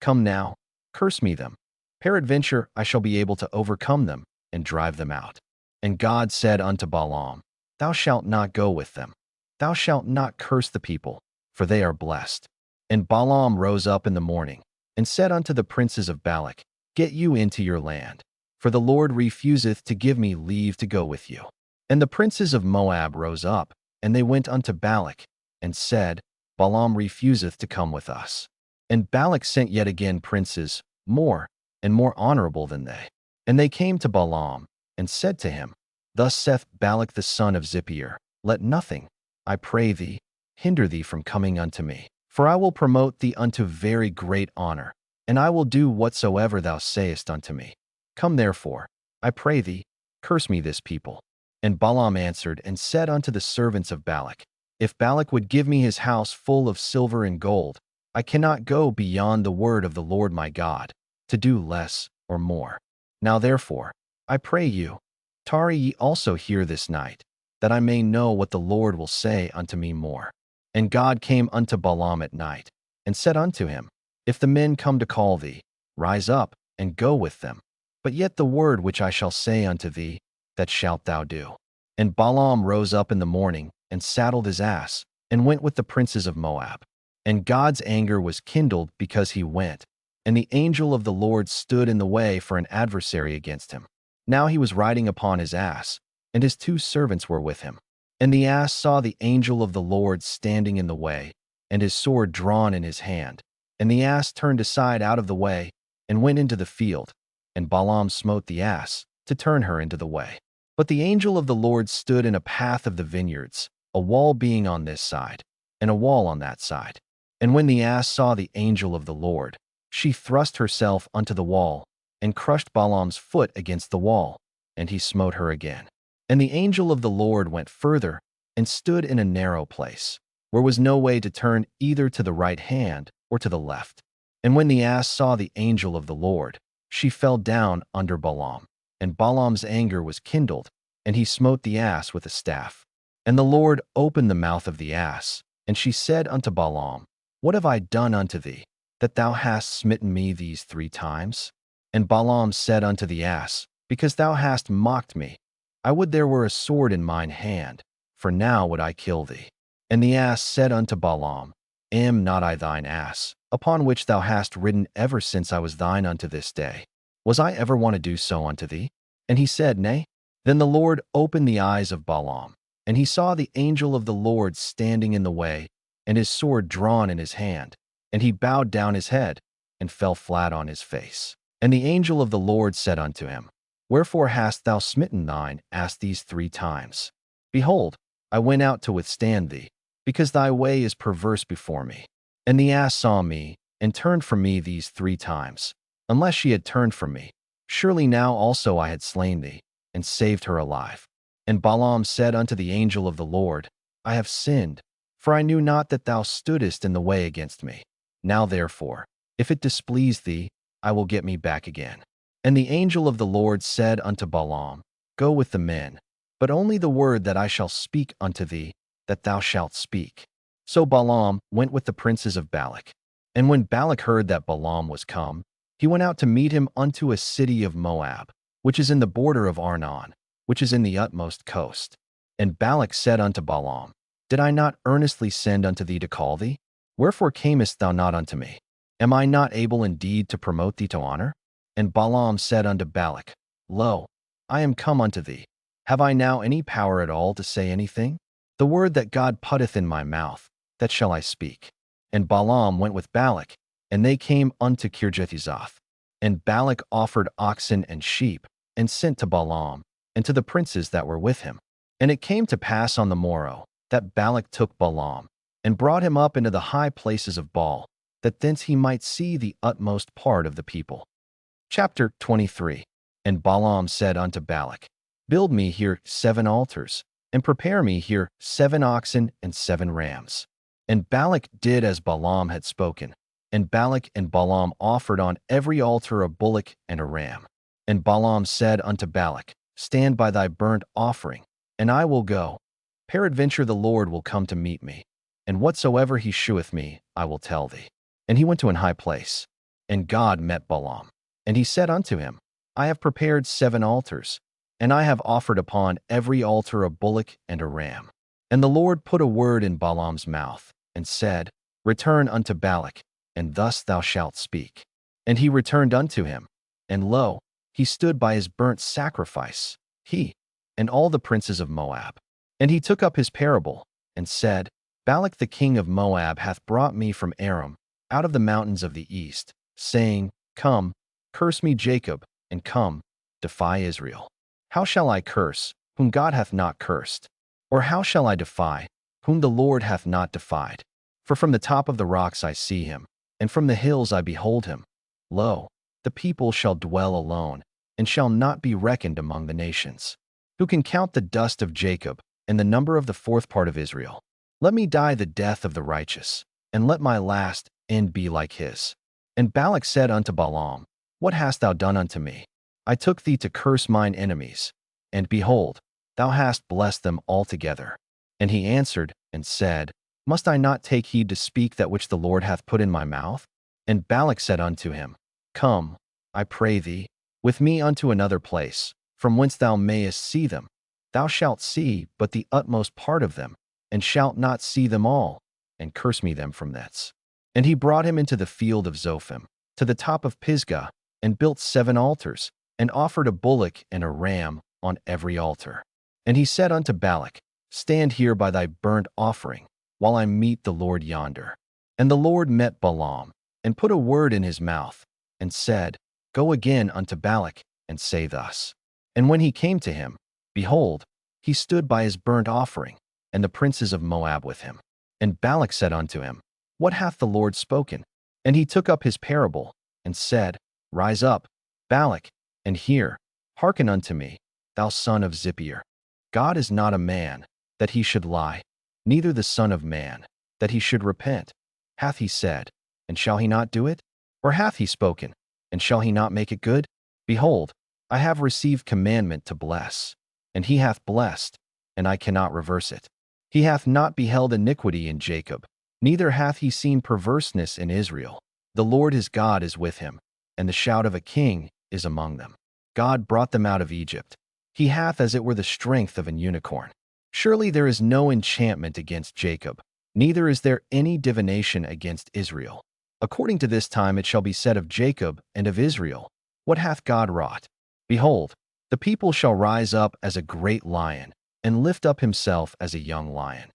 Come now, curse me them. Peradventure I shall be able to overcome them, and drive them out. And God said unto Balaam, Thou shalt not go with them. Thou shalt not curse the people, for they are blessed. And Balaam rose up in the morning, and said unto the princes of Balak, Get you into your land, for the Lord refuseth to give me leave to go with you. And the princes of Moab rose up, and they went unto Balak, and said, Balaam refuseth to come with us. And Balak sent yet again princes, more and more honorable than they. And they came to Balaam, and said to him, Thus saith Balak the son of Zippor, Let nothing, I pray thee, hinder thee from coming unto me. For I will promote thee unto very great honor, and I will do whatsoever thou sayest unto me. Come therefore, I pray thee, curse me this people. And Balaam answered and said unto the servants of Balak, If Balak would give me his house full of silver and gold, I cannot go beyond the word of the Lord my God, to do less or more. Now therefore, I pray you, tarry ye also here this night, that I may know what the Lord will say unto me more. And God came unto Balaam at night, and said unto him, If the men come to call thee, rise up, and go with them. But yet the word which I shall say unto thee, that shalt thou do. And Balaam rose up in the morning, and saddled his ass, and went with the princes of Moab. And God's anger was kindled because he went, and the angel of the Lord stood in the way for an adversary against him. Now he was riding upon his ass, and his 2 servants were with him. And the ass saw the angel of the Lord standing in the way, and his sword drawn in his hand. And the ass turned aside out of the way, and went into the field. And Balaam smote the ass, to turn her into the way. But the angel of the Lord stood in a path of the vineyards, a wall being on this side, and a wall on that side. And when the ass saw the angel of the Lord, she thrust herself unto the wall, and crushed Balaam's foot against the wall, and he smote her again. And the angel of the Lord went further, and stood in a narrow place, where was no way to turn either to the right hand or to the left. And when the ass saw the angel of the Lord, she fell down under Balaam. And Balaam's anger was kindled, and he smote the ass with a staff. And the Lord opened the mouth of the ass, and she said unto Balaam, What have I done unto thee, that thou hast smitten me these 3 times? And Balaam said unto the ass, Because thou hast mocked me, I would there were a sword in mine hand, for now would I kill thee. And the ass said unto Balaam, Am not I thine ass, upon which thou hast ridden ever since I was thine unto this day? Was I ever one to do so unto thee? And he said, Nay. Then the Lord opened the eyes of Balaam, and he saw the angel of the Lord standing in the way, and his sword drawn in his hand. And he bowed down his head, and fell flat on his face. And the angel of the Lord said unto him, Wherefore hast thou smitten thine ass these 3 times? Behold, I went out to withstand thee, because thy way is perverse before me. And the ass saw me, and turned from me these 3 times. Unless she had turned from me, surely now also I had slain thee, and saved her alive. And Balaam said unto the angel of the Lord, I have sinned, for I knew not that thou stoodest in the way against me. Now therefore, if it displease thee, I will get me back again. And the angel of the Lord said unto Balaam, Go with the men, but only the word that I shall speak unto thee, that thou shalt speak. So Balaam went with the princes of Balak. And when Balak heard that Balaam was come, he went out to meet him unto a city of Moab, which is in the border of Arnon, which is in the utmost coast. And Balak said unto Balaam, Did I not earnestly send unto thee to call thee? Wherefore camest thou not unto me? Am I not able indeed to promote thee to honor? And Balaam said unto Balak, Lo, I am come unto thee. Have I now any power at all to say anything? The word that God putteth in my mouth, that shall I speak. And Balaam went with Balak, and they came unto Kirjathhuzoth. And Balak offered oxen and sheep, and sent to Balaam, and to the princes that were with him. And it came to pass on the morrow, that Balak took Balaam, and brought him up into the high places of Baal, that thence he might see the utmost part of the people. Chapter 23. And Balaam said unto Balak, Build me here 7 altars, and prepare me here 7 oxen and 7 rams. And Balak did as Balaam had spoken. And Balak and Balaam offered on every altar a bullock and a ram. And Balaam said unto Balak, Stand by thy burnt offering, and I will go. Peradventure the Lord will come to meet me, and whatsoever he sheweth me, I will tell thee. And he went to an high place. And God met Balaam. And he said unto him, I have prepared 7 altars, and I have offered upon every altar a bullock and a ram. And the Lord put a word in Balaam's mouth, and said, Return unto Balak, and thus thou shalt speak. And he returned unto him, and lo, he stood by his burnt sacrifice, he, and all the princes of Moab. And he took up his parable, and said, Balak the king of Moab hath brought me from Aram, out of the mountains of the east, saying, Come, curse me Jacob, and come, defy Israel. How shall I curse, whom God hath not cursed? Or how shall I defy, whom the Lord hath not defied? For from the top of the rocks I see him, and from the hills I behold him. Lo, the people shall dwell alone, and shall not be reckoned among the nations. Who can count the dust of Jacob, and the number of the 4th part of Israel? Let me die the death of the righteous, and let my last end be like his. And Balak said unto Balaam, What hast thou done unto me? I took thee to curse mine enemies, and behold, thou hast blessed them altogether. And he answered and said, Must I not take heed to speak that which the Lord hath put in my mouth? And Balak said unto him, Come, I pray thee, with me unto another place, from whence thou mayest see them. Thou shalt see but the utmost part of them, and shalt not see them all, and curse me them from thence. And he brought him into the field of Zophim, to the top of Pisgah, and built 7 altars, and offered a bullock and a ram on every altar. And he said unto Balak, Stand here by thy burnt offering, while I meet the Lord yonder. And the Lord met Balaam, and put a word in his mouth, and said, Go again unto Balak, and say thus. And when he came to him, behold, he stood by his burnt offering, and the princes of Moab with him. And Balak said unto him, What hath the Lord spoken? And he took up his parable, and said, Rise up, Balak, and hear, hearken unto me, thou son of Zippor. God is not a man, that he should lie, neither the son of man, that he should repent. Hath he said, and shall he not do it? Or hath he spoken, and shall he not make it good? Behold, I have received commandment to bless, and he hath blessed, and I cannot reverse it. He hath not beheld iniquity in Jacob, neither hath he seen perverseness in Israel. The Lord his God is with him, and the shout of a king is among them. God brought them out of Egypt. He hath as it were the strength of an unicorn. Surely there is no enchantment against Jacob, neither is there any divination against Israel. According to this time it shall be said of Jacob and of Israel, What hath God wrought? Behold, the people shall rise up as a great lion, and lift up himself as a young lion.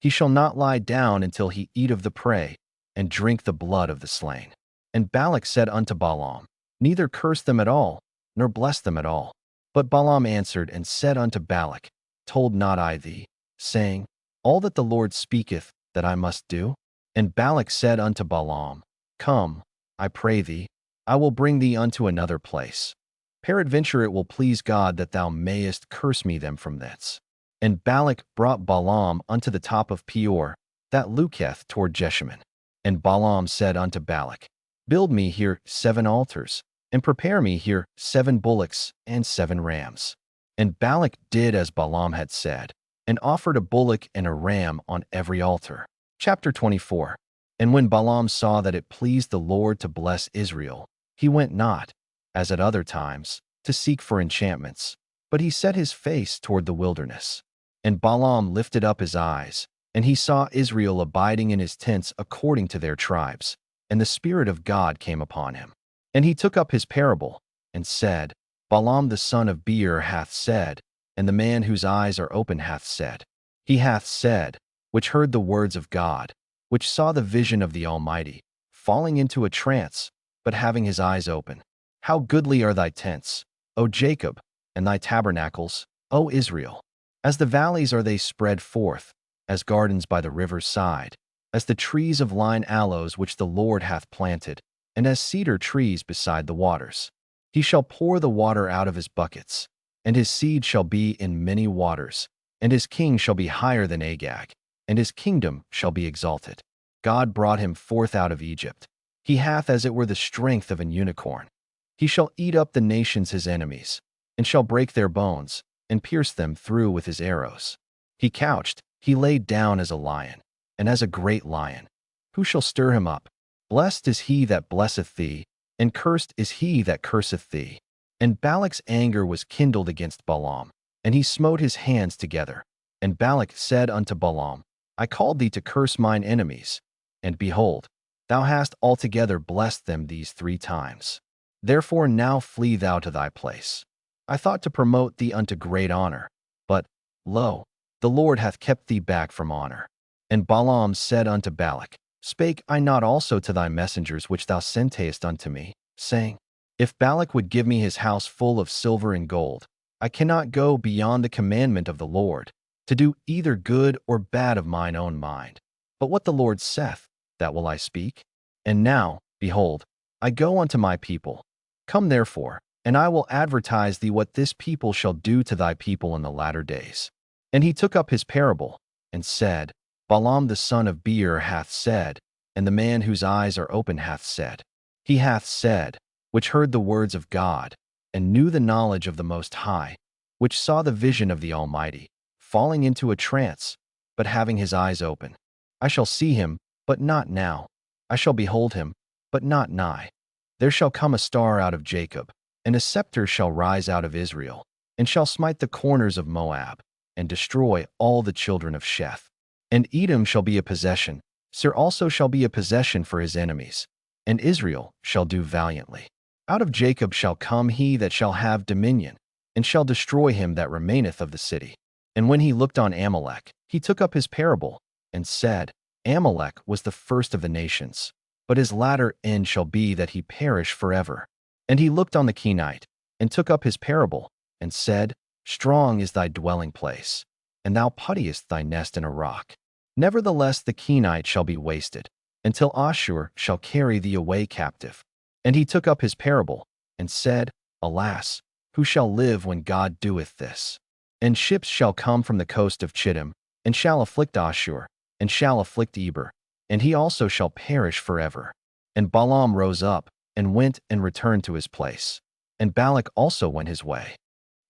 He shall not lie down until he eat of the prey, and drink the blood of the slain. And Balak said unto Balaam, Neither curse them at all, nor bless them at all. But Balaam answered and said unto Balak, Told not I thee, saying, All that the Lord speaketh, that I must do? And Balak said unto Balaam, Come, I pray thee, I will bring thee unto another place. Peradventure it will please God that thou mayest curse me them from thence. And Balak brought Balaam unto the top of Peor, that looketh toward Jeshimon. And Balaam said unto Balak, Build me here 7 altars, and prepare me here 7 bullocks and 7 rams. And Balak did as Balaam had said, and offered a bullock and a ram on every altar. Chapter 24. And when Balaam saw that it pleased the Lord to bless Israel, he He went not, as at other times, to seek for enchantments, but he set his face toward the wilderness. And Balaam lifted up his eyes, and he saw Israel abiding in his tents according to their tribes, and the Spirit of God came upon him. And he took up his parable, and said, Balaam the son of Beor hath said, and the man whose eyes are open hath said. He hath said, which heard the words of God, which saw the vision of the Almighty, falling into a trance, but having his eyes open. How goodly are thy tents, O Jacob, and thy tabernacles, O Israel! As the valleys are they spread forth, as gardens by the river's side, as the trees of line aloes which the Lord hath planted, and as cedar trees beside the waters. He shall pour the water out of his buckets, and his seed shall be in many waters, and his king shall be higher than Agag, and his kingdom shall be exalted. God brought him forth out of Egypt. He hath as it were the strength of an unicorn. He shall eat up the nations his enemies, and shall break their bones, and pierce them through with his arrows. He couched, he laid down as a lion, and as a great lion. Who shall stir him up? Blessed is he that blesseth thee, and cursed is he that curseth thee. And Balak's anger was kindled against Balaam, and he smote his hands together. And Balak said unto Balaam, I called thee to curse mine enemies, and behold, thou hast altogether blessed them these 3 times. Therefore now flee thou to thy place. I thought to promote thee unto great honor, but, lo, the Lord hath kept thee back from honor. And Balaam said unto Balak, Spake I not also to thy messengers which thou sentest unto me, saying, If Balak would give me his house full of silver and gold, I cannot go beyond the commandment of the Lord, to do either good or bad of mine own mind. But what the Lord saith, that will I speak. And now, behold, I go unto my people. Come therefore, and I will advertise thee what this people shall do to thy people in the latter days. And he took up his parable, and said, Balaam the son of Beor hath said, and the man whose eyes are open hath said. He hath said, which heard the words of God, and knew the knowledge of the Most High, which saw the vision of the Almighty, falling into a trance, but having his eyes open. I shall see him, but not now. I shall behold him, but not nigh. There shall come a star out of Jacob, and a scepter shall rise out of Israel, and shall smite the corners of Moab, and destroy all the children of Sheth. And Edom shall be a possession, Seir also shall be a possession for his enemies, and Israel shall do valiantly. Out of Jacob shall come he that shall have dominion, and shall destroy him that remaineth of the city. And when he looked on Amalek, he took up his parable, and said, Amalek was the first of the nations, but his latter end shall be that he perish forever. And he looked on the Kenite, and took up his parable, and said, Strong is thy dwelling place, and thou puttiest thy nest in a rock. Nevertheless the Kenite shall be wasted, until Ashur shall carry thee away captive. And he took up his parable, and said, Alas, who shall live when God doeth this? And ships shall come from the coast of Chittim, and shall afflict Ashur, and shall afflict Eber, and he also shall perish forever. And Balaam rose up, and went and returned to his place. And Balak also went his way.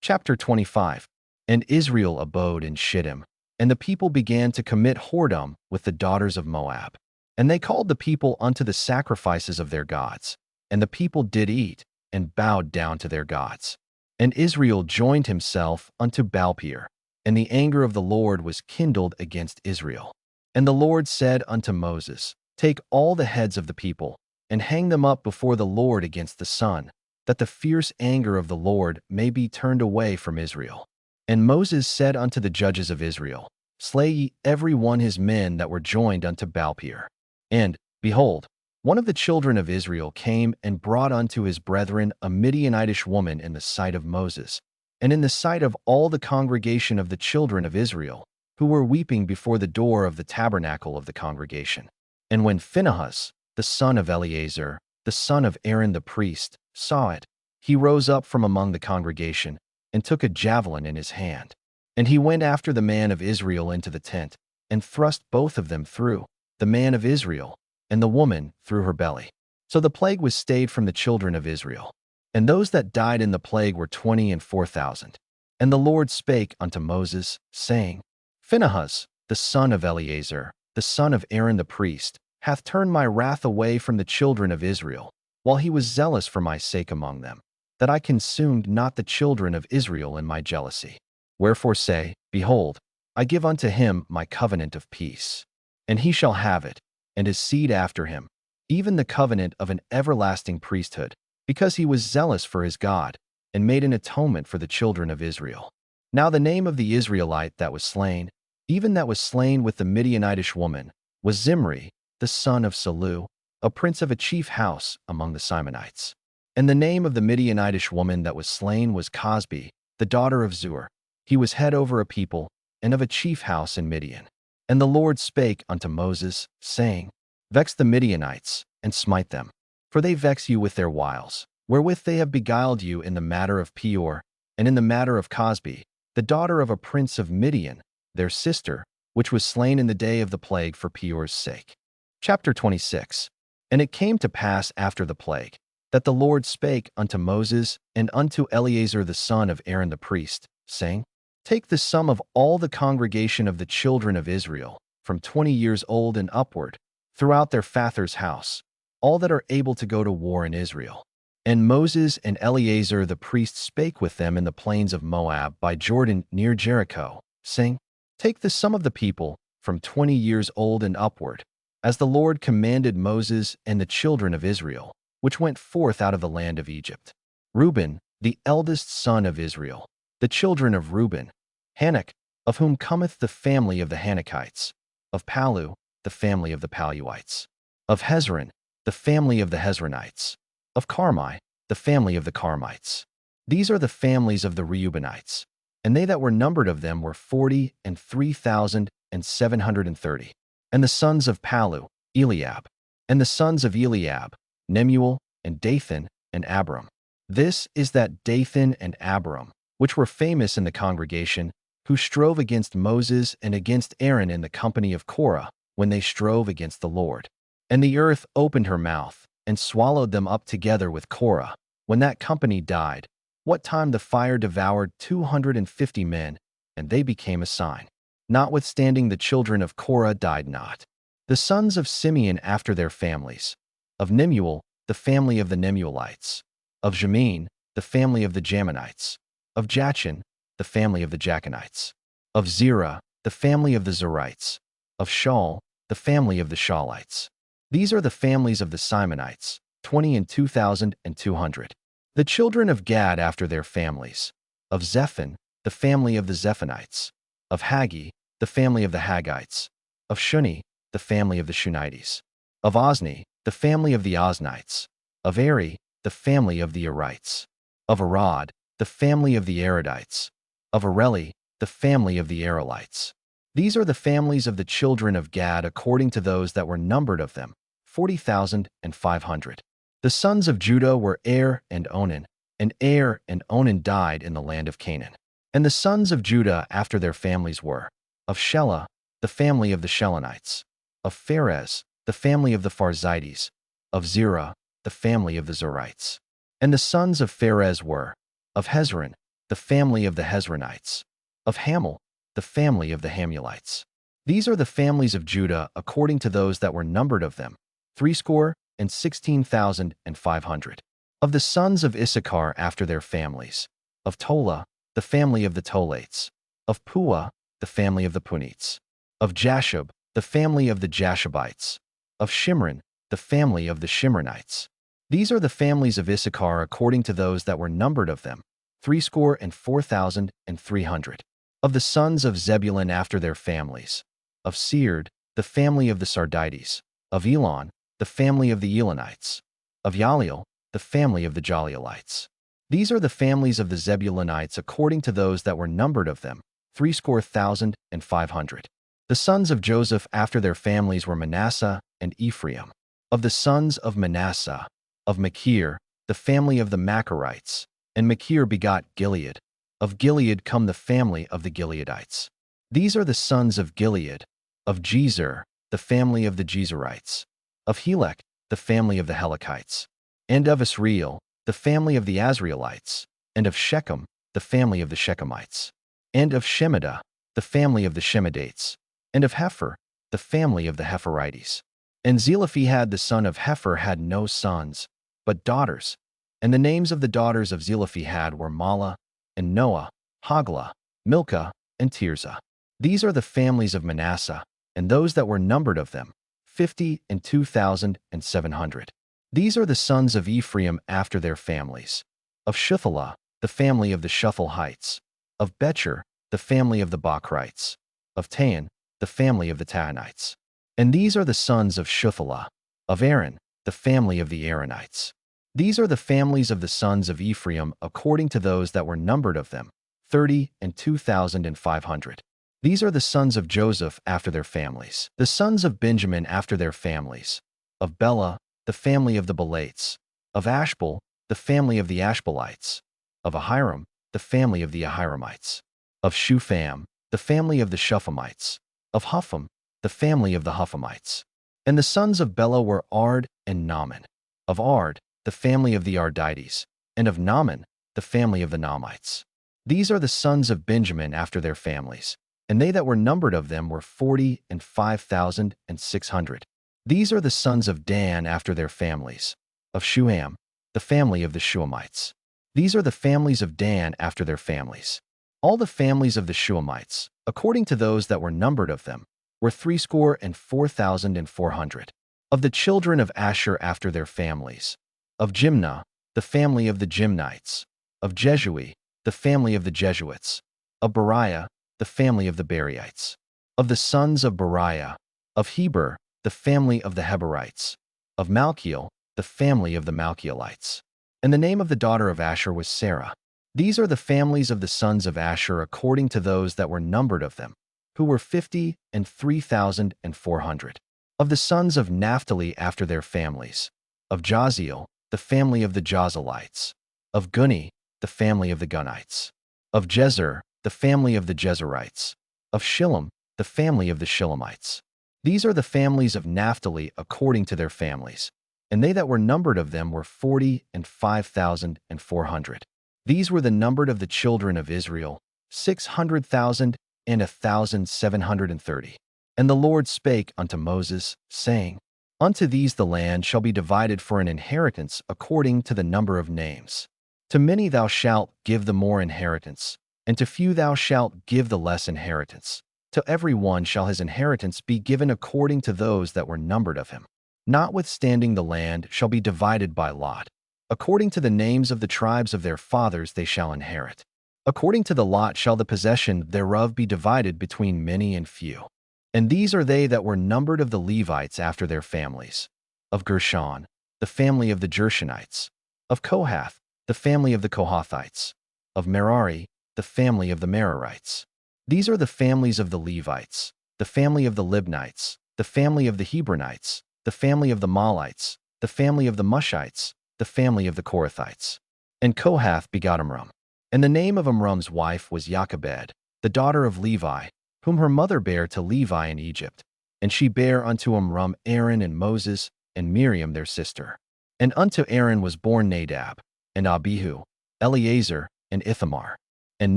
Chapter 25. And Israel abode in Shittim, and the people began to commit whoredom with the daughters of Moab. And they called the people unto the sacrifices of their gods. And the people did eat, and bowed down to their gods. And Israel joined himself unto Baalpeor, and the anger of the Lord was kindled against Israel. And the Lord said unto Moses, Take all the heads of the people, and hang them up before the Lord against the sun, that the fierce anger of the Lord may be turned away from Israel. And Moses said unto the judges of Israel, Slay ye every one his men that were joined unto Baalpeor. And, behold, one of the children of Israel came and brought unto his brethren a Midianitish woman in the sight of Moses, and in the sight of all the congregation of the children of Israel, who were weeping before the door of the tabernacle of the congregation. And when Phinehas, the son of Eleazar, the son of Aaron the priest, saw it, he rose up from among the congregation, and took a javelin in his hand. And he went after the man of Israel into the tent, and thrust both of them through, the man of Israel, and the woman through her belly. So the plague was stayed from the children of Israel. And those that died in the plague were 24,000. And the Lord spake unto Moses, saying, Phinehas, the son of Eleazar, the son of Aaron the priest, hath turned my wrath away from the children of Israel, while he was zealous for my sake among them, that I consumed not the children of Israel in my jealousy. Wherefore say, Behold, I give unto him my covenant of peace, and he shall have it, and his seed after him, even the covenant of an everlasting priesthood, because he was zealous for his God, and made an atonement for the children of Israel. Now the name of the Israelite that was slain, even that was slain with the Midianitish woman, was Zimri, the son of Salu, a prince of a chief house among the Simonites. And the name of the Midianitish woman that was slain was Cosbi, the daughter of Zur. He was head over a people, and of a chief house in Midian. And the Lord spake unto Moses, saying, Vex the Midianites, and smite them, for they vex you with their wiles, wherewith they have beguiled you in the matter of Peor, and in the matter of Cosbi, the daughter of a prince of Midian, their sister, which was slain in the day of the plague for Peor's sake. Chapter 26. And it came to pass after the plague, that the Lord spake unto Moses and unto Eleazar the son of Aaron the priest, saying, Take the sum of all the congregation of the children of Israel, from 20 years old and upward, throughout their father's house, all that are able to go to war in Israel. And Moses and Eleazar the priest spake with them in the plains of Moab by Jordan near Jericho, saying, Take the sum of the people, from 20 years old and upward, as the Lord commanded Moses and the children of Israel, which went forth out of the land of Egypt. Reuben, the eldest son of Israel, the children of Reuben, Hanok, of whom cometh the family of the Hanokites, of Palu, the family of the Paluites, of Hezron, the family of the Hezronites, of Carmi, the family of the Carmites. These are the families of the Reubenites, and they that were numbered of them were 43,730. And the sons of Palu, Eliab, and the sons of Eliab, Nemuel, and Dathan, and Abram. This is that Dathan and Abram, which were famous in the congregation, who strove against Moses and against Aaron in the company of Korah, when they strove against the Lord. And the earth opened her mouth, and swallowed them up together with Korah, when that company died, what time the fire devoured 250 men, and they became a sign. Notwithstanding the children of Korah died not. The sons of Simeon after their families, of Nemuel, the family of the Nemuelites, of Jamin, the family of the Jaminites, of Jachin, the family of the Jachinites, of Zerah, the family of the Zerites, of Shaul, the family of the Shaulites. These are the families of the Simonites, 20,200. The children of Gad after their families, of Zephon, the family of the Zephonites, of Haggi, the family of the Haggites, of Shuni, the family of the Shunites, of Ozni, the family of the Oznites, of Eri, the family of the Erites, of Arad, the family of the Aradites, of Areli, the family of the Arelites. These are the families of the children of Gad according to those that were numbered of them, 40,500. The sons of Judah were Er and Onan, and Er and Onan died in the land of Canaan. And the sons of Judah after their families were, of Shelah, the family of the Shelonites, of Pharez, the family of the Pharzites, of Zerah, the family of the Zerites. And the sons of Pharez were, of Hezron, the family of the Hezronites, of Hamul, the family of the Hamulites. These are the families of Judah according to those that were numbered of them, 16,500. Of the sons of Issachar after their families, of Tola, the family of the Tolates, of Puah, the family of the Punites, of Jashub, the family of the Jashubites, of Shimron, the family of the Shimronites. These are the families of Issachar according to those that were numbered of them, 64,300. Of the sons of Zebulun after their families, of Seard, the family of the Sardites, of Elon, the family of the Elonites, of Yaliel, the family of the Jalielites. These are the families of the Zebulunites according to those that were numbered of them, 65,500. The sons of Joseph after their families were Manasseh and Ephraim. Of the sons of Manasseh, of Machir, the family of the Machirites, and Machir begot Gilead. Of Gilead come the family of the Gileadites. These are the sons of Gilead, of Jezer, the family of the Jezerites, of Helek, the family of the Helekites, and of Asriel, the family of the Asrielites, and of Shechem, the family of the Shechemites, and of Shemida, the family of the Shemidates, and of Hepher, the family of the Hepherites. And Zelophehad the son of Hepher had no sons, but daughters. And the names of the daughters of Zelophehad were Mahlah, and Noah, Hoglah, Milcah, and Tirzah. These are the families of Manasseh, and those that were numbered of them, 52,700. These are the sons of Ephraim after their families. Of Shuthalah, the family of the Shuthalites. Of Becher, the family of the Bachrites. Of Taan, the family of the Taanites. And these are the sons of Shuthalah. Of Aaron, the family of the Aaronites. These are the families of the sons of Ephraim according to those that were numbered of them, 32,500. These are the sons of Joseph after their families. The sons of Benjamin after their families. Of Bela, the family of the Belites. Of Ashbel, the family of the Ashbelites. Of Ahiram, the family of the Ahiramites. Of Shupham, the family of the Shuphamites. Of Hupham, the family of the Huphamites. And the sons of Bela were Ard and Naaman. Of Ard, the family of the Ardites. And of Naaman, the family of the Naamites. These are the sons of Benjamin after their families. And they that were numbered of them were 45,600. These are the sons of Dan after their families. Of Shuham, the family of the Shuhamites. These are the families of Dan after their families. All the families of the Shuhamites, according to those that were numbered of them, were 64,400. Of the children of Asher after their families. Of Jimnah, the family of the Jimnites. Of Jeshui, the family of the Jesuits. Of Beriah, the family of the Beriites. Of the sons of Beriah. Of Heber, the family of the Heberites. Of Malchiel, the family of the Malchielites. And the name of the daughter of Asher was Sarah. These are the families of the sons of Asher according to those that were numbered of them, who were 53,400. Of the sons of Naphtali after their families. Of Jaziel, the family of the Jazelites. Of Guni, the family of the Gunites. Of Jezer, the family of the Jezerites. Of Shillem, the family of the Shillemites. These are the families of Naphtali according to their families. And they that were numbered of them were 45,400. These were the numbered of the children of Israel, 600,1,730. And the Lord spake unto Moses, saying, Unto these the land shall be divided for an inheritance according to the number of names. To many thou shalt give the more inheritance, and to few thou shalt give the less inheritance. To every one shall his inheritance be given according to those that were numbered of him. Notwithstanding the land shall be divided by lot. According to the names of the tribes of their fathers they shall inherit. According to the lot shall the possession thereof be divided between many and few. And these are they that were numbered of the Levites after their families. Of Gershon, the family of the Gershonites. Of Kohath, the family of the Kohathites. Of Merari, the family of the Merarites. These are the families of the Levites, the family of the Libnites, the family of the Hebronites, the family of the Mahlites, the family of the Mushites, the family of the Kohathites. And Kohath begot Amram. And the name of Amram's wife was Jochebed, the daughter of Levi, whom her mother bare to Levi in Egypt. And she bare unto Amram Aaron and Moses, and Miriam their sister. And unto Aaron was born Nadab, and Abihu, Eleazar, and Ithamar. And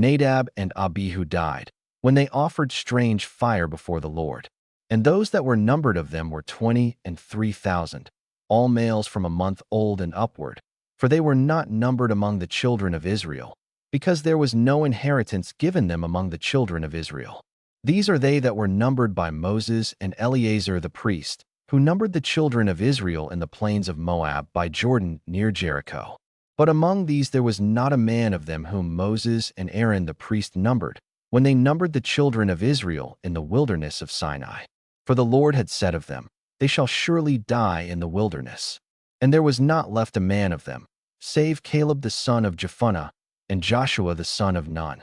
Nadab and Abihu died, when they offered strange fire before the Lord. And those that were numbered of them were 23,000, all males from a month old and upward, for they were not numbered among the children of Israel, because there was no inheritance given them among the children of Israel. These are they that were numbered by Moses and Eleazar the priest, who numbered the children of Israel in the plains of Moab by Jordan near Jericho. But among these there was not a man of them whom Moses and Aaron the priest numbered, when they numbered the children of Israel in the wilderness of Sinai. For the Lord had said of them, They shall surely die in the wilderness. And there was not left a man of them, save Caleb the son of Jephunneh, and Joshua the son of Nun.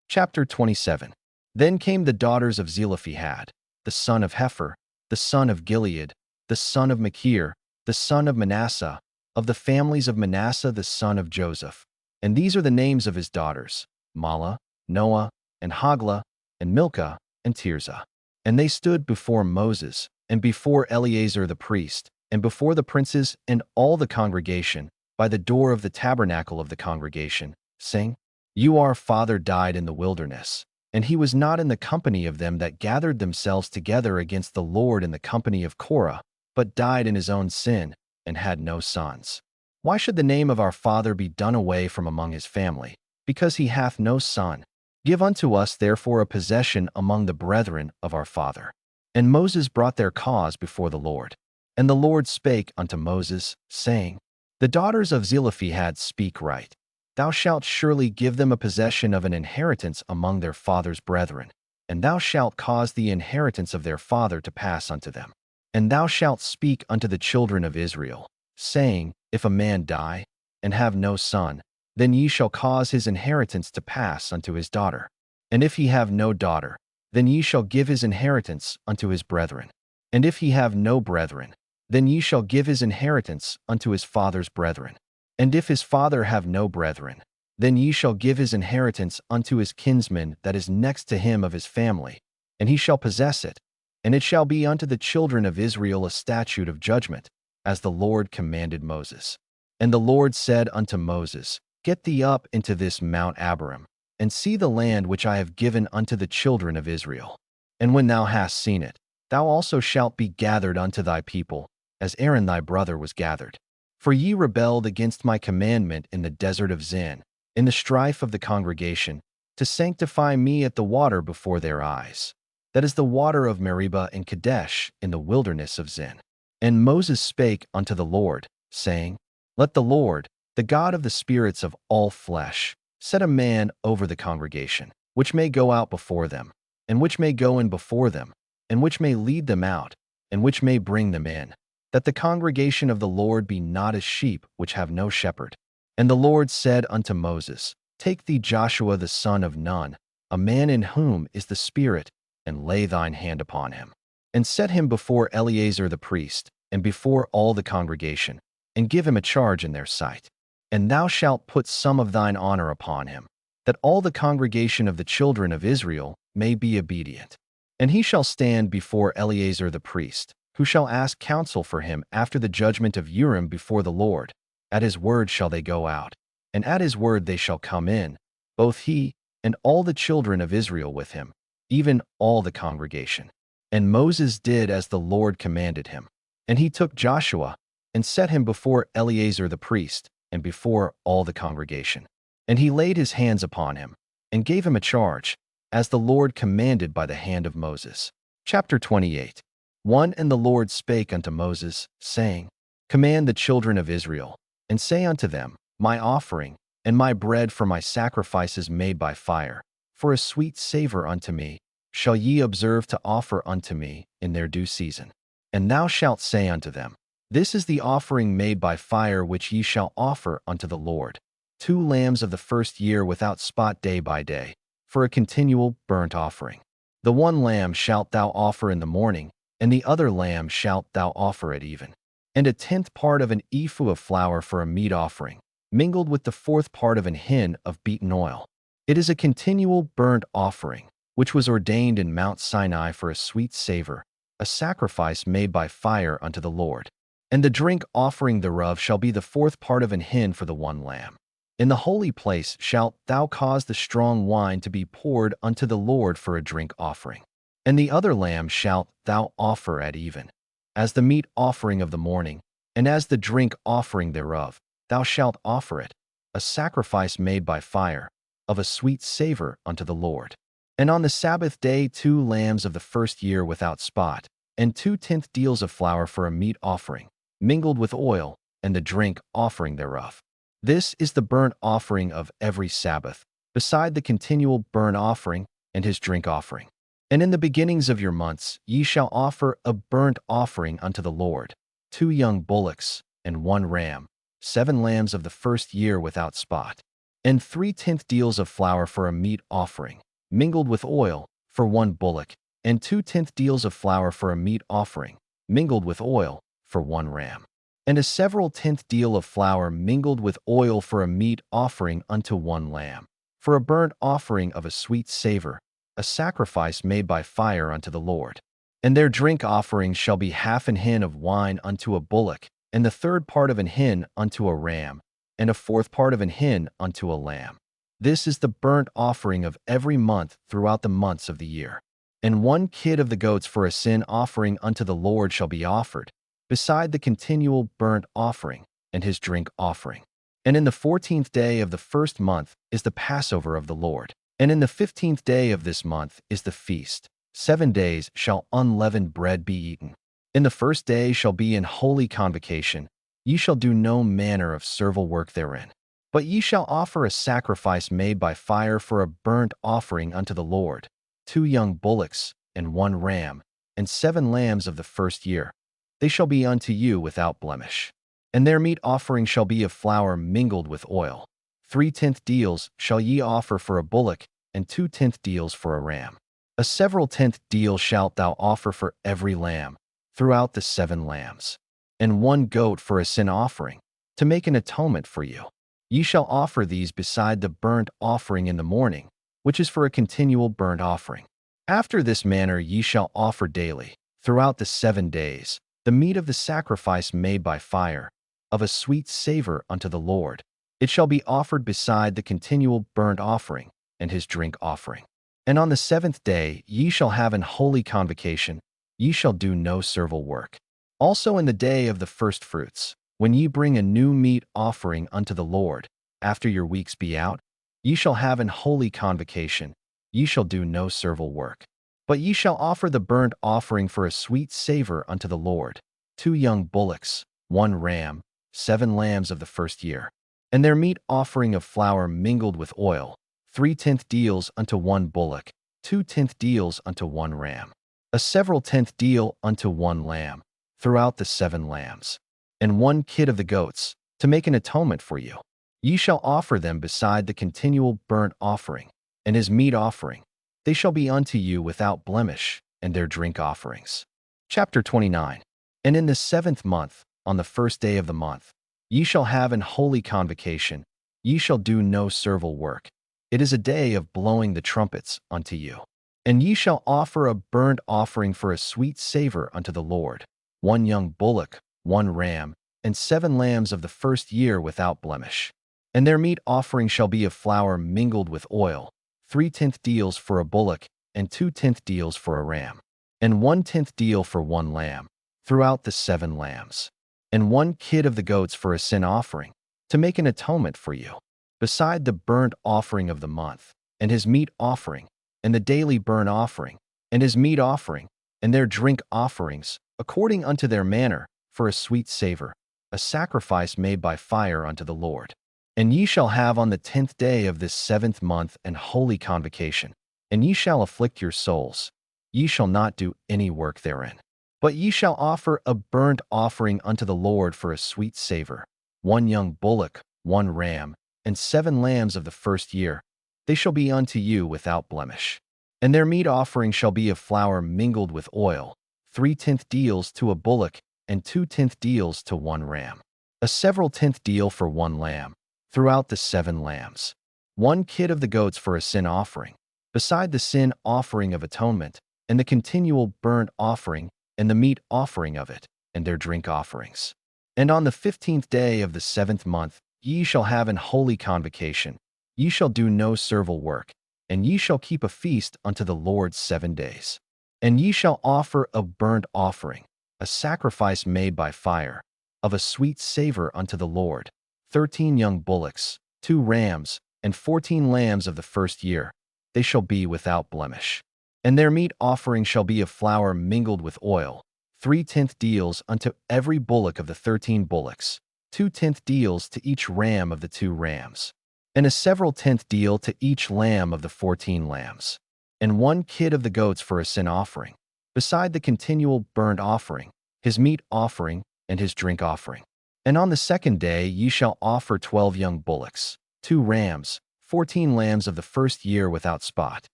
Chapter 27. Then came the daughters of Zelophehad, the son of Hepher, the son of Gilead, the son of Machir, the son of Manasseh, of the families of Manasseh the son of Joseph. And these are the names of his daughters, Mahlah, Noah, and Hoglah, and Milcah, and Tirzah. And they stood before Moses, and before Eleazar the priest, and before the princes and all the congregation, by the door of the tabernacle of the congregation, saying, You our father died in the wilderness, and he was not in the company of them that gathered themselves together against the Lord in the company of Korah, but died in his own sin, and had no sons. Why should the name of our father be done away from among his family, because he hath no son? Give unto us therefore a possession among the brethren of our father. And Moses brought their cause before the Lord. And the Lord spake unto Moses, saying, The daughters of Zelophehad speak right. Thou shalt surely give them a possession of an inheritance among their father's brethren, and thou shalt cause the inheritance of their father to pass unto them. And thou shalt speak unto the children of Israel, saying, If a man die, and have no son, then ye shall cause his inheritance to pass unto his daughter. And if he have no daughter, then ye shall give his inheritance unto his brethren. And if he have no brethren, then ye shall give his inheritance unto his father's brethren. And if his father have no brethren, then ye shall give his inheritance unto his kinsman that is next to him of his family, and he shall possess it. And it shall be unto the children of Israel a statute of judgment, as the Lord commanded Moses. And the Lord said unto Moses, Get thee up into this Mount Abarim, and see the land which I have given unto the children of Israel. And when thou hast seen it, thou also shalt be gathered unto thy people, as Aaron thy brother was gathered. For ye rebelled against my commandment in the desert of Zin, in the strife of the congregation, to sanctify me at the water before their eyes. That is the water of Meribah and Kadesh in the wilderness of Zin. And Moses spake unto the Lord, saying, Let the Lord, the God of the spirits of all flesh, set a man over the congregation, which may go out before them, and which may go in before them, and which may lead them out, and which may bring them in, that the congregation of the Lord be not as sheep which have no shepherd. And the Lord said unto Moses, Take thee Joshua the son of Nun, a man in whom is the Spirit, and lay thine hand upon him, and set him before Eleazar the priest, and before all the congregation, and give him a charge in their sight. And thou shalt put some of thine honor upon him, that all the congregation of the children of Israel may be obedient. And he shall stand before Eleazar the priest, who shall ask counsel for him after the judgment of Urim before the Lord. At his word shall they go out, and at his word they shall come in, both he and all the children of Israel with him, even all the congregation. And Moses did as the Lord commanded him. And he took Joshua, and set him before Eleazar the priest, and before all the congregation. And he laid his hands upon him, and gave him a charge, as the Lord commanded by the hand of Moses. Chapter 28. 1. And the Lord spake unto Moses, saying, Command the children of Israel, and say unto them, My offering, and my bread for my sacrifices made by fire, for a sweet savor unto me, shall ye observe to offer unto me in their due season. And thou shalt say unto them, This is the offering made by fire which ye shall offer unto the Lord, 2 lambs of the first year without spot day by day, for a continual burnt offering. The one lamb shalt thou offer in the morning, and the other lamb shalt thou offer at even. And a 10th part of an ephah of flour for a meat offering, mingled with the 4th part of an hin of beaten oil. It is a continual burnt offering, which was ordained in Mount Sinai for a sweet savor, a sacrifice made by fire unto the Lord. And the drink offering thereof shall be the 4th part of an hin for the one lamb. In the holy place shalt thou cause the strong wine to be poured unto the Lord for a drink offering. And the other lamb shalt thou offer at even, as the meat offering of the morning, and as the drink offering thereof, thou shalt offer it, a sacrifice made by fire, of a sweet savor unto the Lord. And on the Sabbath day 2 lambs of the first year without spot, and 2/10 deals of flour for a meat offering, mingled with oil, and the drink offering thereof. This is the burnt offering of every Sabbath, beside the continual burnt offering and his drink offering. And in the beginnings of your months ye shall offer a burnt offering unto the Lord, 2 young bullocks, and 1 ram, 7 lambs of the first year without spot, and 3/10 deals of flour for a meat offering, mingled with oil, for 1 bullock, and 2/10 deals of flour for a meat offering, mingled with oil, for 1 ram, and a several 10th deal of flour mingled with oil for a meat offering unto 1 lamb, for a burnt offering of a sweet savor, a sacrifice made by fire unto the Lord. And their drink offering shall be half an hin of wine unto a bullock, and the 3rd part of an hin unto a ram, and a 4th part of an hin unto a lamb. This is the burnt offering of every month throughout the months of the year. And 1 kid of the goats for a sin offering unto the Lord shall be offered, beside the continual burnt offering, and his drink offering. And in the 14th day of the first month is the Passover of the Lord. And in the 15th day of this month is the feast. 7 days shall unleavened bread be eaten. In the first day shall be an holy convocation. Ye shall do no manner of servile work therein. But ye shall offer a sacrifice made by fire for a burnt offering unto the Lord, 2 young bullocks, and 1 ram, and 7 lambs of the first year. They shall be unto you without blemish. And their meat offering shall be of flour mingled with oil. 3/10 deals shall ye offer for a bullock, and 2/10 deals for a ram. A several tenth deal shalt thou offer for every lamb, throughout the 7 lambs, and 1 goat for a sin offering, to make an atonement for you. Ye shall offer these beside the burnt offering in the morning, which is for a continual burnt offering. After this manner ye shall offer daily, throughout the 7 days, the meat of the sacrifice made by fire, of a sweet savor unto the Lord. It shall be offered beside the continual burnt offering, and his drink offering. And on the 7th day ye shall have an holy convocation, ye shall do no servile work. Also in the day of the firstfruits, when ye bring a new meat offering unto the Lord, after your weeks be out, ye shall have an holy convocation, ye shall do no servile work. But ye shall offer the burnt offering for a sweet savor unto the Lord, 2 young bullocks, 1 ram, 7 lambs of the first year, and their meat offering of flour mingled with oil, 3/10 deals unto 1 bullock, 2/10 deals unto 1 ram, a several tenth deal unto 1 lamb, throughout the 7 lambs, and 1 kid of the goats, to make an atonement for you. Ye shall offer them beside the continual burnt offering, and his meat offering. They shall be unto you without blemish, and their drink offerings. Chapter 29. And in the 7th month, on the 1st day of the month, ye shall have an holy convocation, ye shall do no servile work. It is a day of blowing the trumpets unto you. And ye shall offer a burnt offering for a sweet savor unto the Lord, 1 young bullock, 1 ram, and 7 lambs of the first year without blemish. And their meat offering shall be of flour mingled with oil, 3/10 deals for a bullock, and 2/10 deals for a ram, and 1/10 deal for 1 lamb, throughout the 7 lambs, and 1 kid of the goats for a sin offering, to make an atonement for you, beside the burnt offering of the month, and his meat offering, and the daily burnt offering, and his meat offering, and their drink offerings, according unto their manner, for a sweet savor, a sacrifice made by fire unto the Lord. And ye shall have on the 10th day of this 7th month an holy convocation, and ye shall afflict your souls. Ye shall not do any work therein. But ye shall offer a burnt offering unto the Lord for a sweet savor, 1 young bullock, 1 ram, and 7 lambs of the first year. They shall be unto you without blemish. And their meat offering shall be of flour mingled with oil, 3/10 deals to a bullock, and 2/10 deals to 1 ram, a several tenth deal for 1 lamb, throughout the 7 lambs, 1 kid of the goats for a sin offering, beside the sin offering of atonement, and the continual burnt offering, and the meat offering of it, and their drink offerings. And on the 15th day of the 7th month ye shall have an holy convocation, ye shall do no servile work, and ye shall keep a feast unto the Lord 7 days. And ye shall offer a burnt offering, a sacrifice made by fire, of a sweet savor unto the Lord, 13 young bullocks, 2 rams, and 14 lambs of the first year. They shall be without blemish. And their meat offering shall be of flour mingled with oil, 3/10 deals unto every bullock of the 13 bullocks, 2/10 deals to each ram of the 2 rams, and a several tenth deal to each lamb of the 14 lambs, and 1 kid of the goats for a sin offering, beside the continual burnt offering, his meat offering, and his drink offering. And on the 2nd day ye shall offer 12 young bullocks, 2 rams, 14 lambs of the first year without spot,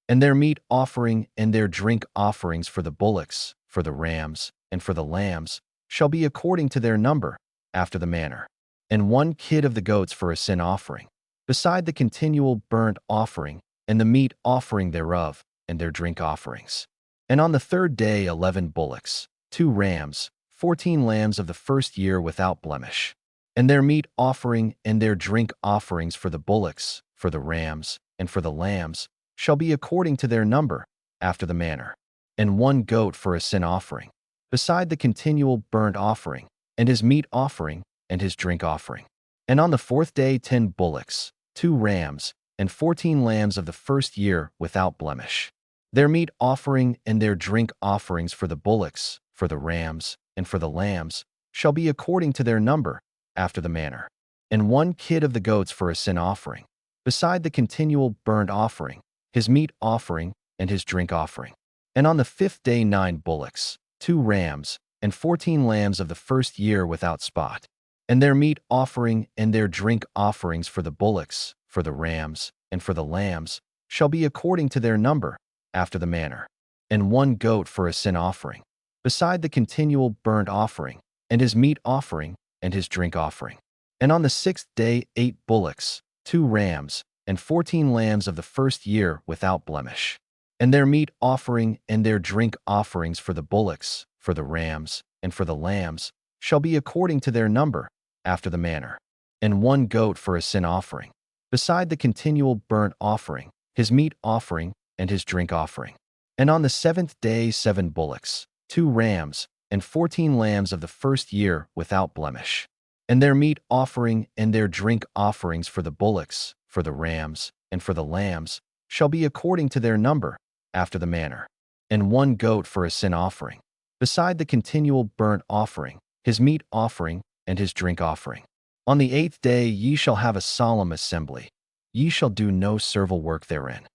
and their meat offering and their drink offerings for the bullocks, for the rams, and for the lambs, shall be according to their number, after the manner, and 1 kid of the goats for a sin offering, beside the continual burnt offering, and the meat offering thereof, and their drink offerings. And on the 3rd day 11 bullocks, 2 rams, 14 lambs of the first year without blemish, and their meat offering and their drink offerings for the bullocks, for the rams, and for the lambs, shall be according to their number, after the manner, and 1 goat for a sin offering, beside the continual burnt offering, and his meat offering, and his drink offering. And on the 4th day 10 bullocks, 2 rams, and 14 lambs of the first year without blemish. Their meat offering and their drink offerings for the bullocks, for the rams, and for the lambs shall be according to their number, after the manner. And 1 kid of the goats for a sin offering, beside the continual burnt offering, his meat offering, and his drink offering. And on the 5th day 9 bullocks, 2 rams, and 14 lambs of the first year without spot. And their meat offering and their drink offerings for the bullocks, for the rams, and for the lambs shall be according to their number, after the manner. And 1 goat for a sin offering, beside the continual burnt offering, and his meat offering, and his drink offering. And on the 6th day 8 bullocks, 2 rams, and 14 lambs of the first year without blemish. And their meat offering and their drink offerings for the bullocks, for the rams, and for the lambs shall be according to their number, after the manner. And 1 goat for a sin offering, beside the continual burnt offering, his meat offering, and his drink offering. And on the 7th day 7 bullocks, 2 rams, and 14 lambs of the first year without blemish. And their meat offering and their drink offerings for the bullocks, for the rams, and for the lambs shall be according to their number, after the manner. And 1 goat for a sin offering, beside the continual burnt offering, his meat offering, and his drink offering. On the 8th day ye shall have a solemn assembly. Ye shall do no servile work therein.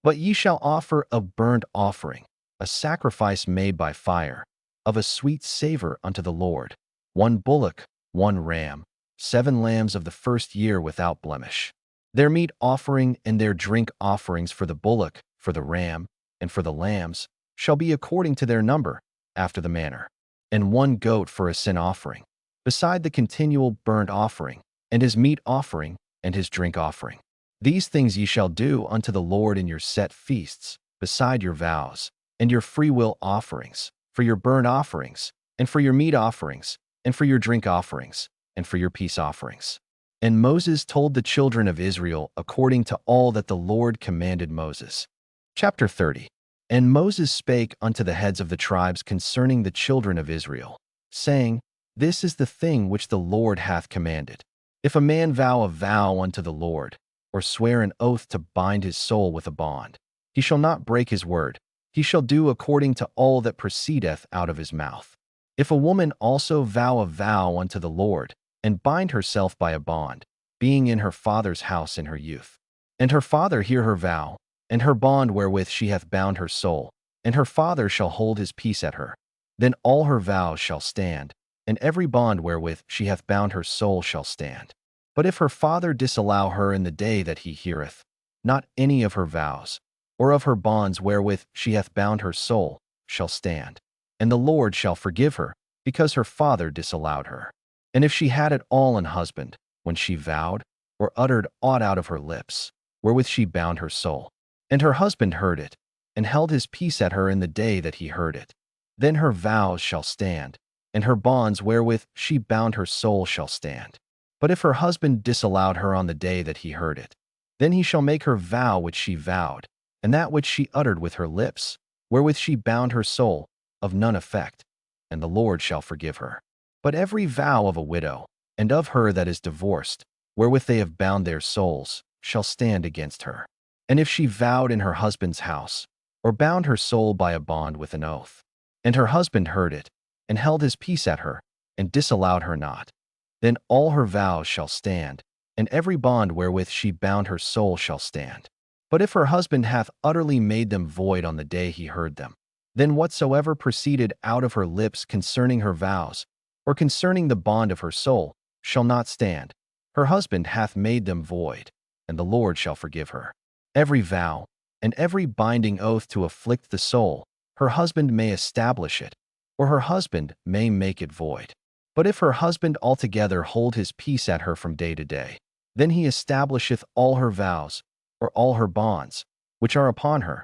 But ye shall offer a burnt offering, a sacrifice made by fire, of a sweet savor unto the Lord, 1 bullock, 1 ram, 7 lambs of the first year without blemish. Their meat offering and their drink offerings for the bullock, for the ram, and for the lambs shall be according to their number, after the manner. And 1 goat for a sin offering, beside the continual burnt offering, and his meat offering, and his drink offering. These things ye shall do unto the Lord in your set feasts, beside your vows, and your freewill offerings, for your burnt offerings, and for your meat offerings, and for your drink offerings, and for your peace offerings. And Moses told the children of Israel according to all that the Lord commanded Moses. Chapter 30. And Moses spake unto the heads of the tribes concerning the children of Israel, saying, This is the thing which the Lord hath commanded. If a man vow a vow unto the Lord, or swear an oath to bind his soul with a bond, he shall not break his word. He shall do according to all that proceedeth out of his mouth. If a woman also vow a vow unto the Lord, and bind herself by a bond, being in her father's house in her youth, and her father hear her vow, and her bond wherewith she hath bound her soul, and her father shall hold his peace at her, then all her vows shall stand, and every bond wherewith she hath bound her soul shall stand. But if her father disallow her in the day that he heareth, not any of her vows, or of her bonds wherewith she hath bound her soul, shall stand. And the Lord shall forgive her, because her father disallowed her. And if she had at all an husband, when she vowed, or uttered aught out of her lips, wherewith she bound her soul, and her husband heard it, and held his peace at her in the day that he heard it, then her vows shall stand, and her bonds wherewith she bound her soul shall stand. But if her husband disallowed her on the day that he heard it, then he shall make her vow which she vowed, and that which she uttered with her lips, wherewith she bound her soul, of none effect, and the Lord shall forgive her. But every vow of a widow, and of her that is divorced, wherewith they have bound their souls, shall stand against her. And if she vowed in her husband's house, or bound her soul by a bond with an oath, and her husband heard it, and held his peace at her, and disallowed her not, then all her vows shall stand, and every bond wherewith she bound her soul shall stand. But if her husband hath utterly made them void on the day he heard them, then whatsoever proceeded out of her lips concerning her vows, or concerning the bond of her soul, shall not stand. Her husband hath made them void, and the Lord shall forgive her. Every vow, and every binding oath to afflict the soul, her husband may establish it, or her husband may make it void. But if her husband altogether hold his peace at her from day to day, then he establisheth all her vows, or all her bonds, which are upon her.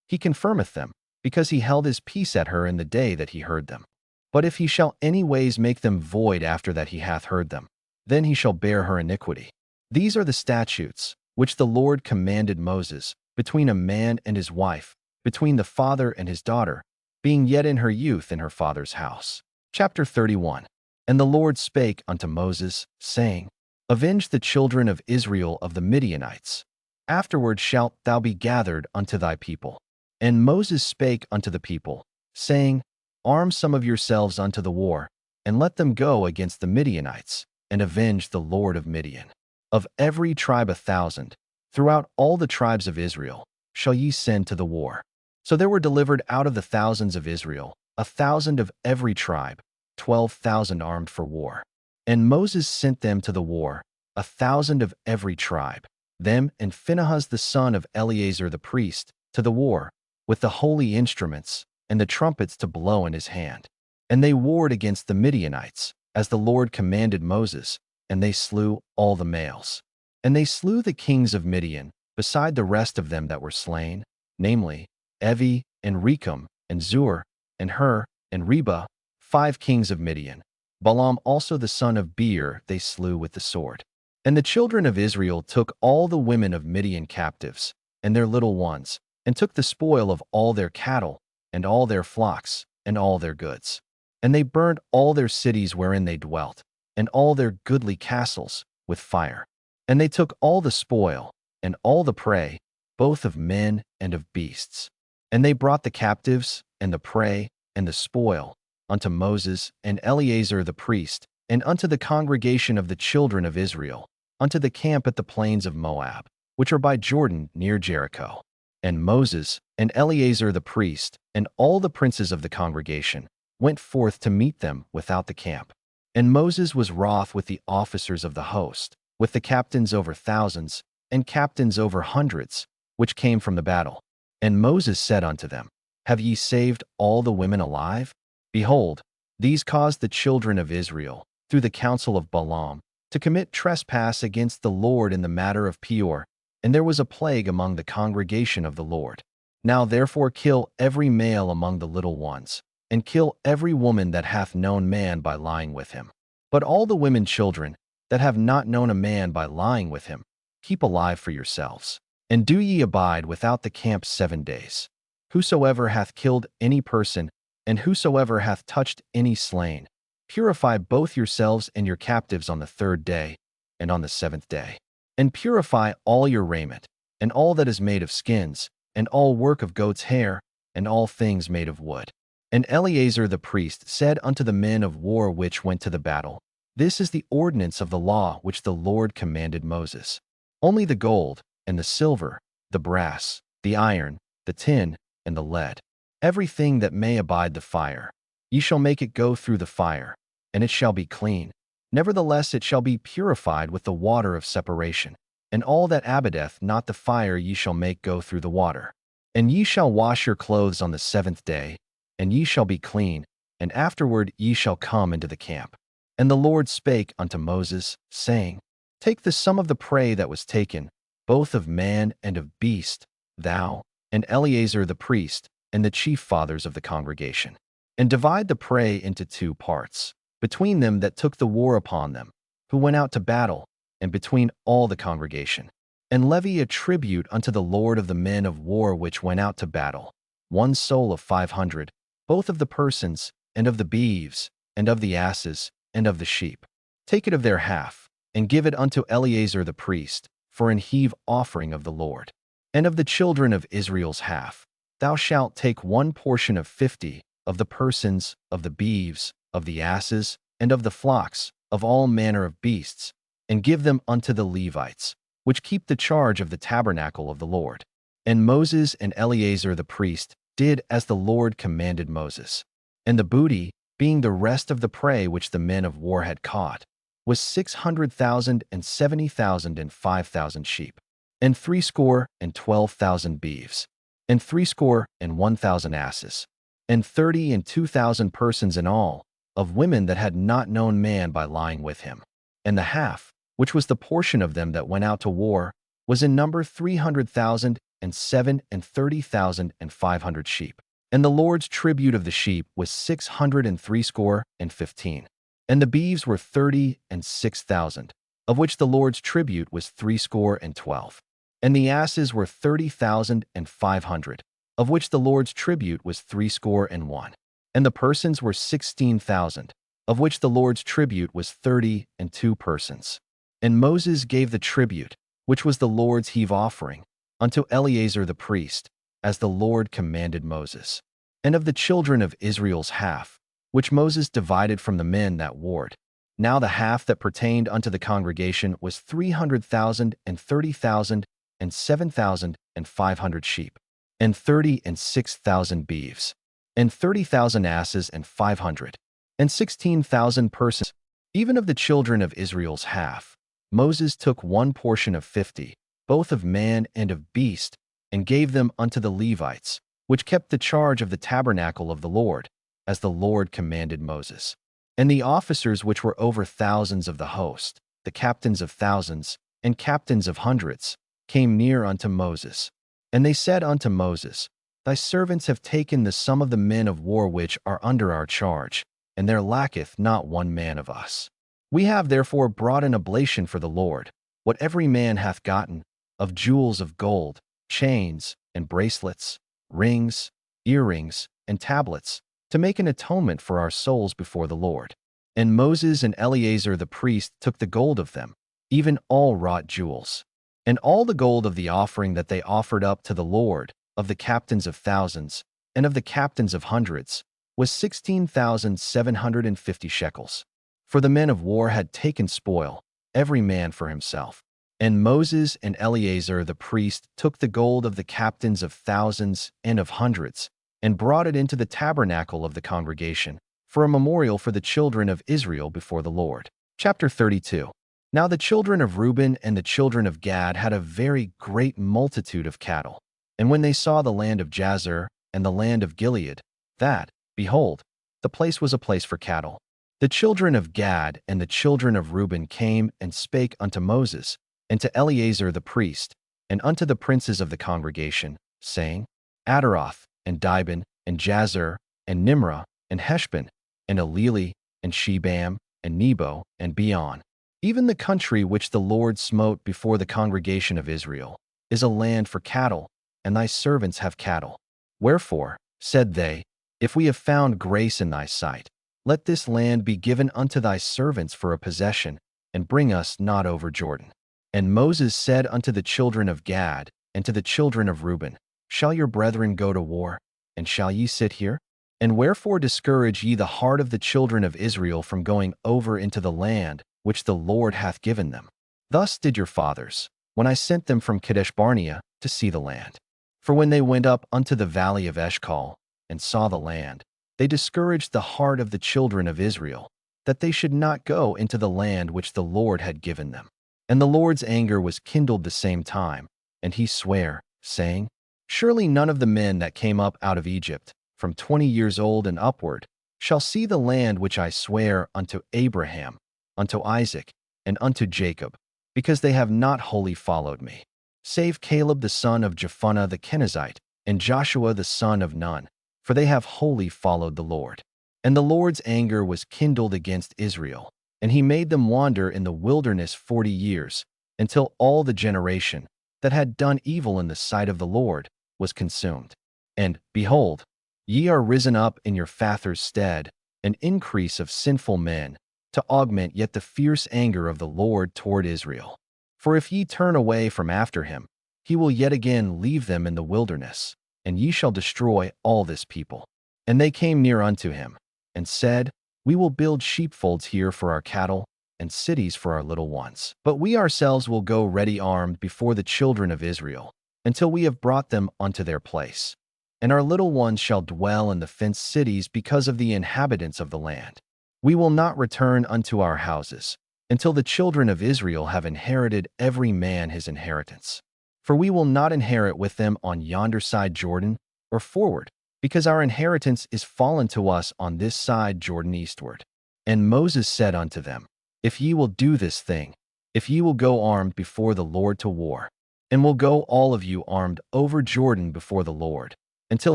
He confirmeth them, because he held his peace at her in the day that he heard them. But if he shall any ways make them void after that he hath heard them, then he shall bear her iniquity. These are the statutes, which the Lord commanded Moses, between a man and his wife, between the father and his daughter, being yet in her youth in her father's house. Chapter 31. And the Lord spake unto Moses, saying, Avenge the children of Israel of the Midianites. Afterward shalt thou be gathered unto thy people. And Moses spake unto the people, saying, Arm some of yourselves unto the war, and let them go against the Midianites, and avenge the Lord of Midian. Of every tribe 1,000, throughout all the tribes of Israel, shall ye send to the war. So there were delivered out of the thousands of Israel 1,000 of every tribe, 12,000 armed for war. And Moses sent them to the war, 1,000 of every tribe, them and Phinehas the son of Eleazar the priest, to the war, with the holy instruments, and the trumpets to blow in his hand. And they warred against the Midianites, as the Lord commanded Moses, and they slew all the males. And they slew the kings of Midian, beside the rest of them that were slain, namely, Evi, and Rechem, and Zur, and Hur, and Reba, 5 kings of Midian. Balaam also the son of Beer they slew with the sword. And the children of Israel took all the women of Midian captives, and their little ones, and took the spoil of all their cattle, and all their flocks, and all their goods. And they burned all their cities wherein they dwelt, and all their goodly castles, with fire. And they took all the spoil, and all the prey, both of men and of beasts. And they brought the captives, and the prey, and the spoil, unto Moses and Eleazar the priest, and unto the congregation of the children of Israel, unto the camp at the plains of Moab, which are by Jordan near Jericho. And Moses and Eleazar the priest, and all the princes of the congregation, went forth to meet them without the camp. And Moses was wroth with the officers of the host, with the captains over thousands, and captains over hundreds, which came from the battle. And Moses said unto them, Have ye saved all the women alive? Behold, these caused the children of Israel, through the counsel of Balaam, to commit trespass against the Lord in the matter of Peor, and there was a plague among the congregation of the Lord. Now therefore kill every male among the little ones, and kill every woman that hath known man by lying with him. But all the women children that have not known a man by lying with him, keep alive for yourselves. And do ye abide without the camp 7 days. Whosoever hath killed any person, and whosoever hath touched any slain, purify both yourselves and your captives on the 3rd day, and on the 7th day. And purify all your raiment, and all that is made of skins, and all work of goat's hair, and all things made of wood. And Eleazar the priest said unto the men of war which went to the battle, This is the ordinance of the law which the Lord commanded Moses. Only the gold, and the silver, the brass, the iron, the tin, and the lead, everything that may abide the fire, ye shall make it go through the fire, and it shall be clean. Nevertheless it shall be purified with the water of separation. And all that abideth not the fire ye shall make go through the water. And ye shall wash your clothes on the 7th day, and ye shall be clean, and afterward ye shall come into the camp. And the Lord spake unto Moses, saying, Take the sum of the prey that was taken, both of man and of beast, thou, and Eleazar the priest, and the chief fathers of the congregation, and divide the prey into 2 parts, between them that took the war upon them, who went out to battle, and between all the congregation. And levy a tribute unto the Lord of the men of war which went out to battle, 1 soul of 500, both of the persons, and of the beeves, and of the asses, and of the sheep. Take it of their half, and give it unto Eleazar the priest, for an heave offering of the Lord. And of the children of Israel's half, thou shalt take 1 portion of 50, of the persons, of the beeves, of the asses, and of the flocks, of all manner of beasts, and give them unto the Levites, which keep the charge of the tabernacle of the Lord. And Moses and Eleazar the priest did as the Lord commanded Moses. And the booty, being the rest of the prey which the men of war had caught, was 600,000 and 70,000 and 5,000 sheep, and 62,000 beeves, and 61,000 asses, and 32,000 persons in all, of women that had not known man by lying with him. And the half, which was the portion of them that went out to war, was in number 300,000 and 37,500 sheep. And the Lord's tribute of the sheep was 615. And the beeves were 36,000, of which the Lord's tribute was 312. And the asses were 30,500, of which the Lord's tribute was 301. And the persons were 16,000, of which the Lord's tribute was 32 persons. And Moses gave the tribute, which was the Lord's heave offering, unto Eleazar the priest, as the Lord commanded Moses. And of the children of Israel's half, which Moses divided from the men that warred, now the half that pertained unto the congregation was 300,000 and 30,000 and 7,500 sheep, and 36,000 beeves, and 30,000 asses and 500, and 16,000 persons. Even of the children of Israel's half, Moses took one portion of 50, both of man and of beast, and gave them unto the Levites, which kept the charge of the tabernacle of the Lord, as the Lord commanded Moses. And the officers which were over thousands of the host, the captains of thousands, and captains of hundreds, came near unto Moses. And they said unto Moses, Thy servants have taken the sum of the men of war which are under our charge, and there lacketh not one man of us. We have therefore brought an oblation for the Lord, what every man hath gotten, of jewels of gold, chains, and bracelets, rings, earrings, and tablets, to make an atonement for our souls before the Lord. And Moses and Eleazar the priest took the gold of them, even all wrought jewels. And all the gold of the offering that they offered up to the Lord, of the captains of thousands, and of the captains of hundreds, was 16,750 shekels. For the men of war had taken spoil, every man for himself. And Moses and Eleazar the priest took the gold of the captains of thousands and of hundreds, and brought it into the tabernacle of the congregation, for a memorial for the children of Israel before the Lord. Chapter 32. Now the children of Reuben and the children of Gad had a very great multitude of cattle. And when they saw the land of Jazer and the land of Gilead, that, behold, the place was a place for cattle, the children of Gad and the children of Reuben came and spake unto Moses, and to Eleazar the priest, and unto the princes of the congregation, saying, Adaroth, and Dibon, and Jazer, and Nimrah, and Heshbon, and Eleli, and Shebam, and Nebo, and Beon. Even the country which the Lord smote before the congregation of Israel is a land for cattle, and thy servants have cattle. Wherefore, said they, if we have found grace in thy sight, let this land be given unto thy servants for a possession, and bring us not over Jordan. And Moses said unto the children of Gad and to the children of Reuben, Shall your brethren go to war, and shall ye sit here? And wherefore discourage ye the heart of the children of Israel from going over into the land which the Lord hath given them? Thus did your fathers, when I sent them from Kadesh Barnea to see the land. For when they went up unto the valley of Eshcol, and saw the land, they discouraged the heart of the children of Israel, that they should not go into the land which the Lord had given them. And the Lord's anger was kindled the same time, and he sware, saying, Surely none of the men that came up out of Egypt, from 20 years old and upward, shall see the land which I swear unto Abraham, unto Isaac, and unto Jacob, because they have not wholly followed me, save Caleb the son of Jephunneh the Kenizzite, and Joshua the son of Nun, for they have wholly followed the Lord. And the Lord's anger was kindled against Israel, and he made them wander in the wilderness 40 years, until all the generation that had done evil in the sight of the Lord was consumed. And, behold, ye are risen up in your fathers' stead, an increase of sinful men, to augment yet the fierce anger of the Lord toward Israel. For if ye turn away from after him, he will yet again leave them in the wilderness, and ye shall destroy all this people. And they came near unto him, and said, We will build sheepfolds here for our cattle, and cities for our little ones. But we ourselves will go ready armed before the children of Israel, until we have brought them unto their place. And our little ones shall dwell in the fenced cities because of the inhabitants of the land. We will not return unto our houses, until the children of Israel have inherited every man his inheritance. For we will not inherit with them on yonder side Jordan, or forward, because our inheritance is fallen to us on this side Jordan eastward. And Moses said unto them, If ye will do this thing, if ye will go armed before the Lord to war, and will go all of you armed over Jordan before the Lord, until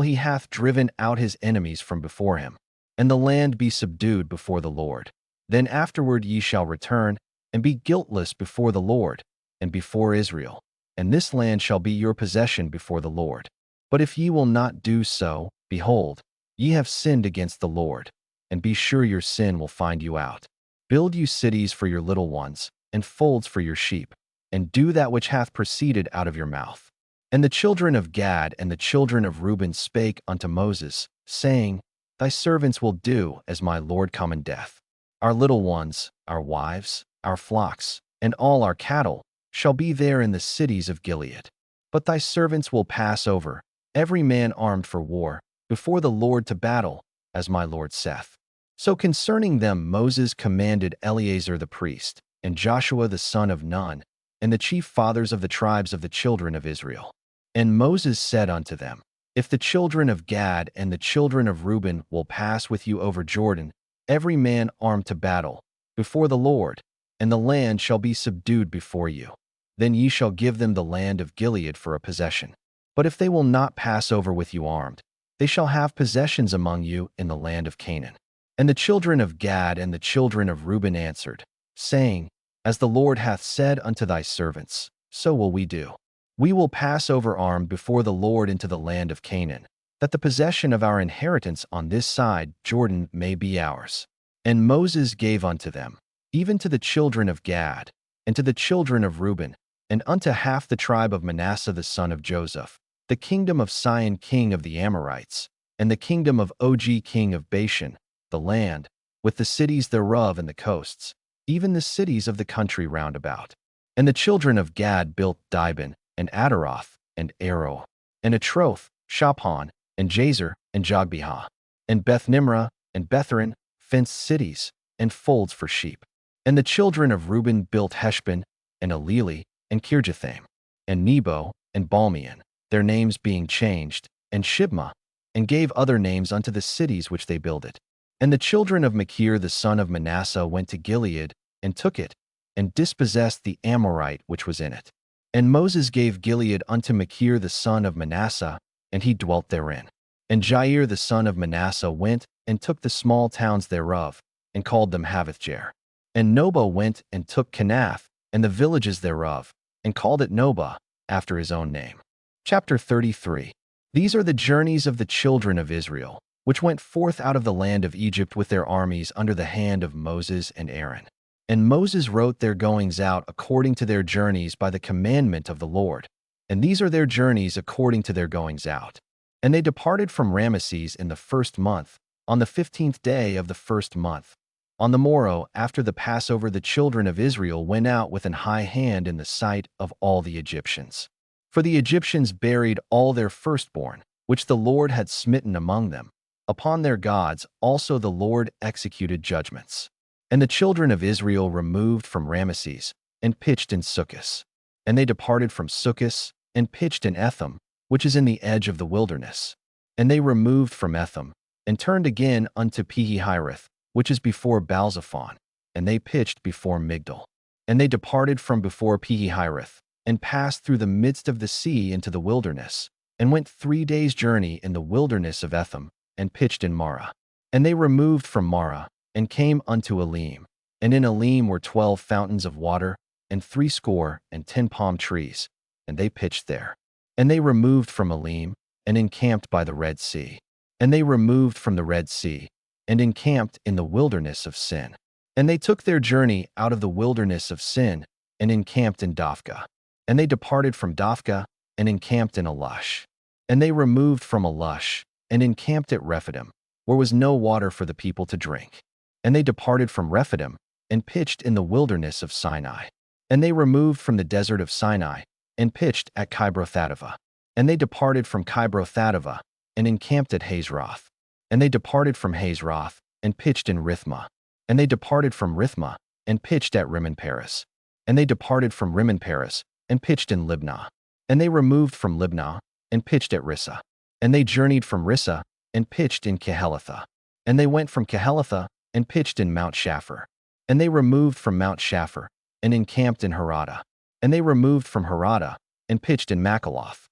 he hath driven out his enemies from before him, and the land be subdued before the Lord, then afterward ye shall return, and be guiltless before the Lord, and before Israel, and this land shall be your possession before the Lord. But if ye will not do so, behold, ye have sinned against the Lord, and be sure your sin will find you out. Build you cities for your little ones, and folds for your sheep, and do that which hath proceeded out of your mouth. And the children of Gad and the children of Reuben spake unto Moses, saying, Thy servants will do as my Lord commandeth. Our little ones, our wives, our flocks, and all our cattle shall be there in the cities of Gilead. But thy servants will pass over, every man armed for war, before the Lord to battle, as my Lord saith. So concerning them Moses commanded Eleazar the priest, and Joshua the son of Nun, and the chief fathers of the tribes of the children of Israel. And Moses said unto them, If the children of Gad and the children of Reuben will pass with you over Jordan, every man armed to battle, before the Lord, and the land shall be subdued before you, then ye shall give them the land of Gilead for a possession. But if they will not pass over with you armed, they shall have possessions among you in the land of Canaan. And the children of Gad and the children of Reuben answered, saying, As the Lord hath said unto thy servants, so will we do. We will pass over armed before the Lord into the land of Canaan, that the possession of our inheritance on this side Jordan may be ours. And Moses gave unto them, even to the children of Gad, and to the children of Reuben, and unto half the tribe of Manasseh the son of Joseph, the kingdom of Sihon king of the Amorites, and the kingdom of Og king of Bashan, the land, with the cities thereof and the coasts, even the cities of the country round about. And the children of Gad built Dibon, and Adaroth, and Aroer, and Atroth, Shaphan, and Jazer, and Jogbehah, and Beth-nimrah, and Betharan, fenced cities, and folds for sheep. And the children of Reuben built Heshbon, and Eleli, and Kirjathaim, and Nebo, and Balmeon, their names being changed, and Shibmah, and gave other names unto the cities which they builded. And the children of Machir the son of Manasseh went to Gilead, and took it, and dispossessed the Amorite which was in it. And Moses gave Gilead unto Machir the son of Manasseh, and he dwelt therein. And Jair the son of Manasseh went, and took the small towns thereof, and called them Havothjair. And Noba went, and took Kenath, and the villages thereof, and called it Noba, after his own name. Chapter 33. These are the journeys of the children of Israel, which went forth out of the land of Egypt with their armies under the hand of Moses and Aaron. And Moses wrote their goings out according to their journeys by the commandment of the Lord. And these are their journeys according to their goings out. And they departed from Ramesses in the 1st month, on the 15th day of the 1st month. On the morrow, after the Passover, the children of Israel went out with an high hand in the sight of all the Egyptians. For the Egyptians buried all their firstborn, which the Lord had smitten among them. Upon their gods also the Lord executed judgments. And the children of Israel removed from Ramesses, and pitched in Succos. And they departed from Succos, and pitched in Etham, which is in the edge of the wilderness. And they removed from Etham, and turned again unto Pihihireth, which is before Baalzephon, and they pitched before Migdol. And they departed from before Pihihireth, and passed through the midst of the sea into the wilderness, and went 3 days' journey in the wilderness of Etham, and pitched in Marah. And they removed from Marah, and came unto Elim. And in Elim were 12 fountains of water, and 70 palm trees, and they pitched there. And they removed from Elim, and encamped by the Red Sea. And they removed from the Red Sea, and encamped in the wilderness of Sin. And they took their journey out of the wilderness of Sin, and encamped in Dophkah. And they departed from Dophkah, and encamped in Elush. And they removed from Elush, and encamped at Rephidim, where was no water for the people to drink. And they departed from Rephidim, and pitched in the wilderness of Sinai. And they removed from the desert of Sinai, and pitched at Kibrothhattaavah. And they departed from Kibrothhattaavah, and encamped at Hazeroth. And they departed from Hazeroth, and pitched in Rithmah. And they departed from Rithmah, and pitched at Rimmon-Peres. And they departed from Rimmon-Peres, and pitched in Libnah. And they removed from Libnah, and pitched at Rissah. And they journeyed from Rissah, and pitched in Kehelatha. And they went from Kehelatha, and pitched in Mount Shapher. And they removed from Mount Shapher, and encamped in Harada. And they removed from Harada, and pitched in Makaloth.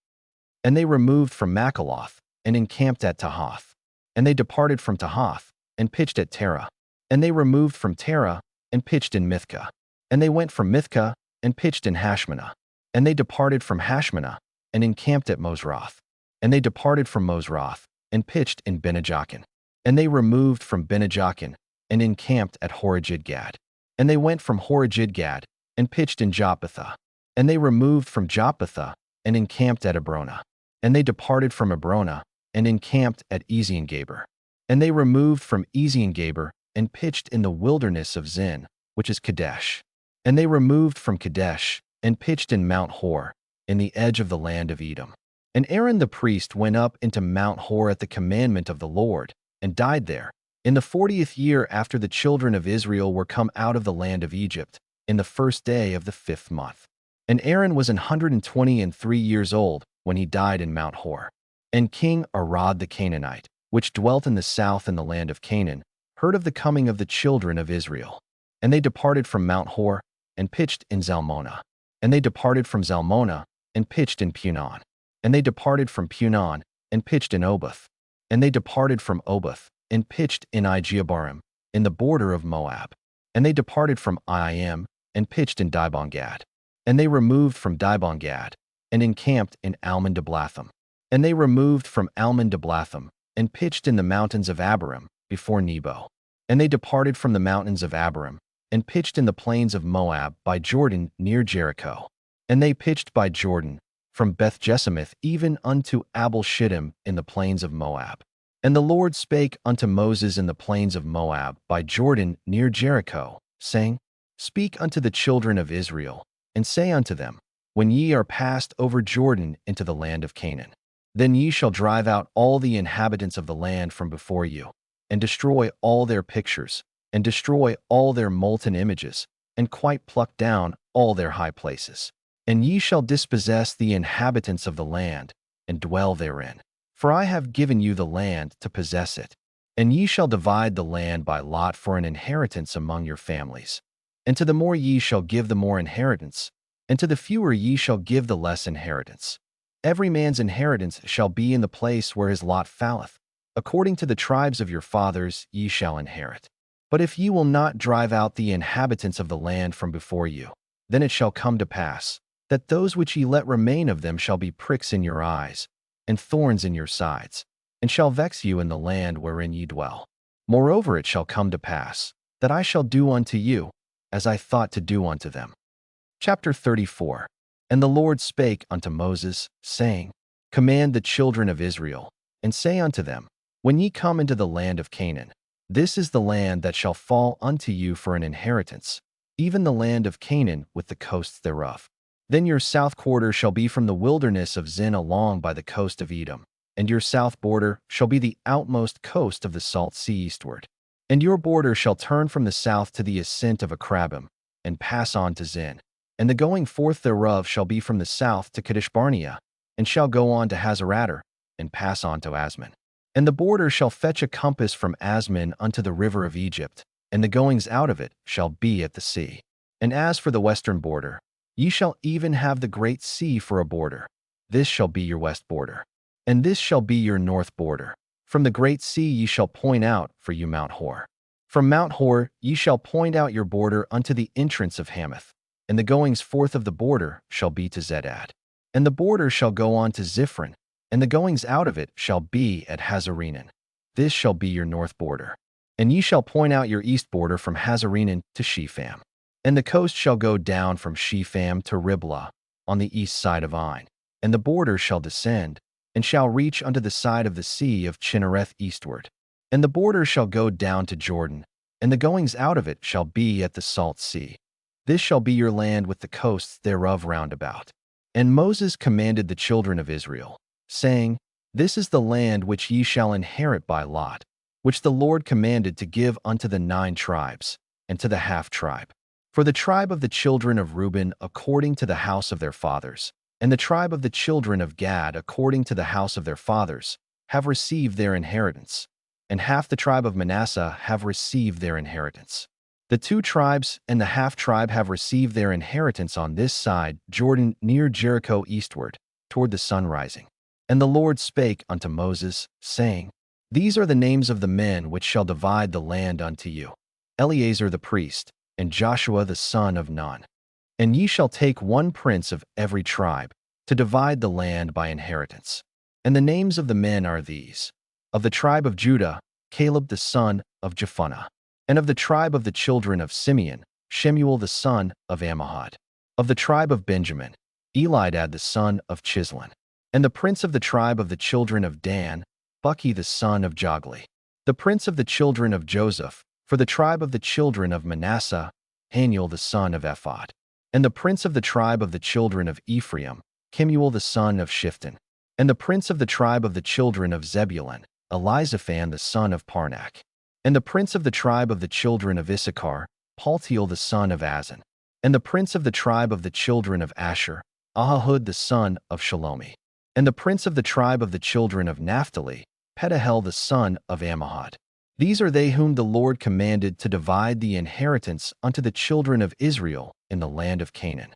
And they removed from Makaloth, and encamped at Tahath. And they departed from Tahath, and pitched at Terah. And they removed from Terah, and pitched in Mithkah. And they went from Mithkah, and pitched in Hashmanah. And they departed from Hashmanah, and encamped at Mosroth. And they departed from Mosroth, and pitched in Benejochan. And they removed from Benejochan, and encamped at Horajidgad. And they went from Horajidgad, and pitched in Jotbathah. And they removed from Jotbathah, and encamped at Abrona. And they departed from Abrona, and encamped at Eziongaber. And they removed from Eziongaber, and pitched in the wilderness of Zin, which is Kadesh. And they removed from Kadesh, and pitched in Mount Hor, in the edge of the land of Edom. And Aaron the priest went up into Mount Hor at the commandment of the Lord, and died there, in the 40th year after the children of Israel were come out of the land of Egypt, in the first day of the 5th month. And Aaron was 123 years old when he died in Mount Hor. And King Arad the Canaanite, which dwelt in the south in the land of Canaan, heard of the coming of the children of Israel. And they departed from Mount Hor, and pitched in Zalmonah. And they departed from Zalmonah, and pitched in Punon. And they departed from Punon, and pitched in Oboth. And they departed from Oboth, and pitched in Ijeabarim, in the border of Moab. And they departed from Iim, and pitched in Dibongad. And they removed from Dibongad, and encamped in Almon-Diblatham. And they removed from Almon-Diblatham, and pitched in the mountains of Abarim, before Nebo. And they departed from the mountains of Abarim, and pitched in the plains of Moab by Jordan near Jericho. And they pitched by Jordan, from Beth-Jessamith even unto Abel-Shittim in the plains of Moab. And the Lord spake unto Moses in the plains of Moab by Jordan near Jericho, saying, Speak unto the children of Israel, and say unto them, When ye are passed over Jordan into the land of Canaan, then ye shall drive out all the inhabitants of the land from before you, and destroy all their pictures, and destroy all their molten images, and quite pluck down all their high places. And ye shall dispossess the inhabitants of the land, and dwell therein. For I have given you the land to possess it. And ye shall divide the land by lot for an inheritance among your families. And to the more ye shall give the more inheritance, and to the fewer ye shall give the less inheritance. Every man's inheritance shall be in the place where his lot falleth. According to the tribes of your fathers ye shall inherit. But if ye will not drive out the inhabitants of the land from before you, then it shall come to pass, that those which ye let remain of them shall be pricks in your eyes, and thorns in your sides, and shall vex you in the land wherein ye dwell. Moreover it shall come to pass, that I shall do unto you, as I thought to do unto them. Chapter 34. And the Lord spake unto Moses, saying, Command the children of Israel, and say unto them, When ye come into the land of Canaan, this is the land that shall fall unto you for an inheritance, even the land of Canaan with the coasts thereof. Then your south quarter shall be from the wilderness of Zin along by the coast of Edom, and your south border shall be the outmost coast of the salt sea eastward. And your border shall turn from the south to the ascent of Akrabim, and pass on to Zin. And the going forth thereof shall be from the south to Kadesh-barnea, and shall go on to Hazeradar, and pass on to Asman. And the border shall fetch a compass from Asman unto the river of Egypt, and the goings out of it shall be at the sea. And as for the western border, ye shall even have the great sea for a border. This shall be your west border. And this shall be your north border. From the great sea ye shall point out for you Mount Hor. From Mount Hor ye shall point out your border unto the entrance of Hamath. And the goings forth of the border shall be to Zedad. And the border shall go on to Ziphron, and the goings out of it shall be at Hazarenan. This shall be your north border. And ye shall point out your east border from Hazarenan to Shepham. And the coast shall go down from Shepham to Riblah, on the east side of Ain. And the border shall descend, and shall reach unto the side of the sea of Chinnereth eastward. And the border shall go down to Jordan, and the goings out of it shall be at the salt sea. This shall be your land with the coasts thereof round about. And Moses commanded the children of Israel, saying, This is the land which ye shall inherit by lot, which the Lord commanded to give unto the 9 tribes, and to the half-tribe. For the tribe of the children of Reuben according to the house of their fathers, and the tribe of the children of Gad according to the house of their fathers, have received their inheritance, and half the tribe of Manasseh have received their inheritance. The 2 tribes and the half-tribe have received their inheritance on this side Jordan near Jericho eastward, toward the sun rising. And the Lord spake unto Moses, saying, These are the names of the men which shall divide the land unto you, Eleazar the priest, and Joshua the son of Nun. And ye shall take 1 prince of every tribe, to divide the land by inheritance. And the names of the men are these: of the tribe of Judah, Caleb the son of Jephunneh. And of the tribe of the children of Simeon, Shemuel the son of Ammihud. Of the tribe of Benjamin, Elidad the son of Chislon. And the prince of the tribe of the children of Dan, Buki the son of Jogli. The prince of the children of Joseph, for the tribe of the children of Manasseh, Haniel the son of Ephod. And the prince of the tribe of the children of Ephraim, Kemuel the son of Shifton. And the prince of the tribe of the children of Zebulun, Elizaphan the son of Parnak. And the prince of the tribe of the children of Issachar, Paltiel the son of Azan. And the prince of the tribe of the children of Asher, Ahihud the son of Shalomi. And the prince of the tribe of the children of Naphtali, Pedahel the son of Ammihud. These are they whom the Lord commanded to divide the inheritance unto the children of Israel in the land of Canaan.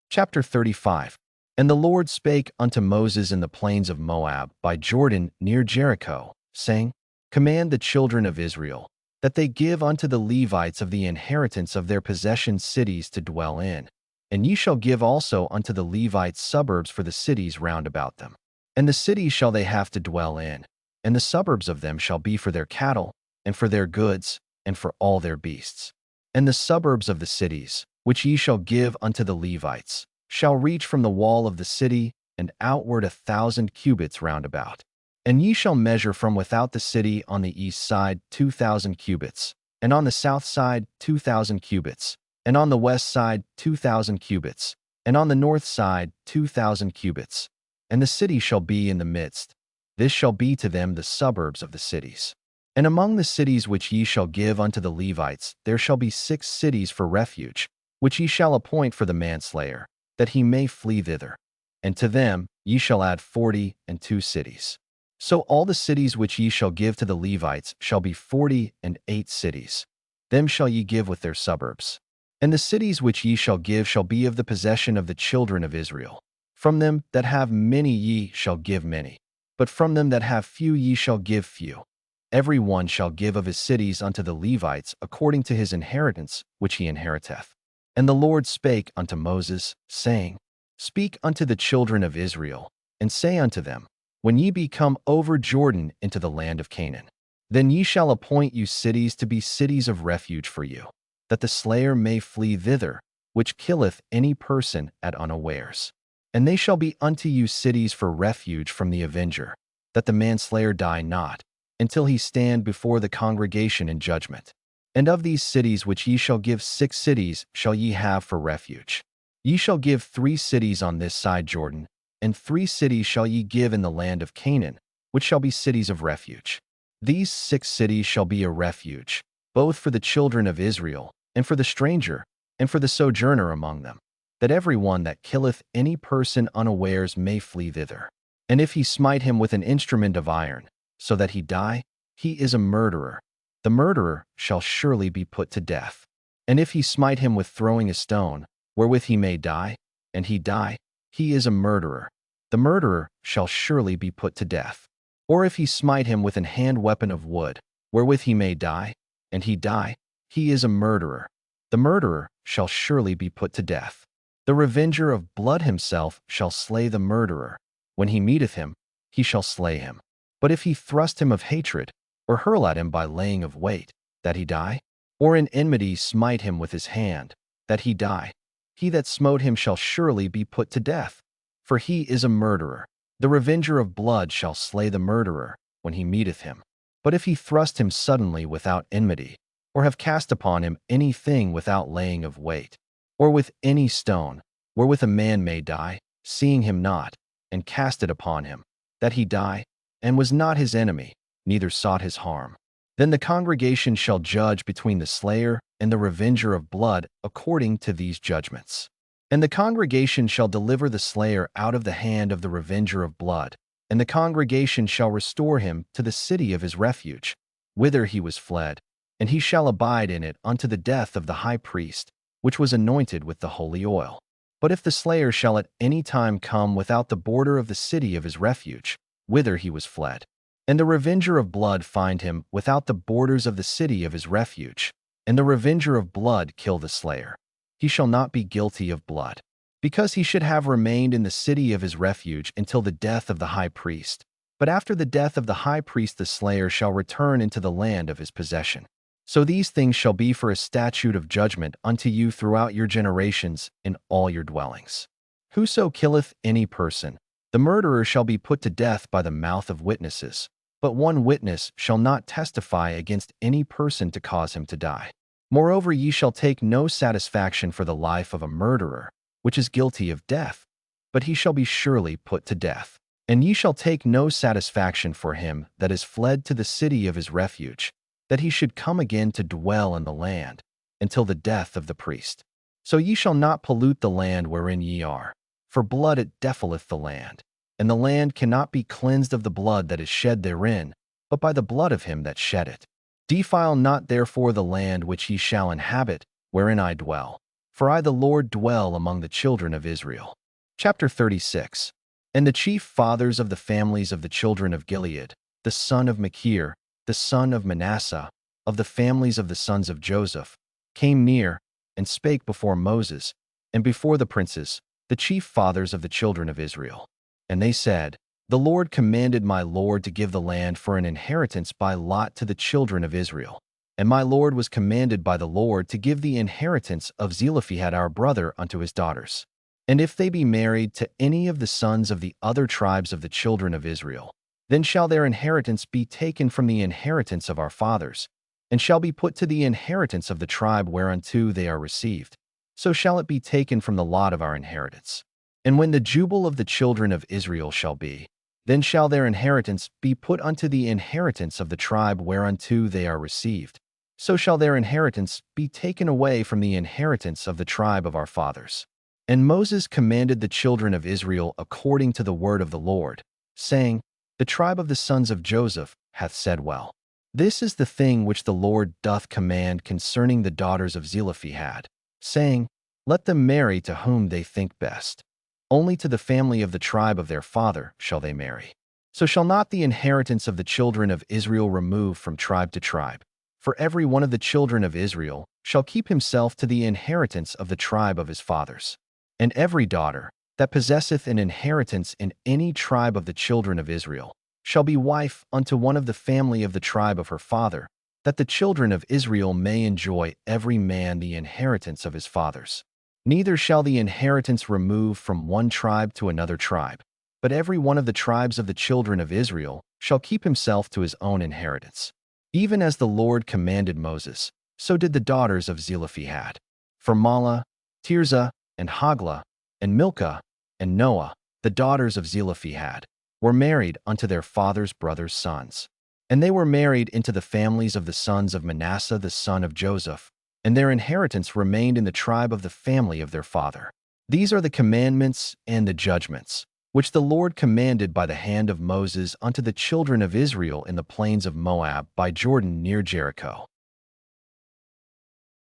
Chapter 35. And the Lord spake unto Moses in the plains of Moab by Jordan near Jericho, saying, Command the children of Israel, that they give unto the Levites of the inheritance of their possession cities to dwell in. And ye shall give also unto the Levites suburbs for the cities round about them. And the cities shall they have to dwell in, and the suburbs of them shall be for their cattle, and for their goods, and for all their beasts. And the suburbs of the cities, which ye shall give unto the Levites, shall reach from the wall of the city, and outward 1,000 cubits round about. And ye shall measure from without the city on the east side 2,000 cubits, and on the south side 2,000 cubits, and on the west side 2,000 cubits, and on the north side 2,000 cubits. And the city shall be in the midst. This shall be to them the suburbs of the cities. And among the cities which ye shall give unto the Levites, there shall be 6 cities for refuge, which ye shall appoint for the manslayer, that he may flee thither. And to them ye shall add 42 cities. So all the cities which ye shall give to the Levites shall be 48 cities. Them shall ye give with their suburbs. And the cities which ye shall give shall be of the possession of the children of Israel. From them that have many ye shall give many, but from them that have few ye shall give few. Every one shall give of his cities unto the Levites according to his inheritance which he inheriteth. And the Lord spake unto Moses, saying, Speak unto the children of Israel, and say unto them, When ye be come over Jordan into the land of Canaan, then ye shall appoint you cities to be cities of refuge for you, that the slayer may flee thither, which killeth any person at unawares. And they shall be unto you cities for refuge from the avenger, that the manslayer die not, until he stand before the congregation in judgment. And of these cities which ye shall give 6 cities shall ye have for refuge. Ye shall give 3 cities on this side Jordan, and 3 cities shall ye give in the land of Canaan, which shall be cities of refuge. These 6 cities shall be a refuge, both for the children of Israel, and for the stranger, and for the sojourner among them, that every one that killeth any person unawares may flee thither. And if he smite him with an instrument of iron, so that he die, he is a murderer. The murderer shall surely be put to death. And if he smite him with throwing a stone, wherewith he may die, and he die, he is a murderer. The murderer shall surely be put to death. Or if he smite him with an hand weapon of wood, wherewith he may die, and he die, he is a murderer. The murderer shall surely be put to death. The revenger of blood himself shall slay the murderer. When he meeteth him, he shall slay him. But if he thrust him of hatred, or hurl at him by laying of weight, that he die, or in enmity smite him with his hand, that he die, he that smote him shall surely be put to death, for he is a murderer. The revenger of blood shall slay the murderer when he meeteth him. But if he thrust him suddenly without enmity, or have cast upon him anything without laying of weight, or with any stone, wherewith a man may die, seeing him not, and cast it upon him, that he die, and was not his enemy, neither sought his harm, then the congregation shall judge between the slayer and the revenger of blood according to these judgments. And the congregation shall deliver the slayer out of the hand of the revenger of blood, and the congregation shall restore him to the city of his refuge, whither he was fled, and he shall abide in it unto the death of the high priest, which was anointed with the holy oil. But if the slayer shall at any time come without the border of the city of his refuge, whither he was fled, and the revenger of blood find him without the borders of the city of his refuge, and the revenger of blood kill the slayer, he shall not be guilty of blood, because he should have remained in the city of his refuge until the death of the high priest, But after the death of the high priest the slayer shall return into the land of his possession. So these things shall be for a statute of judgment unto you throughout your generations in all your dwellings. Whoso killeth any person, the murderer shall be put to death by the mouth of witnesses, but one witness shall not testify against any person to cause him to die. Moreover, ye shall take no satisfaction for the life of a murderer, which is guilty of death, but he shall be surely put to death. And ye shall take no satisfaction for him that is fled to the city of his refuge, that he should come again to dwell in the land, until the death of the priest. So ye shall not pollute the land wherein ye are, for blood it defileth the land, and the land cannot be cleansed of the blood that is shed therein, but by the blood of him that shed it. Defile not therefore the land which ye shall inhabit, wherein I dwell, for I the Lord dwell among the children of Israel. Chapter 36. And the chief fathers of the families of the children of Gilead, the son of Machir, the son of Manasseh, of the families of the sons of Joseph, came near, and spake before Moses, and before the princes, the chief fathers of the children of Israel. And they said, The Lord commanded my Lord to give the land for an inheritance by lot to the children of Israel. And my Lord was commanded by the Lord to give the inheritance of Zelophehad our brother unto his daughters. And if they be married to any of the sons of the other tribes of the children of Israel, then shall their inheritance be taken from the inheritance of our fathers, and shall be put to the inheritance of the tribe whereunto they are received. So shall it be taken from the lot of our inheritance. And when the jubile of the children of Israel shall be, then shall their inheritance be put unto the inheritance of the tribe whereunto they are received. So shall their inheritance be taken away from the inheritance of the tribe of our fathers. And Moses commanded the children of Israel according to the word of the Lord, saying, The tribe of the sons of Joseph hath said well. This is the thing which the Lord doth command concerning the daughters of Zelophehad, saying, Let them marry to whom they think best. Only to the family of the tribe of their father shall they marry. So shall not the inheritance of the children of Israel remove from tribe to tribe. For every one of the children of Israel shall keep himself to the inheritance of the tribe of his fathers. And every daughter that possesseth an inheritance in any tribe of the children of Israel shall be wife unto one of the family of the tribe of her father, that the children of Israel may enjoy every man the inheritance of his fathers. Neither shall the inheritance remove from one tribe to another tribe, but every one of the tribes of the children of Israel shall keep himself to his own inheritance. Even as the Lord commanded Moses, so did the daughters of Zelophehad. For Mahlah, Tirzah, and Hoglah, and Milcah, and Noah, the daughters of Zelophehad, were married unto their father's brothers' sons. And they were married into the families of the sons of Manasseh the son of Joseph, and their inheritance remained in the tribe of the family of their father. These are the commandments and the judgments, which the Lord commanded by the hand of Moses unto the children of Israel in the plains of Moab by Jordan near Jericho.